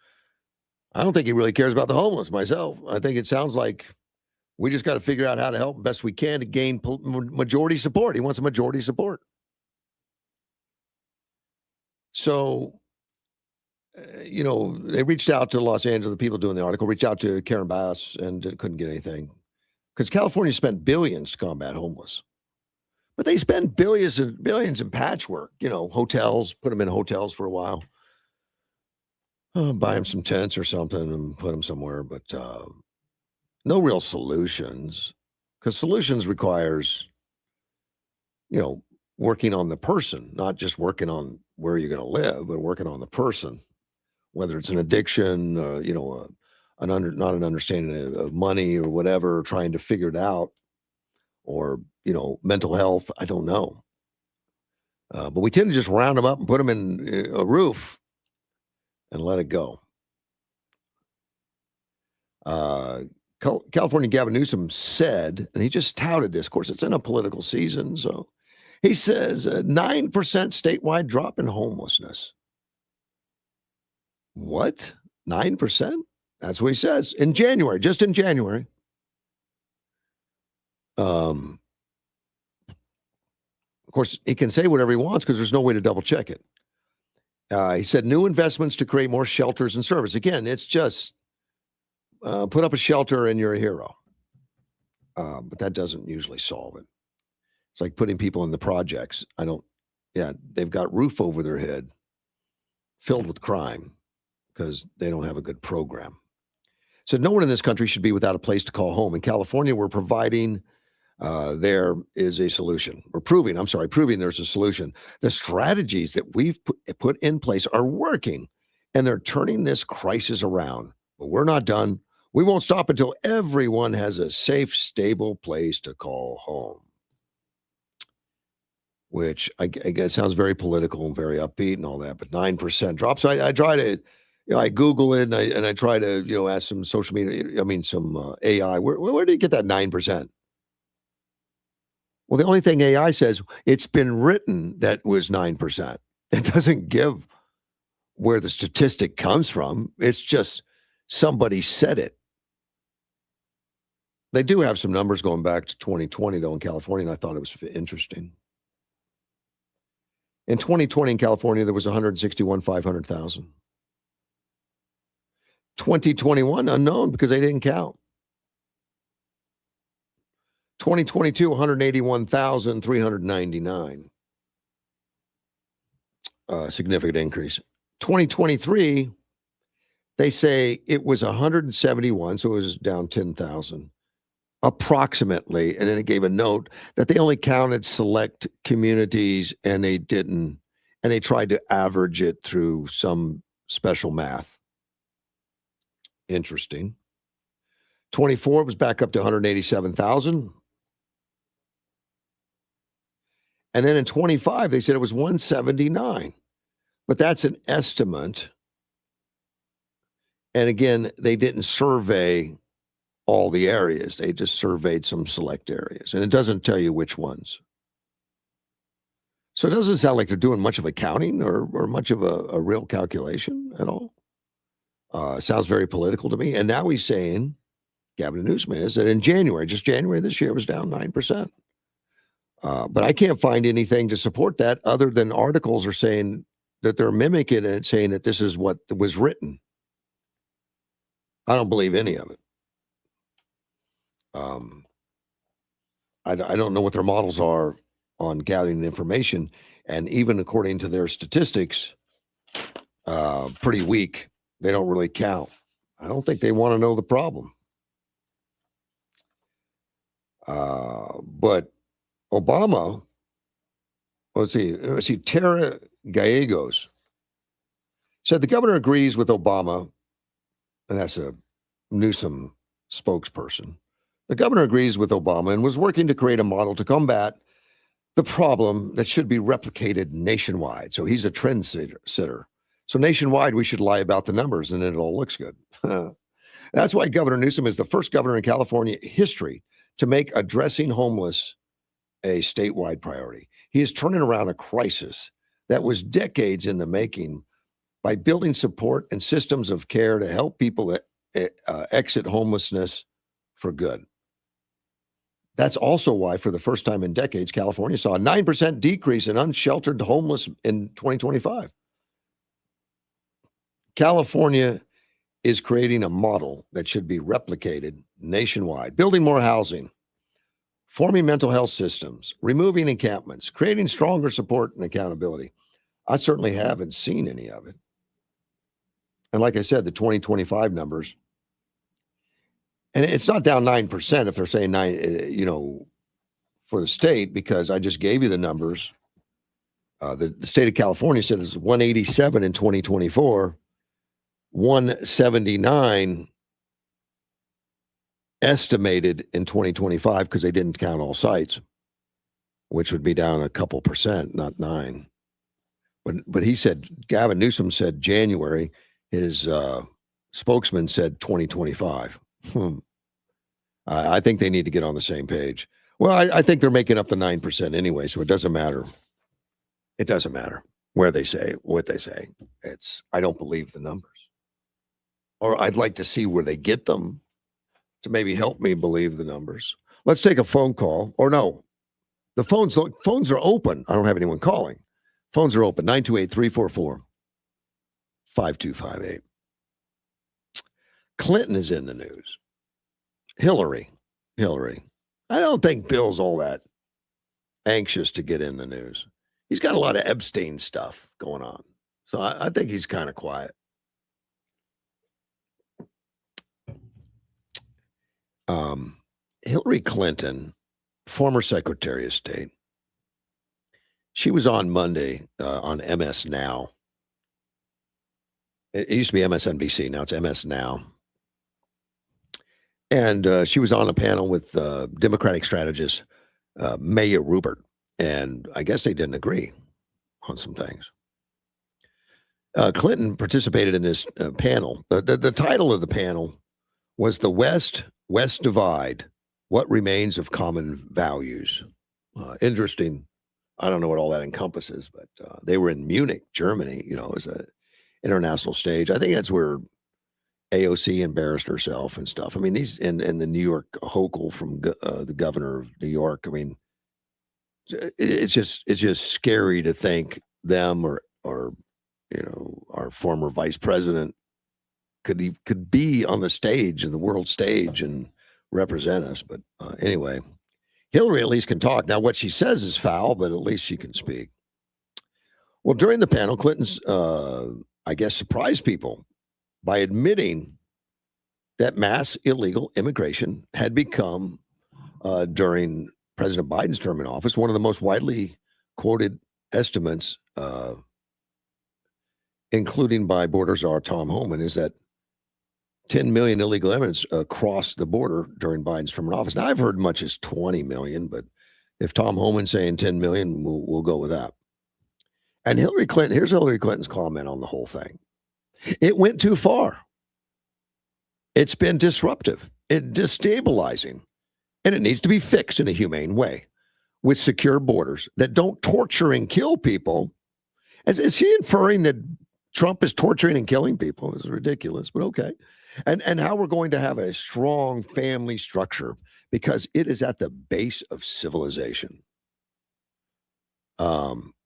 I don't think he really cares about the homeless myself. I think it sounds like we just got to figure out how to help the best we can to gain majority support. He wants a majority support. So, they reached out to Los Angeles, the people doing the article, reached out to Karen Bass and couldn't get anything. Because California spent billions to combat homeless. But they spend billions in patchwork, hotels, put them in hotels for a while. Buy them some tents or something and put them somewhere. But no real solutions. Because solutions requires, working on the person, not just working on where you're going to live, but working on the person. Whether it's an addiction, not an understanding of money or whatever, trying to figure it out, or mental health. I don't know, but we tend to just round them up and put them in a roof and let it go. California Gavin Newsom said, and he just touted this. Of course, it's in a political season, so he says 9% statewide drop in homelessness. What? 9%? That's what he says in January, just in January. Of course, he can say whatever he wants because there's no way to double check it. He said new investments to create more shelters and service. Again, it's just put up a shelter and you're a hero. But that doesn't usually solve it. It's like putting people in the projects. They've got roof over their head filled with crime because they don't have a good program. So no one in this country should be without a place to call home. In California, we're providing there is a solution. We're proving there's a solution. The strategies that we've put in place are working, and they're turning this crisis around. But we're not done. We won't stop until everyone has a safe, stable place to call home. Which I guess sounds very political and very upbeat and all that, but 9% drop. So I try to, I Google it and I try to, ask some social media, some AI. Where do you get that 9%? Well, the only thing AI says, it's been written that was 9%. It doesn't give where the statistic comes from. It's just somebody said it. They do have some numbers going back to 2020, though, in California, and I thought it was interesting. In 2020 in California, there was 500,000. 2021, unknown because they didn't count. 2022, 181,399. Significant increase. 2023, they say it was 171, so it was down 10,000. Approximately, and then it gave a note that they only counted select communities and they tried to average it through some special math. Interesting. 24 was back up to 187,000. And then in 25, they said it was 179. But that's an estimate. And again, they didn't survey all the areas. They just surveyed some select areas. And it doesn't tell you which ones. So it doesn't sound like they're doing much of accounting or much of a real calculation at all. Sounds very political to me. And now he's saying, Gavin Newsom is, that in January, just January this year, was down 9%. But I can't find anything to support that other than articles are saying that they're mimicking it, saying that this is what was written. I don't believe any of it. I don't know what their models are on gathering information, and even according to their statistics, pretty weak. They don't really count. I don't think they want to know the problem. But Obama, let's see, Tara Gallegos said the governor agrees with Obama, and that's a Newsom spokesperson. The governor agrees with Obama and was working to create a model to combat the problem that should be replicated nationwide. So he's a trendsetter. So nationwide, we should lie about the numbers and it all looks good. That's why Governor Newsom is the first governor in California history to make addressing homeless a statewide priority. He is turning around a crisis that was decades in the making by building support and systems of care to help people exit homelessness for good. That's also why, for the first time in decades, California saw a 9% decrease in unsheltered homeless in 2025. California is creating a model that should be replicated nationwide, building more housing, forming mental health systems, removing encampments, creating stronger support and accountability. I certainly haven't seen any of it. And like I said, the 2025 numbers, and it's not down 9% if they're saying 9, for the state, because I just gave you the numbers. The state of California said it's 187 in 2024, 179 estimated in 2025 because they didn't count all sites, which would be down a couple percent, not 9. But he said, Gavin Newsom said January. His spokesman said 2025. I think they need to get on the same page. Well, I think they're making up the 9% anyway, so it doesn't matter. It doesn't matter where they say, what they say. I don't believe the numbers. Or I'd like to see where they get them to maybe help me believe the numbers. Let's take a phone call. Or no, the phones are open. I don't have anyone calling. Phones are open, 928-344-5258. Clinton is in the news. Hillary. I don't think Bill's all that anxious to get in the news. He's got a lot of Epstein stuff going on. So I think he's kind of quiet. Hillary Clinton, former Secretary of State, she was on Monday on MS Now. It used to be MSNBC. Now it's MS Now. And she was on a panel with Democratic strategist Maya Rupert. And I guess they didn't agree on some things. Clinton participated in this panel. The title of the panel was The West Divide, What Remains of Common Values. Interesting. I don't know what all that encompasses, but they were in Munich, Germany, as an international stage. I think that's where AOC embarrassed herself and stuff. I mean, these and the New York Hochul from the governor of New York. I mean, it's just scary to think them or our former vice president could be on the stage, in the world stage, and represent us. But anyway, Hillary at least can talk. Now, what she says is foul, but at least she can speak. Well, during the panel, Clinton's, I guess, surprised people by admitting that mass illegal immigration had become, during President Biden's term in office, one of the most widely quoted estimates, including by border czar Tom Homan, is that 10 million illegal immigrants crossed the border during Biden's term in office. Now, I've heard much as 20 million, but if Tom Homan's saying 10 million, we'll go with that. And Hillary Clinton, here's Hillary Clinton's comment on the whole thing. It went too far. It's been disruptive, destabilizing, and it needs to be fixed in a humane way with secure borders that don't torture and kill people. Is she inferring that Trump is torturing and killing people? It's ridiculous, but okay. And how we're going to have a strong family structure because it is at the base of civilization.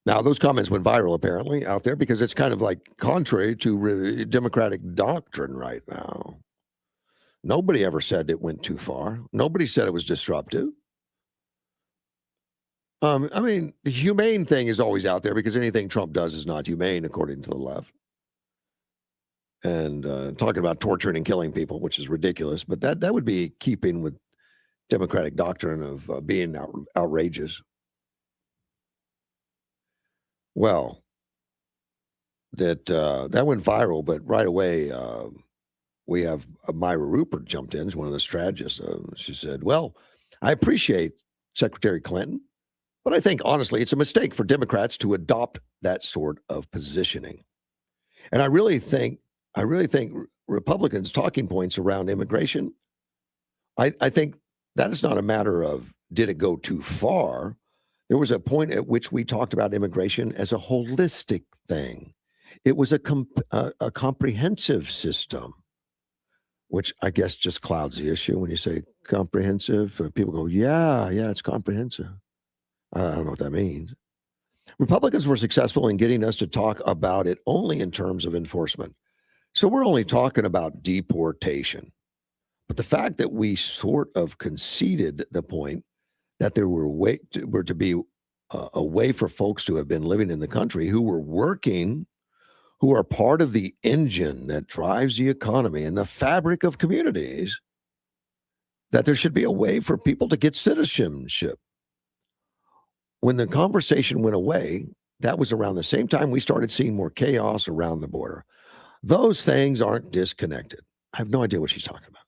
Now, those comments went viral apparently out there because it's kind of like contrary to Democratic doctrine right now. Nobody ever said it went too far. Nobody said it was disruptive. I mean, the humane thing is always out there because anything Trump does is not humane, according to the left. And talking about torturing and killing people, which is ridiculous, but that would be keeping with Democratic doctrine of being outrageous. Well, that went viral, but right away we have Myra Rupert jumped in as one of the strategists. She said, "Well, I appreciate Secretary Clinton, but I think honestly it's a mistake for Democrats to adopt that sort of positioning." And I really think Republicans' talking points around immigration, I think that is not a matter of did it go too far. There was a point at which we talked about immigration as a holistic thing. It was a comprehensive system, which I guess just clouds the issue when you say comprehensive. People go, yeah, it's comprehensive. I don't know what that means. Republicans were successful in getting us to talk about it only in terms of enforcement. So we're only talking about deportation. But the fact that we sort of conceded the point that there were to be a way for folks to have been living in the country who were working, who are part of the engine that drives the economy and the fabric of communities, that there should be a way for people to get citizenship. When the conversation went away, that was around the same time we started seeing more chaos around the border. Those things aren't disconnected. I have no idea what she's talking about.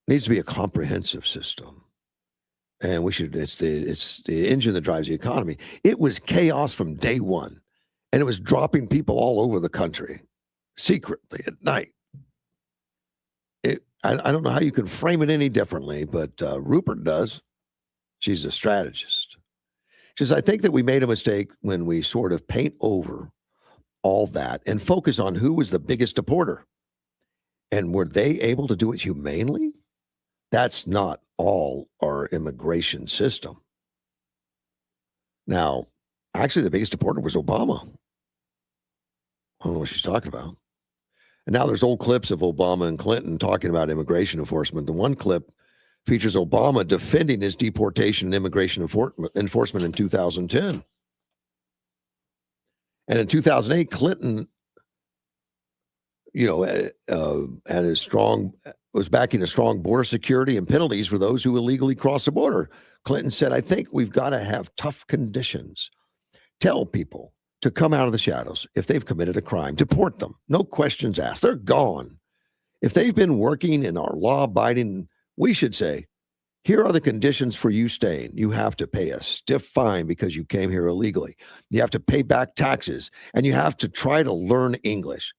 Needs to be a comprehensive system. And it's the engine that drives the economy. It was chaos from day one. And it was dropping people all over the country secretly at night. I don't know how you can frame it any differently, but Rupert does. She's a strategist. She says, I think that we made a mistake when we sort of paint over all that and focus on who was the biggest deporter. And were they able to do it humanely? That's not all our immigration system. Now, actually, the biggest deporter was Obama. I don't know what she's talking about. And now there's old clips of Obama and Clinton talking about immigration enforcement. The one clip features Obama defending his deportation and immigration enforcement in 2010. And in 2008, Clinton, was backing a strong border security and penalties for those who illegally cross the border. Clinton said, I think we've got to have tough conditions. Tell people to come out of the shadows if they've committed a crime. Deport them. No questions asked. They're gone. If they've been working in our law-abiding, we should say, here are the conditions for you staying. You have to pay a stiff fine because you came here illegally. You have to pay back taxes, and you have to try to learn English,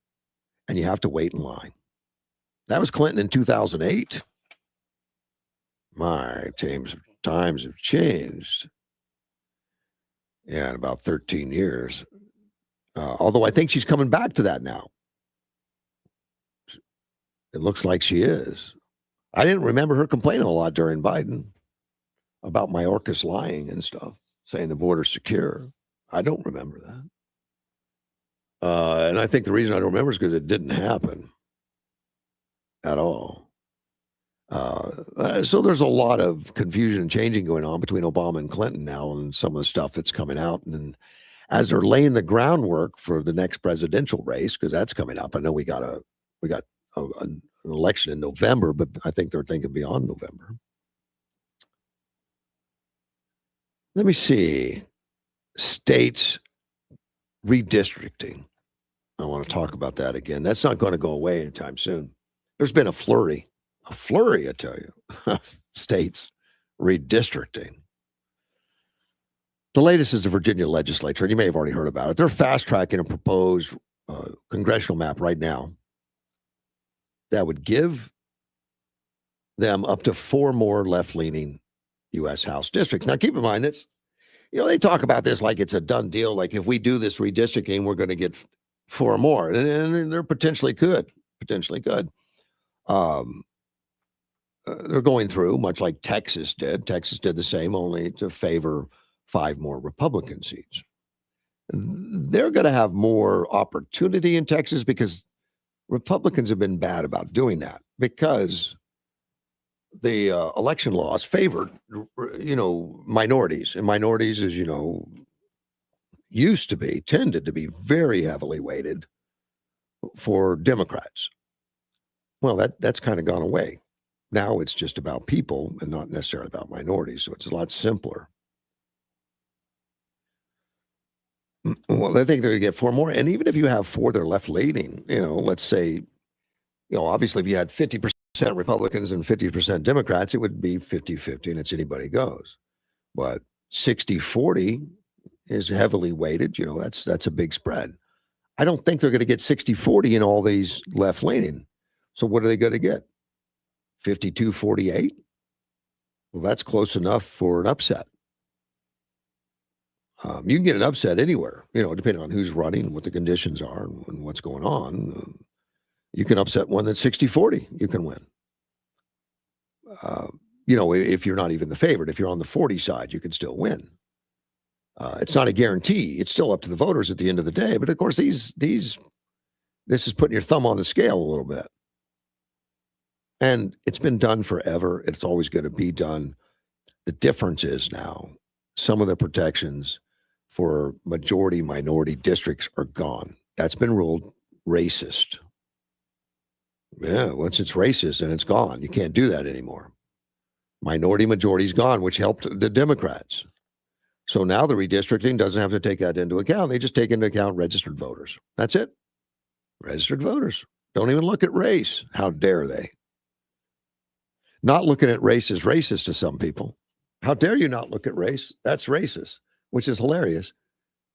and you have to wait in line. That was Clinton in 2008. My times have changed. Yeah, in about 13 years. Although I think she's coming back to that now. It looks like she is. I didn't remember her complaining a lot during Biden about Mayorkas lying and stuff, saying the border's secure. I don't remember that. And I think the reason I don't remember is because it didn't happen at all. So there's a lot of confusion and changing going on between Obama and Clinton now and some of the stuff that's coming out. And as they're laying the groundwork for the next presidential race, because that's coming up. I know we got an election in November, but I think they're thinking beyond November. Let me see. States redistricting. I want to talk about that again. That's not going to go away anytime soon. There's been a flurry, I tell you, states redistricting. The latest is the Virginia legislature, and you may have already heard about it. They're fast-tracking a proposed congressional map right now that would give them up to 4 more left-leaning U.S. House districts. Now, keep in mind, they talk about this like it's a done deal. Like if we do this redistricting, we're going to get 4 more, and they're potentially could. They're going through, much like Texas did. Texas did the same, only to favor 5 more Republican seats. They're going to have more opportunity in Texas because Republicans have been bad about doing that because the election laws favored, minorities. And minorities, as you know, tended to be very heavily weighted for Democrats. Well, that's kind of gone away. Now it's just about people and not necessarily about minorities. So it's a lot simpler. Well, I think they're going to get 4 more. And even if you have 4 that are left leaning, let's say, obviously if you had 50% Republicans and 50% Democrats, it would be 50-50 and it's anybody goes. But 60-40 is heavily weighted. That's a big spread. I don't think they're going to get 60-40 in all these left leaning. So what are they going to get? 52-48? Well, that's close enough for an upset. You can get an upset anywhere, depending on who's running and what the conditions are and what's going on. You can upset one that's 60-40. You can win. If you're not even the favorite, if you're on the 40 side, you can still win. It's not a guarantee. It's still up to the voters at the end of the day. But of course, this is putting your thumb on the scale a little bit. And it's been done forever. It's always going to be done. The difference is now some of the protections for majority minority districts are gone. That's been ruled racist. Yeah, once it's racist and it's gone, you can't do that anymore. Minority majority's gone, which helped the Democrats. So now the redistricting doesn't have to take that into account. They just take into account registered voters. That's it. Registered voters. Don't even look at race. How dare they? Not looking at race is racist to some people. How dare you not look at race? That's racist, which is hilarious.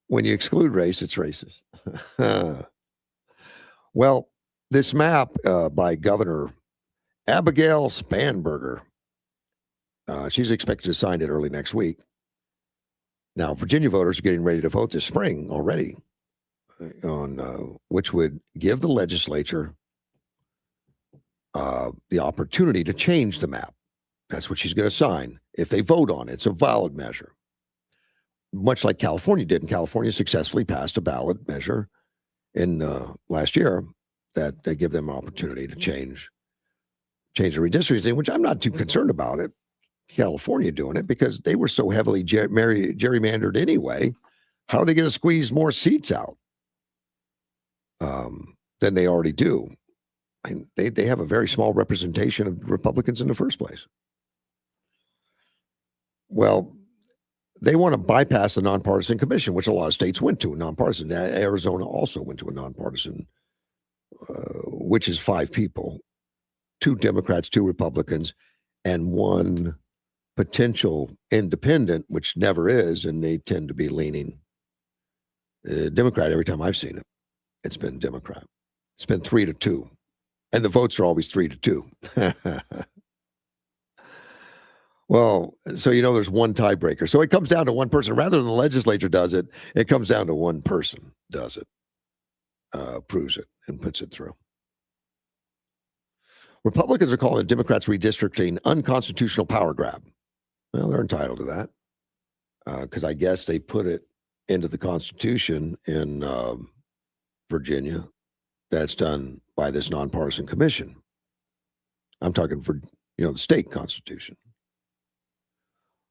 When you exclude race, it's racist. Well, this map by Governor Abigail Spanberger, she's expected to sign it early next week. Now, Virginia voters are getting ready to vote this spring already on which would give the legislature the opportunity to change the map. That's what she's going to sign if they vote on it. It's a ballot measure, much like California did. And California successfully passed a ballot measure in last year that they give them an opportunity to change the redistricting, which I'm not too concerned about it. California doing it because they were so heavily gerrymandered anyway. How are they going to squeeze more seats out than they already do? I mean, they have a very small representation of Republicans in the first place. Well, they want to bypass the nonpartisan commission, which a lot of states went to a nonpartisan. Arizona also went to a nonpartisan, which is 5 people, 2 Democrats, 2 Republicans, and 1 potential independent, which never is, and they tend to be leaning Democrat every time I've seen it. It's been Democrat. It's been 3-2. And the votes are always 3-2. Well, so there's one tiebreaker. So it comes down to one person. Rather than the legislature does it, it comes down to one person does it, approves it, and puts it through. Republicans are calling Democrats redistricting unconstitutional power grab. Well, they're entitled to that because I guess they put it into the Constitution in Virginia that's done by this nonpartisan commission. I'm talking for, the state constitution.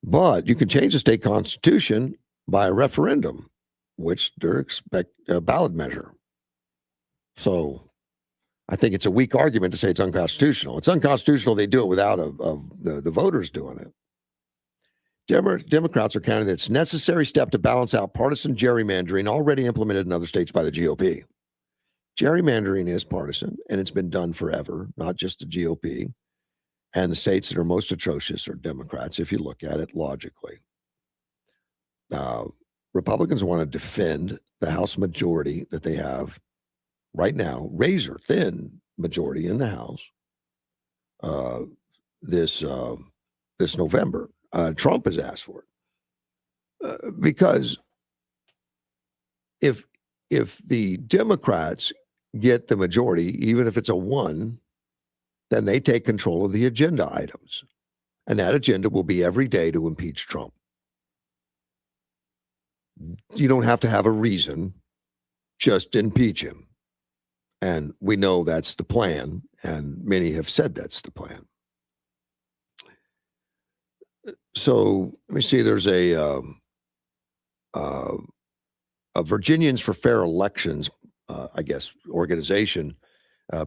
But you can change the state constitution by a referendum, which they're expect a ballot measure. So I think it's a weak argument to say it's unconstitutional. It's unconstitutional. They do it without the voters doing it. Democrats are counting that it's a necessary step to balance out partisan gerrymandering already implemented in other states by the GOP. Gerrymandering is partisan, and it's been done forever, not just the GOP. And the states that are most atrocious are Democrats, if you look at it logically. Republicans want to defend the House majority that they have right now, razor thin majority in the House this November. Trump has asked for it because if the Democrats get the majority, even if it's a 1, then they take control of the agenda items. And that agenda will be every day to impeach Trump. You don't have to have a reason, just impeach him. And we know that's the plan, and many have said that's the plan. So let me see. There's a Virginians for Fair Elections, I guess, organization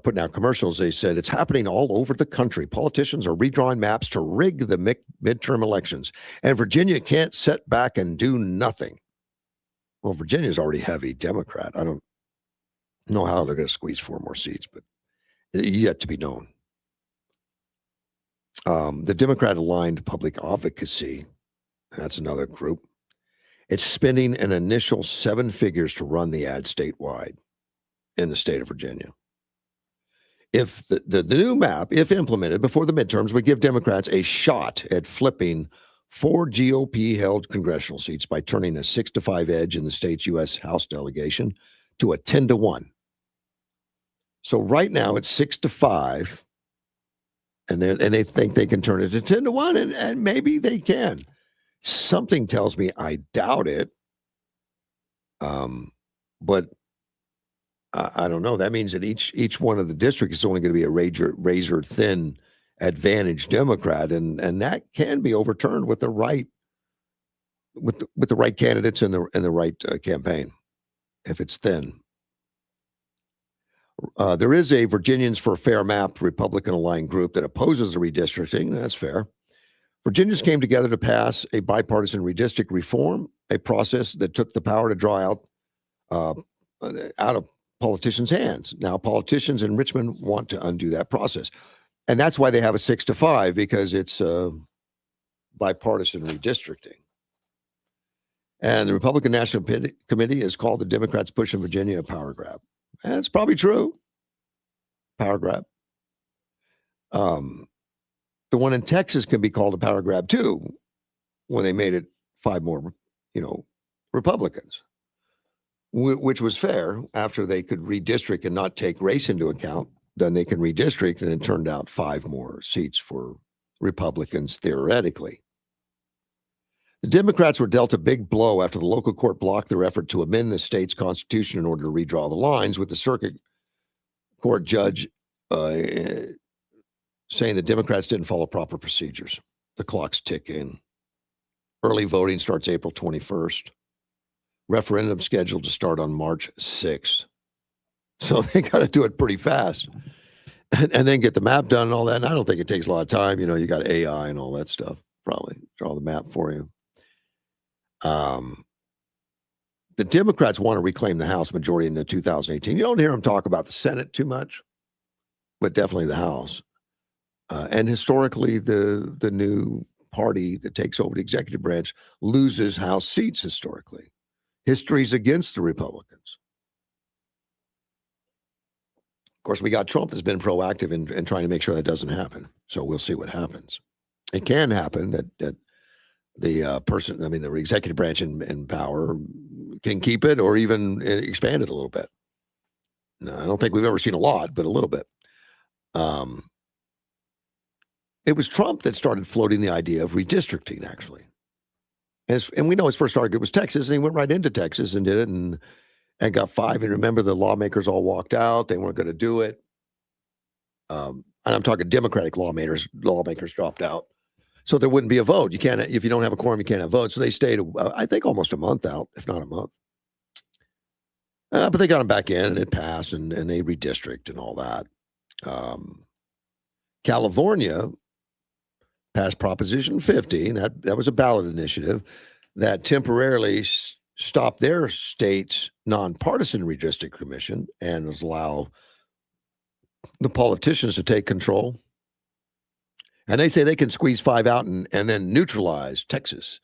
putting out commercials. They said it's happening all over the country. Politicians are redrawing maps to rig the midterm elections, and Virginia can't sit back and do nothing. Well, Virginia's already heavy Democrat. I don't know how they're going to squeeze 4 more seats, but yet to be known. The Democrat-aligned Public Advocacy, that's another group. It's spending an initial 7 figures to run the ad statewide in the state of Virginia. If the new map, if implemented before the midterms, would give Democrats a shot at flipping 4 GOP-held congressional seats by turning a 6-5 edge in the state's U.S. House delegation to a 10-1. So right now it's 6-5, and they think they can turn it to 10-1, and maybe they can. Something tells me I doubt it. But I don't know. That means that each one of the districts is only going to be a razor thin advantage Democrat, and that can be overturned with the right with the right candidates and the right campaign if it's thin. There is a Virginians for a Fair Map Republican-aligned group that opposes the redistricting. That's fair. Virginians came together to pass a bipartisan redistrict reform, a process that took the power to draw out of politicians' hands. Now, politicians in Richmond want to undo that process. And that's why they have a 6-5, because it's bipartisan redistricting. And the Republican National Committee has called the Democrats' push in Virginia a power grab. And it's probably true. Power grab. The one in Texas can be called a power grab too, when they made it 5 more, Republicans, which was fair. After they could redistrict and not take race into account, then they can redistrict, and it turned out 5 more seats for Republicans theoretically. The Democrats were dealt a big blow after the local court blocked their effort to amend the state's constitution in order to redraw the lines, with the circuit court judge saying the Democrats didn't follow proper procedures. The clock's ticking. Early voting starts April 21st. Referendum scheduled to start on March 6th. So they got to do it pretty fast. And then get the map done and all that. And I don't think it takes a lot of time. You got AI and all that stuff. Probably draw the map for you. The Democrats want to reclaim the House majority in 2018. You don't hear them talk about the Senate too much, but definitely the House. And historically, the new party that takes over the executive branch loses House seats historically. History's against the Republicans. Of course, we got Trump that's been proactive in trying to make sure that doesn't happen. So we'll see what happens. It can happen that the executive branch in power can keep it or even expand it a little bit. No, I don't think we've ever seen a lot, but a little bit. It was Trump that started floating the idea of redistricting, actually. And we know his first target was Texas, and he went right into Texas and did it and got 5. And remember, the lawmakers all walked out. They weren't going to do it. And I'm talking Democratic lawmakers dropped out. So there wouldn't be a vote. You can't, if you don't have a quorum, you can't have votes. So they stayed, I think, almost a month out, if not a month. But they got them back in, and it passed, and they redistrict and all that. California passed Proposition 50, and that was a ballot initiative that temporarily stopped their state's nonpartisan redistricting commission and was allow the politicians to take control. And they say they can squeeze 5 out and then neutralize Texas.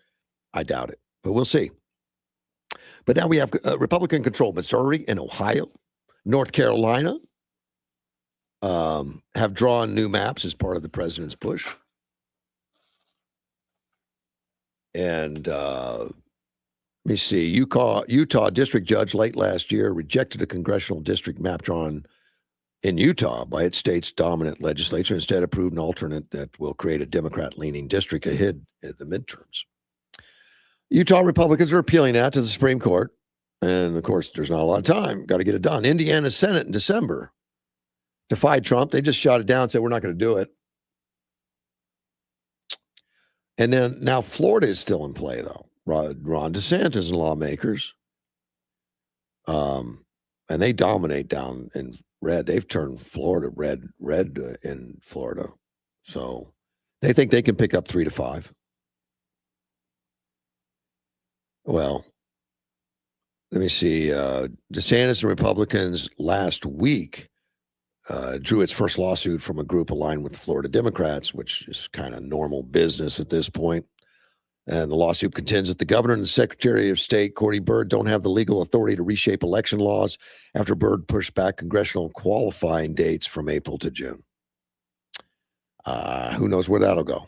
I doubt it, but we'll see. But now we have Republican-controlled Missouri and Ohio. North Carolina have drawn new maps as part of the president's push. And let me see, Utah district judge late last year rejected a congressional district map drawn in Utah by its state's dominant legislature, instead approved an alternate that will create a Democrat-leaning district ahead at the midterms. Utah Republicans are appealing that to the Supreme Court. And, of course, there's not a lot of time. Got to get it done. Indiana Senate in December defied Trump. They just shot it down and said, we're not going to do it. And then now Florida is still in play, though. Ron DeSantis and lawmakers. And they dominate down in red. They've turned Florida red in Florida. So they think they can pick up 3 to 5. Well, let me see. DeSantis and Republicans last week drew its first lawsuit from a group aligned with the Florida Democrats, which is kind of normal business at this point. And the lawsuit contends that the governor and the Secretary of State, Cory Byrd, don't have the legal authority to reshape election laws after Byrd pushed back congressional qualifying dates from April to June. Who knows where that'll go?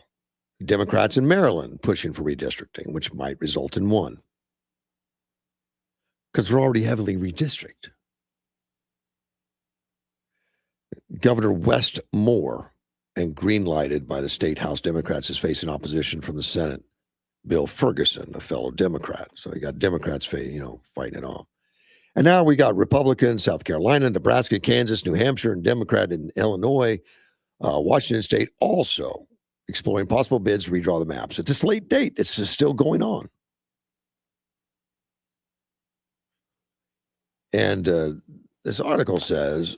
Democrats in Maryland pushing for redistricting, which might result in one. Because they're already heavily redistricted. Governor West Moore, and green-lighted by the State House Democrats, is facing opposition from the Senate. Bill Ferguson, a fellow Democrat. So you got Democrats, fighting it off. And now we got Republicans, South Carolina, Nebraska, Kansas, New Hampshire, and Democrat in Illinois. Washington State also exploring possible bids to redraw the maps. It's a late date. It's just still going on. And this article says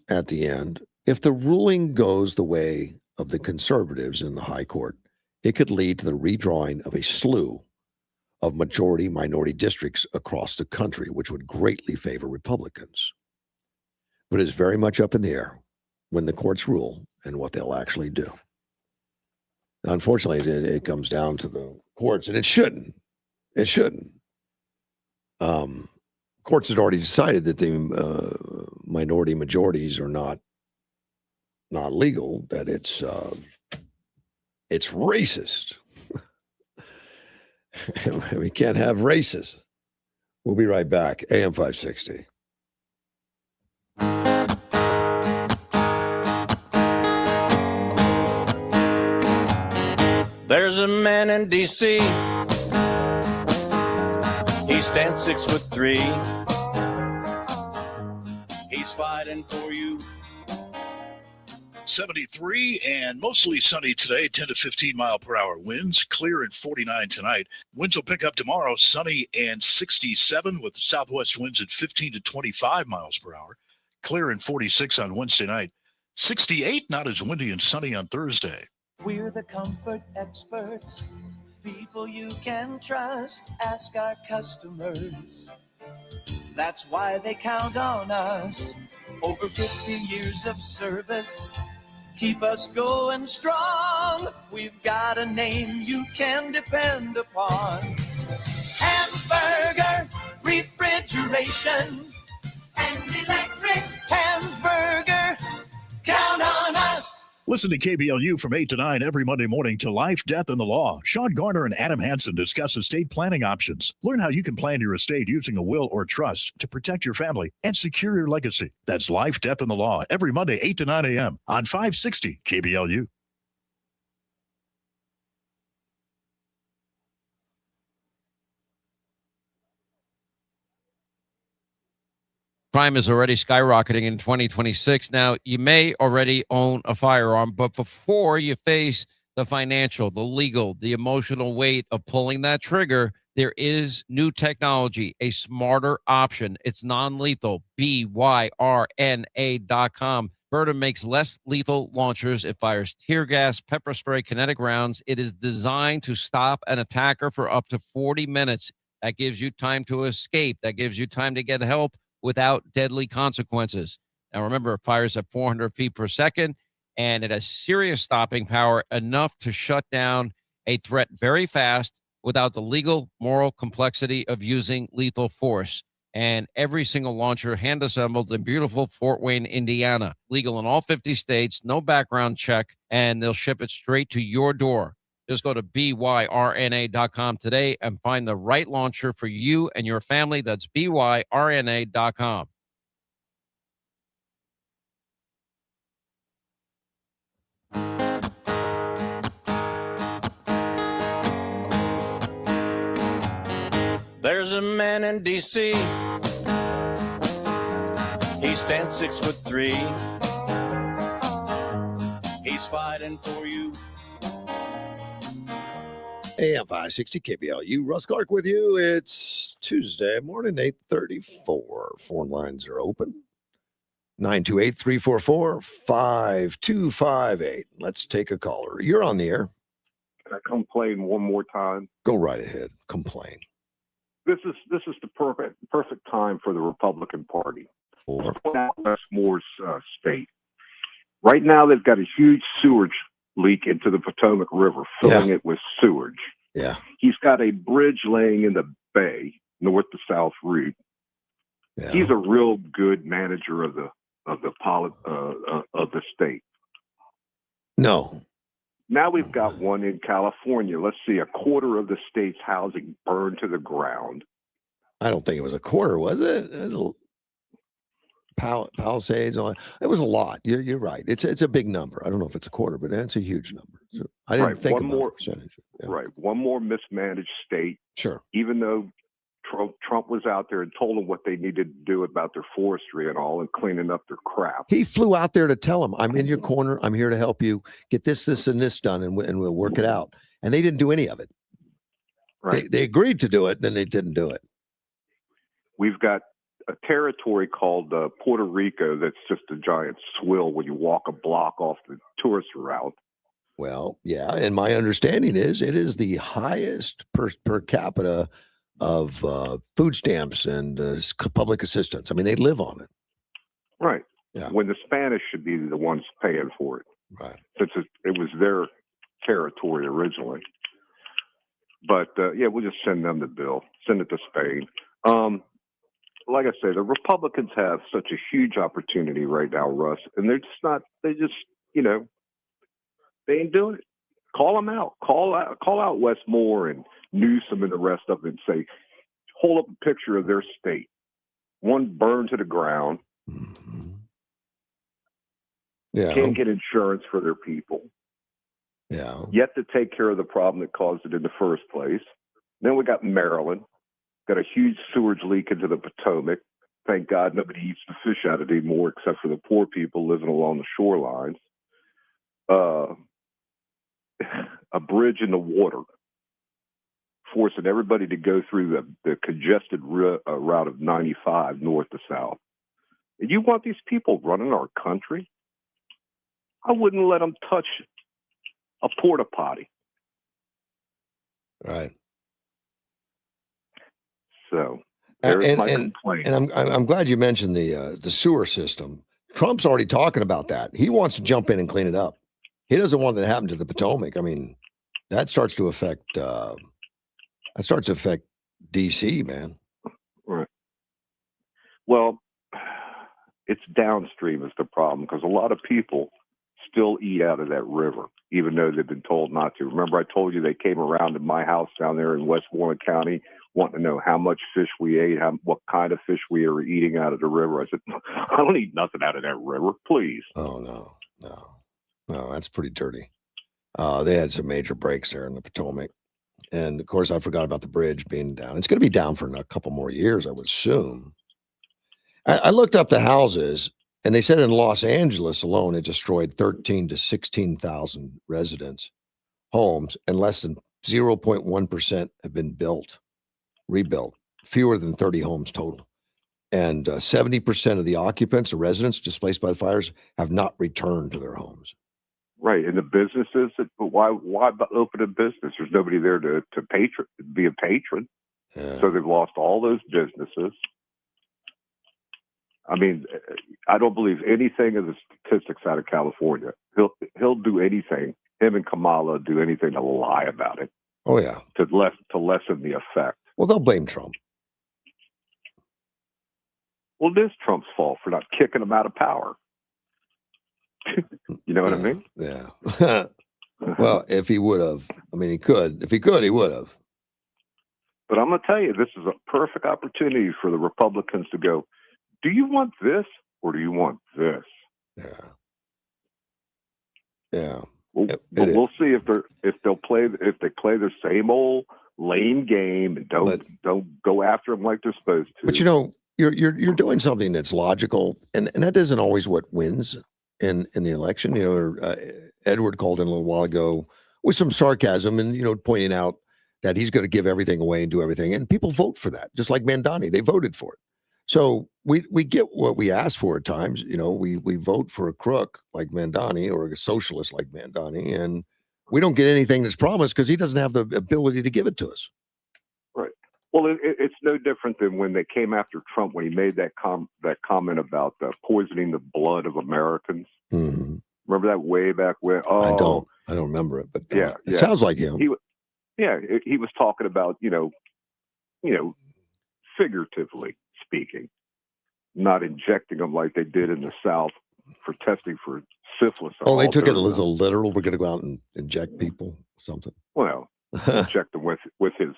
at the end, if the ruling goes the way of the conservatives in the high court, it could lead to the redrawing of a slew of majority-minority districts across the country, which would greatly favor Republicans. But it's very much up in the air when the courts rule and what they'll actually do. Unfortunately, it comes down to the courts, and it shouldn't. It shouldn't. Courts had already decided that the minority majorities are not legal, that it's racist. We can't have racists. We'll be right back. AM 560. There's a man in D.C. He stands 6'3". He's fighting for you. 73 and mostly sunny today, 10 to 15 mile per hour winds, clear and 49 tonight. Winds will pick up tomorrow, sunny and 67 with southwest winds at 15 to 25 miles per hour. Clear and 46 on Wednesday night. 68, not as windy and sunny on Thursday. We're the comfort experts, people you can trust. Ask our customers. That's why they count on us. Over 50 years of service, keep us going strong. We've got a name you can depend upon. Hansberger Refrigeration and Electric. Hansberger, count on us. Listen to KBLU from 8 to 9 every Monday morning to Life, Death, and the Law. Sean Garner and Adam Hansen discuss estate planning options. Learn how you can plan your estate using a will or trust to protect your family and secure your legacy. That's Life, Death, and the Law every Monday, 8 to 9 a.m. on 560 KBLU. Crime is already skyrocketing in 2026. Now, you may already own a firearm, but before you face the financial, the legal, the emotional weight of pulling that trigger, there is new technology, a smarter option. It's non-lethal, BYRNA.com. Berta makes less lethal launchers. It fires tear gas, pepper spray, kinetic rounds. It is designed to stop an attacker for up to 40 minutes. That gives you time to escape. That gives you time to get help without deadly consequences. Now, remember, it fires at 400 feet per second, and it has serious stopping power, enough to shut down a threat very fast without the legal, moral complexity of using lethal force. And every single launcher hand-assembled in beautiful Fort Wayne, Indiana. Legal in all 50 states, no background check, and they'll ship it straight to your door. Just go to BYRNA.com today and find the right launcher for you and your family. That's BYRNA.com. There's a man in D.C. He stands 6'3". He's fighting for you. AM 560 KBLU. Russ Clark with you. It's Tuesday morning, 8:34. Phone lines are open. 928-344-5258. Let's take a caller. You're on the air. Can I complain one more time? Go right ahead. Complain. This is the perfect time for the Republican Party. For Westmore's state. Right now, they've got a huge sewage leak into the Potomac River, filling it with sewage. Yeah. He's got a bridge laying in the bay, north to south route. Yeah. He's a real good manager of the state. No. Now we've got one in California. Let's see, a quarter of the state's housing burned to the ground. I don't think it was a quarter, was it? It was Palisades on. It was a lot. You're right. It's a big number. I don't know if it's a quarter, but it's a huge number. So I didn't think about the percentage. Yeah. Right. One more mismanaged state. Sure. Even though Trump was out there and told them what they needed to do about their forestry and all and cleaning up their crap. He flew out there to tell them, I'm in your corner. I'm here to help you get this, and this done, and we'll work it out. And they didn't do any of it. Right. They agreed to do it, then they didn't do it. We've got a territory called Puerto Rico that's just a giant swill when you walk a block off the tourist route. Well, yeah, and my understanding is it is the highest per capita of food stamps and public assistance. I mean, they live on it. Right. Yeah. When the Spanish should be the ones paying for it. Right. Since it was their territory originally. But, yeah, we'll just send them the bill. Send it to Spain. Like I say, the Republicans have such a huge opportunity right now, Russ, and they ain't doing it. Call them out. Call out Westmore and Newsom and the rest of them and say, hold up a picture of their state. One burned to the ground. Mm-hmm. Yeah. Can't get insurance for their people. Yeah. Yet to take care of the problem that caused it in the first place. Then we got Maryland. Got a huge sewage leak into the Potomac. Thank God nobody eats the fish out of it anymore except for the poor people living along the shorelines. A bridge in the water, forcing everybody to go through the congested route of 95 north to south. And you want these people running our country? I wouldn't let them touch a porta potty. Right. So there's my and complaint. And I'm glad you mentioned the sewer system. Trump's already talking about that. He wants to jump in and clean it up. He doesn't want that to happen to the Potomac. I mean, that starts to affect DC, man. Right. Well, it's downstream is the problem because a lot of people still eat out of that river, even though they've been told not to. Remember, I told you they came around to my house down there in Westmoreland County, wanting to know how much fish we ate, what kind of fish we were eating out of the river. I said, I don't eat nothing out of that river, please. Oh, no, that's pretty dirty. They had some major breaks there in the Potomac. And, of course, I forgot about the bridge being down. It's going to be down for a couple more years, I would assume. I looked up the houses, and they said in Los Angeles alone, it destroyed 13 to 16,000 residents' homes, and less than 0.1% have been rebuilt, fewer than 30 homes total. And 70% of the occupants, the residents displaced by the fires, have not returned to their homes. Right, and the businesses, but why open a business? There's nobody there to be a patron. Yeah. So they've lost all those businesses. I mean, I don't believe anything of the statistics out of California. He'll do anything. Him and Kamala do anything to lie about it. Oh yeah, to lessen the effect. Well, they'll blame Trump. Well, it is Trump's fault for not kicking him out of power. You know what I mean? Yeah. Well, if he would have, I mean, he could. If he could, he would have. But I'm going to tell you, this is a perfect opportunity for the Republicans to go, do you want this or do you want this? Yeah. But we'll see if they play their same old lame game and don't go after them like they're supposed to. But you're doing something that's logical, and that isn't always what wins in the election. Edward called in a little while ago with some sarcasm and pointing out that he's going to give everything away and do everything. And people vote for that, just like Mandani. They voted for it. So we get what we ask for at times. We vote for a crook like Mandani or a socialist like Mandani, and we don't get anything that's promised because he doesn't have the ability to give it to us. Right. Well, it's no different than when they came after Trump when he made that comment about poisoning the blood of Americans. Mm-hmm. Remember that way back when? Oh, I don't remember it, but yeah, it sounds like him. He was talking about figuratively speaking, not injecting them like they did in the South for testing for syphilis. Oh, they took it as a literal. We're going to go out and inject people, something. Well, inject them with his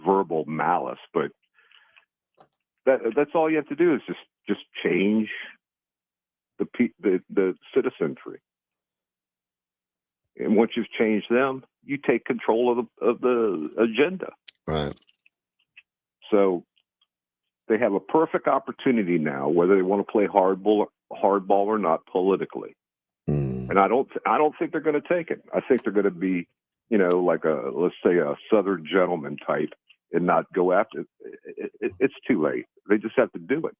verbal malice, but that's all you have to do is just change the citizenry, and once you've changed them, you take control of the agenda. Right. So they have a perfect opportunity now, whether they want to play hardball or not politically. And I don't think they're going to take it. I think they're going to be, like let's say a Southern gentleman type and not go after it. It's too late. They just have to do it.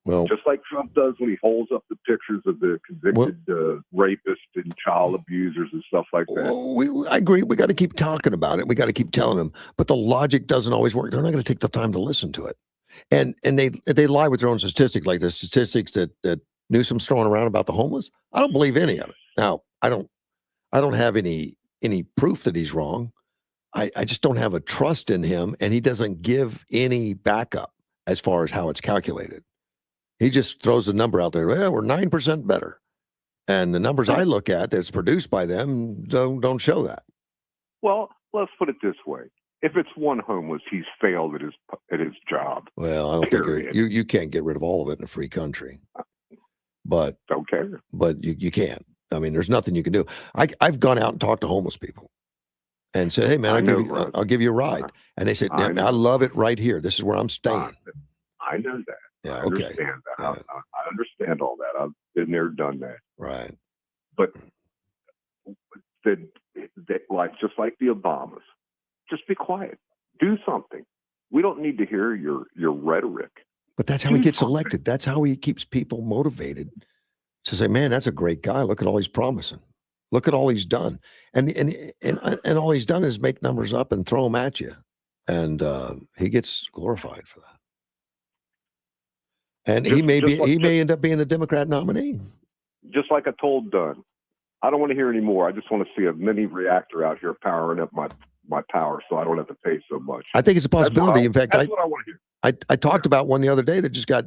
Well, just like Trump does when he holds up the pictures of the convicted rapists and child abusers and stuff like that. I agree. We got to keep talking about it. We got to keep telling them, but the logic doesn't always work. They're not going to take the time to listen to it. And they lie with their own statistics, like the statistics that Newsom's throwing around about the homeless. I don't believe any of it. Now, I don't have any proof that he's wrong. I just don't have a trust in him, and he doesn't give any backup as far as how it's calculated. He just throws a number out there. Well, we're 9% better, and the numbers I look at that's produced by them don't show that. Well, let's put it this way: if it's one homeless, he's failed at his job. Well, I don't think you can't get rid of all of it in a free country. But don't care. But you can't. I mean, there's nothing you can do. I've gone out and talked to homeless people and said, "Hey, man, I'll give you a ride." And they said, I love it right here. This is where I'm staying. I know that. Yeah, I understand that. I understand all that. I've been there, done that. Right. But just like the Obamas, just be quiet. Do something. We don't need to hear your rhetoric. But that's how he gets elected. That's how he keeps people motivated to say, "Man, that's a great guy. Look at all he's promising. Look at all he's done." And all he's done is make numbers up and throw them at you. And he gets glorified for that. And he may end up being the Democrat nominee. Just like I told Dunn, I don't want to hear any more. I just want to see a mini reactor out here powering up my power, so I don't have to pay so much. I think it's a possibility. In fact, that's what I want to hear. I talked about one the other day that just got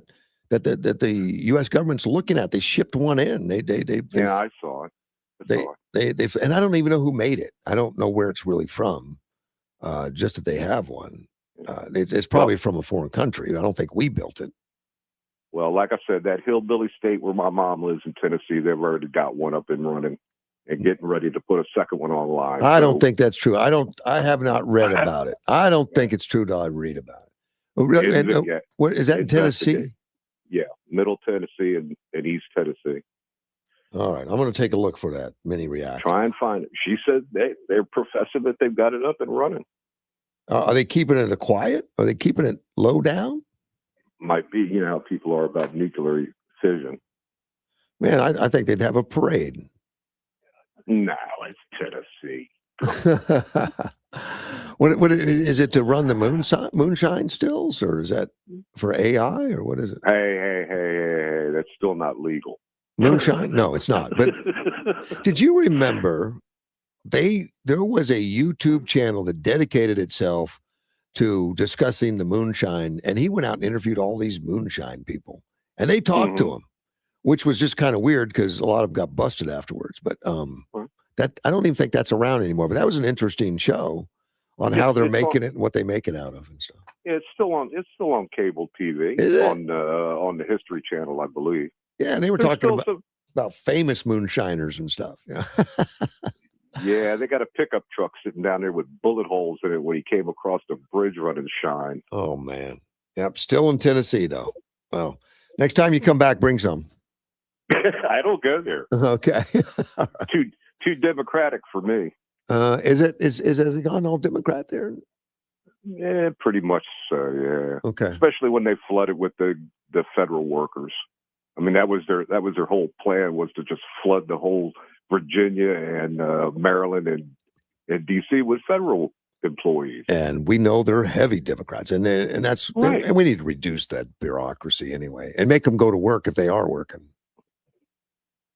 that the U.S. government's looking at. They shipped one in. They I saw it. And I don't even know who made it. I don't know where it's really from. Just that they have one. It's probably from a foreign country. I don't think we built it. Well, like I said, that hillbilly state where my mom lives in Tennessee, they've already got one up and running and getting ready to put a second one online. I don't think that's true. I have not read about it. I don't think it's true till I read about it. What is that in Tennessee? Yeah, Middle Tennessee and East Tennessee. All right, I'm going to take a look for that mini reactor. Try and find it. She said they're professing that they've got it up and running. Are they keeping it quiet? Are they keeping it low down? Might be, how people are about nuclear fission. Man, I think they'd have a parade. No, it's Tennessee. What is it to run the moonshine stills, or is that for AI, or what is it? Hey, that's still not legal. Moonshine? No, it's not. But did you remember there was a YouTube channel that dedicated itself to discussing the moonshine, and he went out and interviewed all these moonshine people, and they talked to him, which was just kind of weird because a lot of them got busted afterwards. But that I don't even think that's around anymore. But that was an interesting show on how they're making it and what they make it out of and stuff. Yeah, it's still on cable TV on the History Channel, I believe. Yeah, and they were talking about famous moonshiners and stuff. Yeah, they got a pickup truck sitting down there with bullet holes in it when he came across the bridge running shine. Oh, man. Yep, still in Tennessee, though. Well, next time you come back, bring some. I don't go there. Okay. Too democratic for me. Is it gone all Democrat there? Yeah, pretty much so. Yeah. Okay. Especially when they flooded with the federal workers. I mean, that was their whole plan, was to just flood the whole Virginia and Maryland and D.C. with federal employees. And we know they're heavy Democrats, and that's Right. and we need to reduce that bureaucracy anyway, and make them go to work if they are working.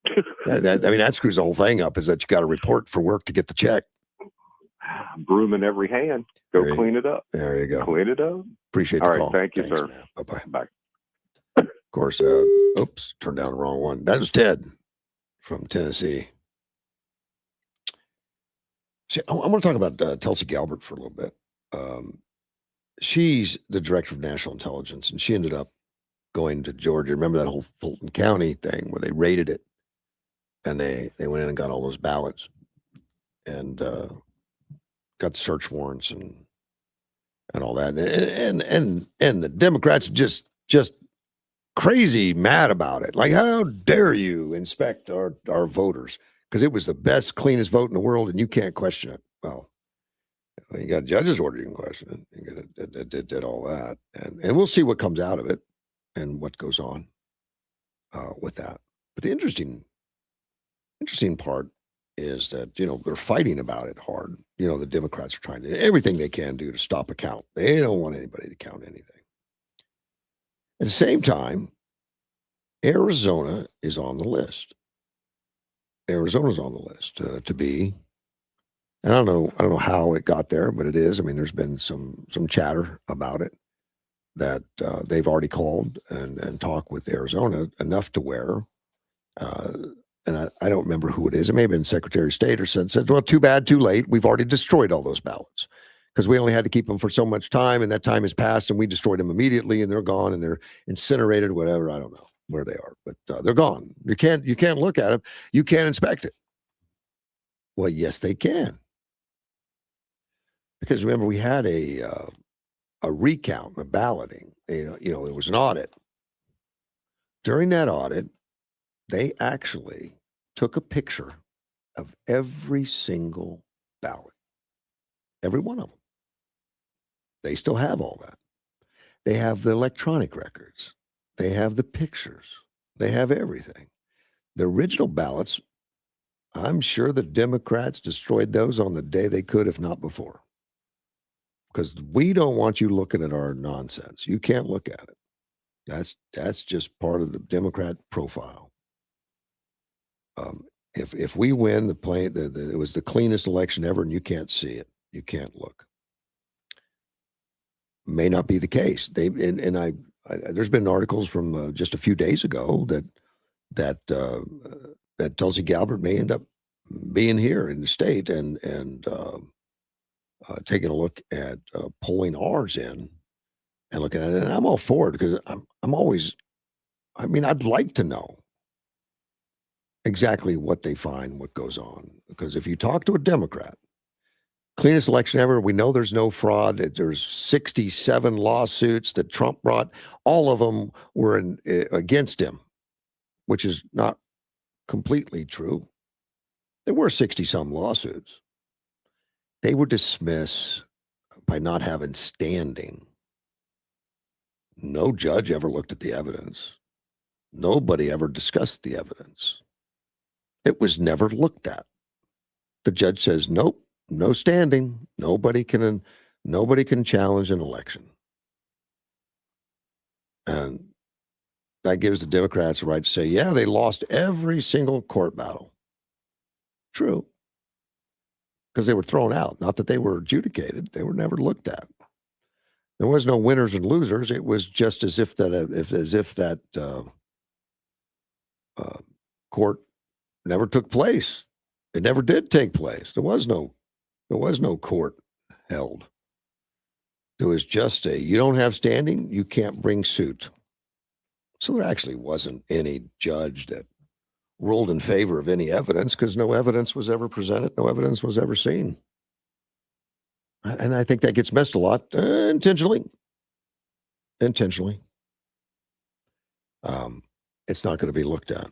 I mean, that screws the whole thing up. Is that you got to report for work to get the check? Broom in every hand. Go clean it up. There you go. Clean it up. Appreciate the All right. call. Thank you, Thanks, sir. man. Bye-bye. Bye. Of course, oops, turned down the wrong one. That was Ted from Tennessee. See, I want to talk about Tulsi Gabbard for a little bit. She's the director of national intelligence, and she ended up going to Georgia. Remember that whole Fulton County thing where they raided it, and they went in and got all those ballots, and got search warrants and all that, and the Democrats just crazy mad about it. Like, how dare you inspect our voters? Because it was the best, cleanest vote in the world, and you can't question it. Well, you got a judge's order, you can question it. It did all that, and we'll see what comes out of it and what goes on with that. But the interesting part is that, they're fighting about it hard. The Democrats are trying to do everything they can do to stop a count. They don't want anybody to count anything. At the same time, Arizona is on the list. Arizona's on the list to be. And I don't know how it got there, but it is. I mean, there's been some chatter about it that they've already called and talked with Arizona enough to where, and I don't remember who it is. It may have been Secretary of State or said, well, too bad, too late. We've already destroyed all those ballots because we only had to keep them for so much time, and that time has passed, and we destroyed them immediately, and they're gone, and they're incinerated, whatever. I don't know where they are, but they're gone. You can't look at them. You can't inspect it. Well, yes, they can. Because remember, we had a recount, a balloting. There was an audit. During that audit, they actually took a picture of every single ballot, every one of them. They still have all that. They have the electronic records. They have the pictures. They have everything. The original ballots, I'm sure the Democrats destroyed those on the day they could, if not before. Because we don't want you looking at our nonsense. You can't look at it. That's just part of the Democrat profile. If we win, it was the cleanest election ever, and you can't see it. You can't look. May not be the case. There's been articles from just a few days ago that Tulsi Gabbard may end up being here in the state and taking a look at pulling ours in and looking at it. And I'm all for it because I'm always, I'd like to know exactly what they find, what goes on. Because if you talk to a Democrat, cleanest election ever, we know there's no fraud. There's 67 lawsuits that Trump brought. All of them were against him, which is not completely true. There were 60-some lawsuits. They were dismissed by not having standing. No judge ever looked at the evidence. Nobody ever discussed the evidence. It was never looked at. The judge says, nope, no standing. Nobody can challenge an election. And that gives the Democrats the right to say, yeah, they lost every single court battle. True. Because they were thrown out. Not that they were adjudicated. They were never looked at. There was no winners and losers. It was just as if that court never took place. It never did take place. There was no court held. There was just you don't have standing, you can't bring suit. So there actually wasn't any judge that ruled in favor of any evidence because no evidence was ever presented, no evidence was ever seen. And I think that gets missed a lot intentionally. It's not going to be looked at.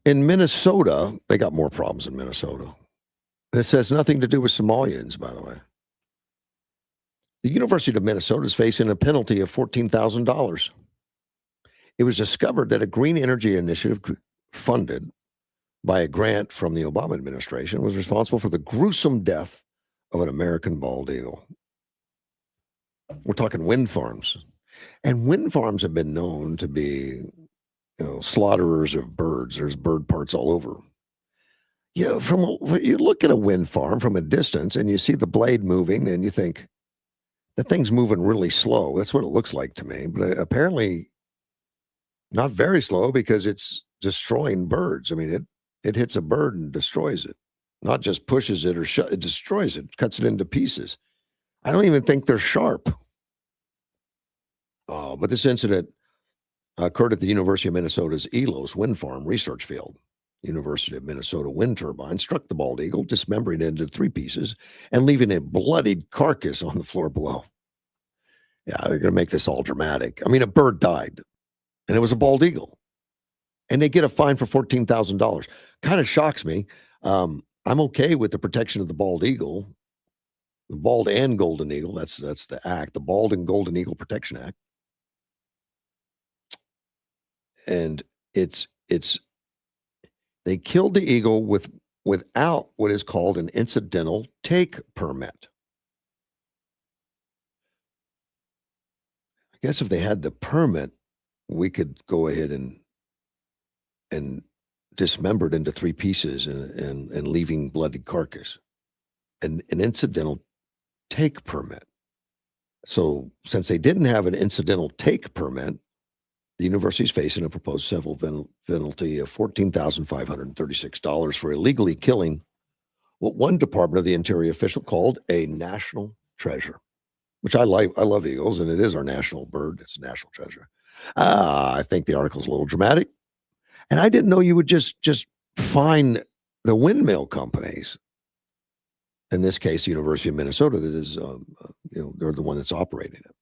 In Minnesota, they got more problems in Minnesota. This has nothing to do with Somalians, by the way. The University of Minnesota is facing a penalty of $14,000. It was discovered that a green energy initiative funded by a grant from the Obama administration was responsible for the gruesome death of an American bald eagle. We're talking wind farms. And wind farms have been known to be, slaughterers of birds. There's bird parts all over. You look at a wind farm from a distance and you see the blade moving and you think, that thing's moving really slow. That's what it looks like to me. But apparently not very slow because it's destroying birds. I mean, it hits a bird and destroys it. Not just pushes it or it destroys it, cuts it into pieces. I don't even think they're sharp. But this incident occurred at the University of Minnesota's Elos wind farm research field. University of Minnesota wind turbine struck the bald eagle, dismembering it into 3 pieces and leaving a bloodied carcass on the floor below. Yeah, they're going to make this all dramatic. I mean, a bird died, and it was a bald eagle. And they get a fine for $14,000. Kind of shocks me. I'm okay with the protection of the bald eagle, the bald and golden eagle. That's the act, the Bald and Golden Eagle Protection Act. And it's they killed the eagle without what is called an incidental take permit. I guess if they had the permit, we could go ahead and dismember it into 3 pieces and leaving bloody carcass. An incidental take permit. So since they didn't have an incidental take permit, the university is facing a proposed civil penalty of $14,536 for illegally killing what one Department of the Interior official called a national treasure, which I like. I love eagles, and it is our national bird. It's a national treasure. I think the article's a little dramatic, and I didn't know you would just fine the windmill companies. In this case, the University of Minnesota, that is, they're the one that's operating it.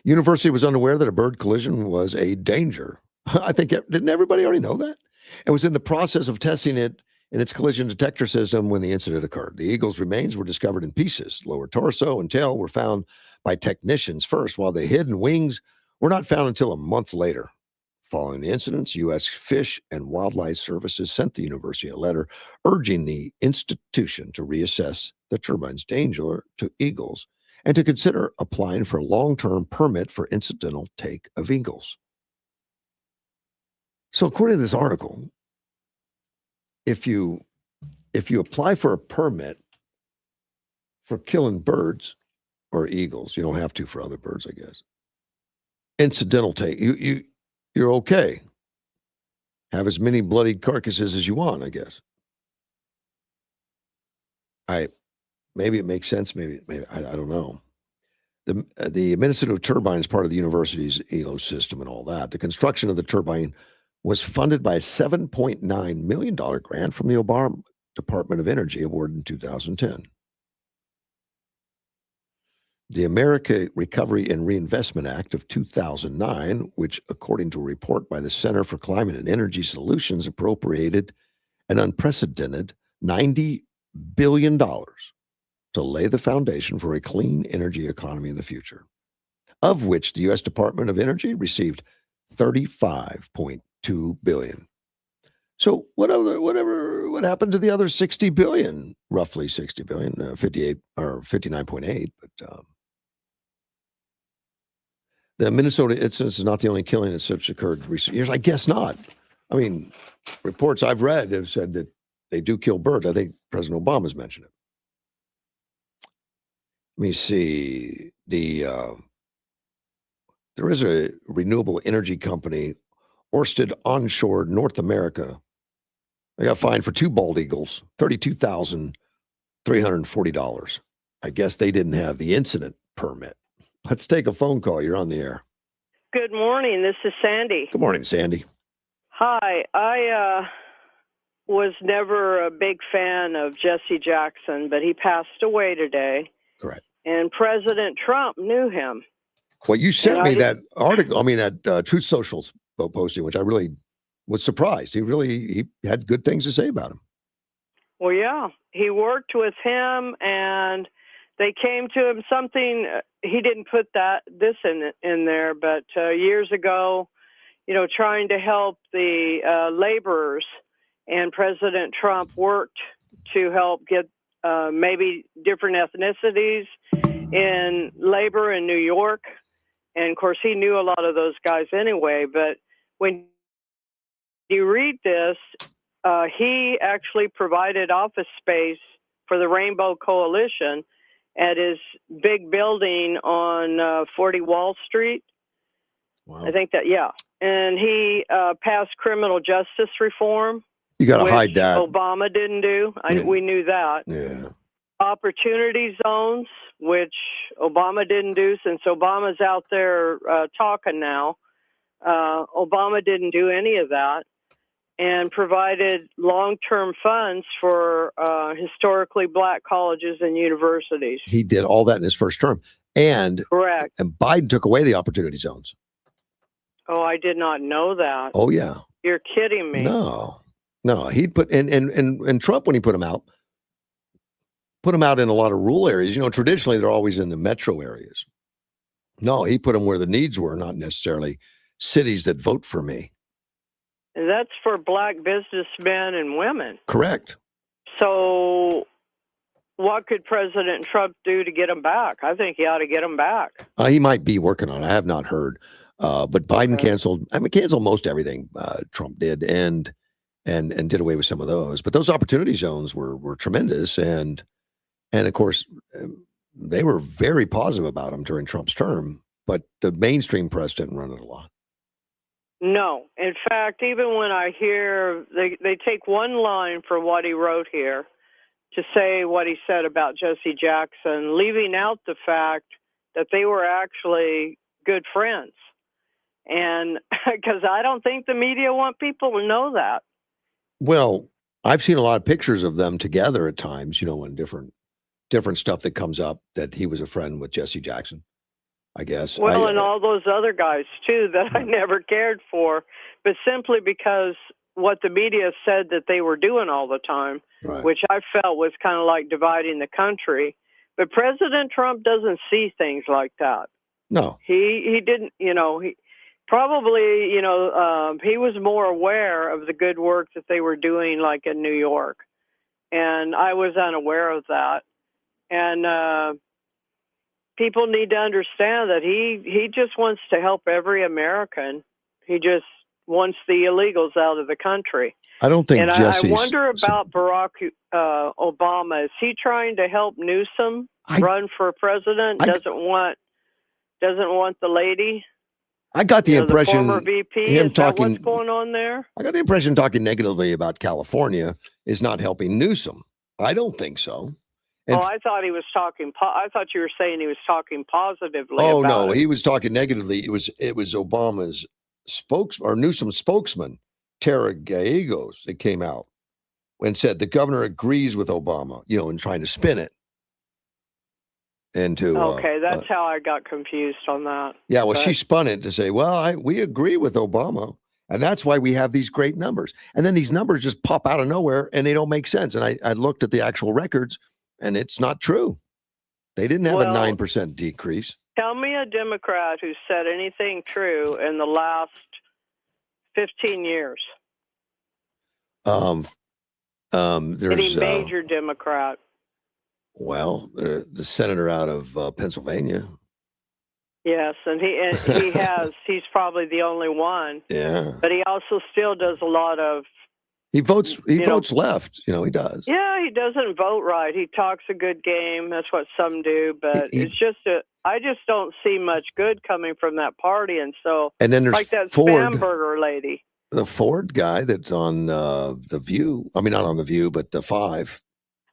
University was unaware that a bird collision was a danger. I think, didn't everybody already know that? It was in the process of testing it in its collision detector system when the incident occurred. The eagle's remains were discovered in pieces. Lower torso and tail were found by technicians first, while the hidden wings were not found until a month later. Following the incidents, U.S. Fish and Wildlife Services sent the university a letter urging the institution to reassess the turbine's danger to eagles and to consider applying for a long-term permit for incidental take of eagles. So according to this article, if you apply for a permit for killing birds or eagles, you don't have to for other birds, I guess. Incidental take, you're okay. Have as many bloodied carcasses as you want, I guess. Maybe it makes sense. Maybe I don't know. The Minnesota turbine is part of the university's ELO system and all that. The construction of the turbine was funded by a $7.9 million grant from the Obama Department of Energy, awarded in 2010. The America Recovery and Reinvestment Act of 2009, which, according to a report by the Center for Climate and Energy Solutions, appropriated an unprecedented $90 billion to lay the foundation for a clean energy economy in the future, of which the U.S. Department of Energy received $35.2 billion. So what happened to the other 60 billion, roughly 60 billion, 58 or 59.8, but the Minnesota incident is not the only killing that's occurred in recent years. I guess not. I mean, reports I've read have said that they do kill birds. I think President Obama's mentioned it. Let me see. There is a renewable energy company, Ørsted Onshore North America. They got fined for 2 bald eagles, $32,340. I guess they didn't have the incident permit. Let's take a phone call. You're on the air. Good morning. This is Sandy. Good morning, Sandy. Hi. I was never a big fan of Jesse Jackson, but he passed away today. Correct. And President Trump knew him. Well, you sent me that article, that Truth Social posting, which I really was surprised. He had good things to say about him. Well, yeah, he worked with him, and they came to him something. He didn't put this in there, but years ago, trying to help the laborers, and President Trump worked to help get maybe different ethnicities in labor in New York. And of course, he knew a lot of those guys anyway. But when you read this, he actually provided office space for the Rainbow Coalition at his big building on 40 Wall Street. Wow. I think that, yeah. And he passed criminal justice reform. You got to which hide that. Obama didn't do. We knew that. Yeah. Opportunity zones, which Obama didn't do. Since Obama's out there talking now, Obama didn't do any of that, and provided long-term funds for historically black colleges and universities. He did all that in his first term. And Correct. And Biden took away the opportunity zones. Oh, I did not know that. Oh, yeah. You're kidding me. No, he put and Trump, when he put them out in a lot of rural areas. Traditionally they're always in the metro areas. No, he put them where the needs were, not necessarily cities that vote for me. And that's for black businessmen and women. Correct. So what could President Trump do to get them back? I think he ought to get them back. He might be working on it. I have not heard. But Biden canceled most everything Trump did and did away with some of those. But those opportunity zones were tremendous. And of course, they were very positive about them during Trump's term. But the mainstream press didn't run it a lot. No. In fact, even when I hear they take one line for what he wrote here to say what he said about Jesse Jackson, leaving out the fact that they were actually good friends. And because I don't think the media want people to know that. Well, I've seen a lot of pictures of them together at times, when different stuff that comes up that he was a friend with Jesse Jackson, I guess. Well, and all those other guys, too, that I never cared for, but simply because what the media said that they were doing all the time, right, which I felt was kind of like dividing the country. But President Trump doesn't see things like that. No. He didn't, he probably, he was more aware of the good work that they were doing, like in New York. And I was unaware of that. And people need to understand that he just wants to help every American. He just wants the illegals out of the country. I don't think and Jesse's... I wonder about Barack Obama. Is he trying to help Newsom run for president? Doesn't want the lady? I got the impression the former VP. Is that what's going on there? I got the impression talking negatively about California is not helping Newsom. I don't think so. And I thought he was talking. I thought you were saying he was talking positively. Oh about no, it. he was talking negatively. It was Obama's Newsom's spokesman, Tara Gallegos, that came out and said the governor agrees with Obama, in trying to spin it. Okay, that's how I got confused on that. Yeah, well, she spun it to say, well, we agree with Obama, and that's why we have these great numbers. And then these numbers just pop out of nowhere, and they don't make sense. And I looked at the actual records, and it's not true. They didn't have a 9% decrease. Tell me a Democrat who said anything true in the last 15 years. There's Any major Democrat. Well, the senator out of Pennsylvania. Yes, and he has. He's probably the only one. Yeah. But he also still does a lot of. He votes. He votes left. He does. Yeah, he doesn't vote right. He talks a good game. That's what some do. But it's just I just don't see much good coming from that party. And so. And then there's like that Ford, Spamberger lady. The Ford guy that's on The View. I mean, not on The View, but The 5.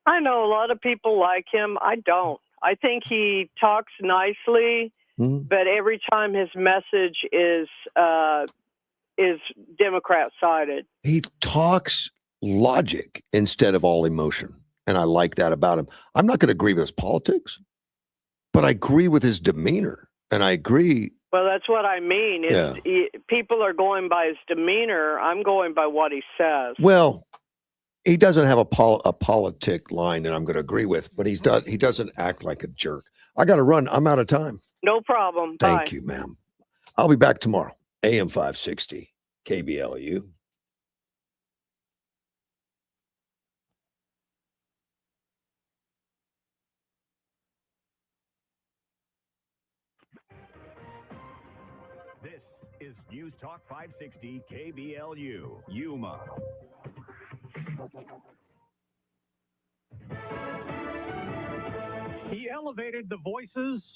I know a lot of people like him. I don't. I think he talks nicely, but every time his message is Democrat-sided. He talks logic instead of all emotion, and I like that about him. I'm not going to agree with his politics, but I agree with his demeanor, and I agree Well, that's what I mean. People are going by his demeanor. I'm going by what he says. Well, he doesn't have a politic line that I'm going to agree with, but he doesn't act like a jerk. I got to run. I'm out of time. No problem. Thank Bye. you, ma'am. I'll be back tomorrow. AM 560 KBLU. This is News Talk 560 KBLU, Yuma. He elevated the voices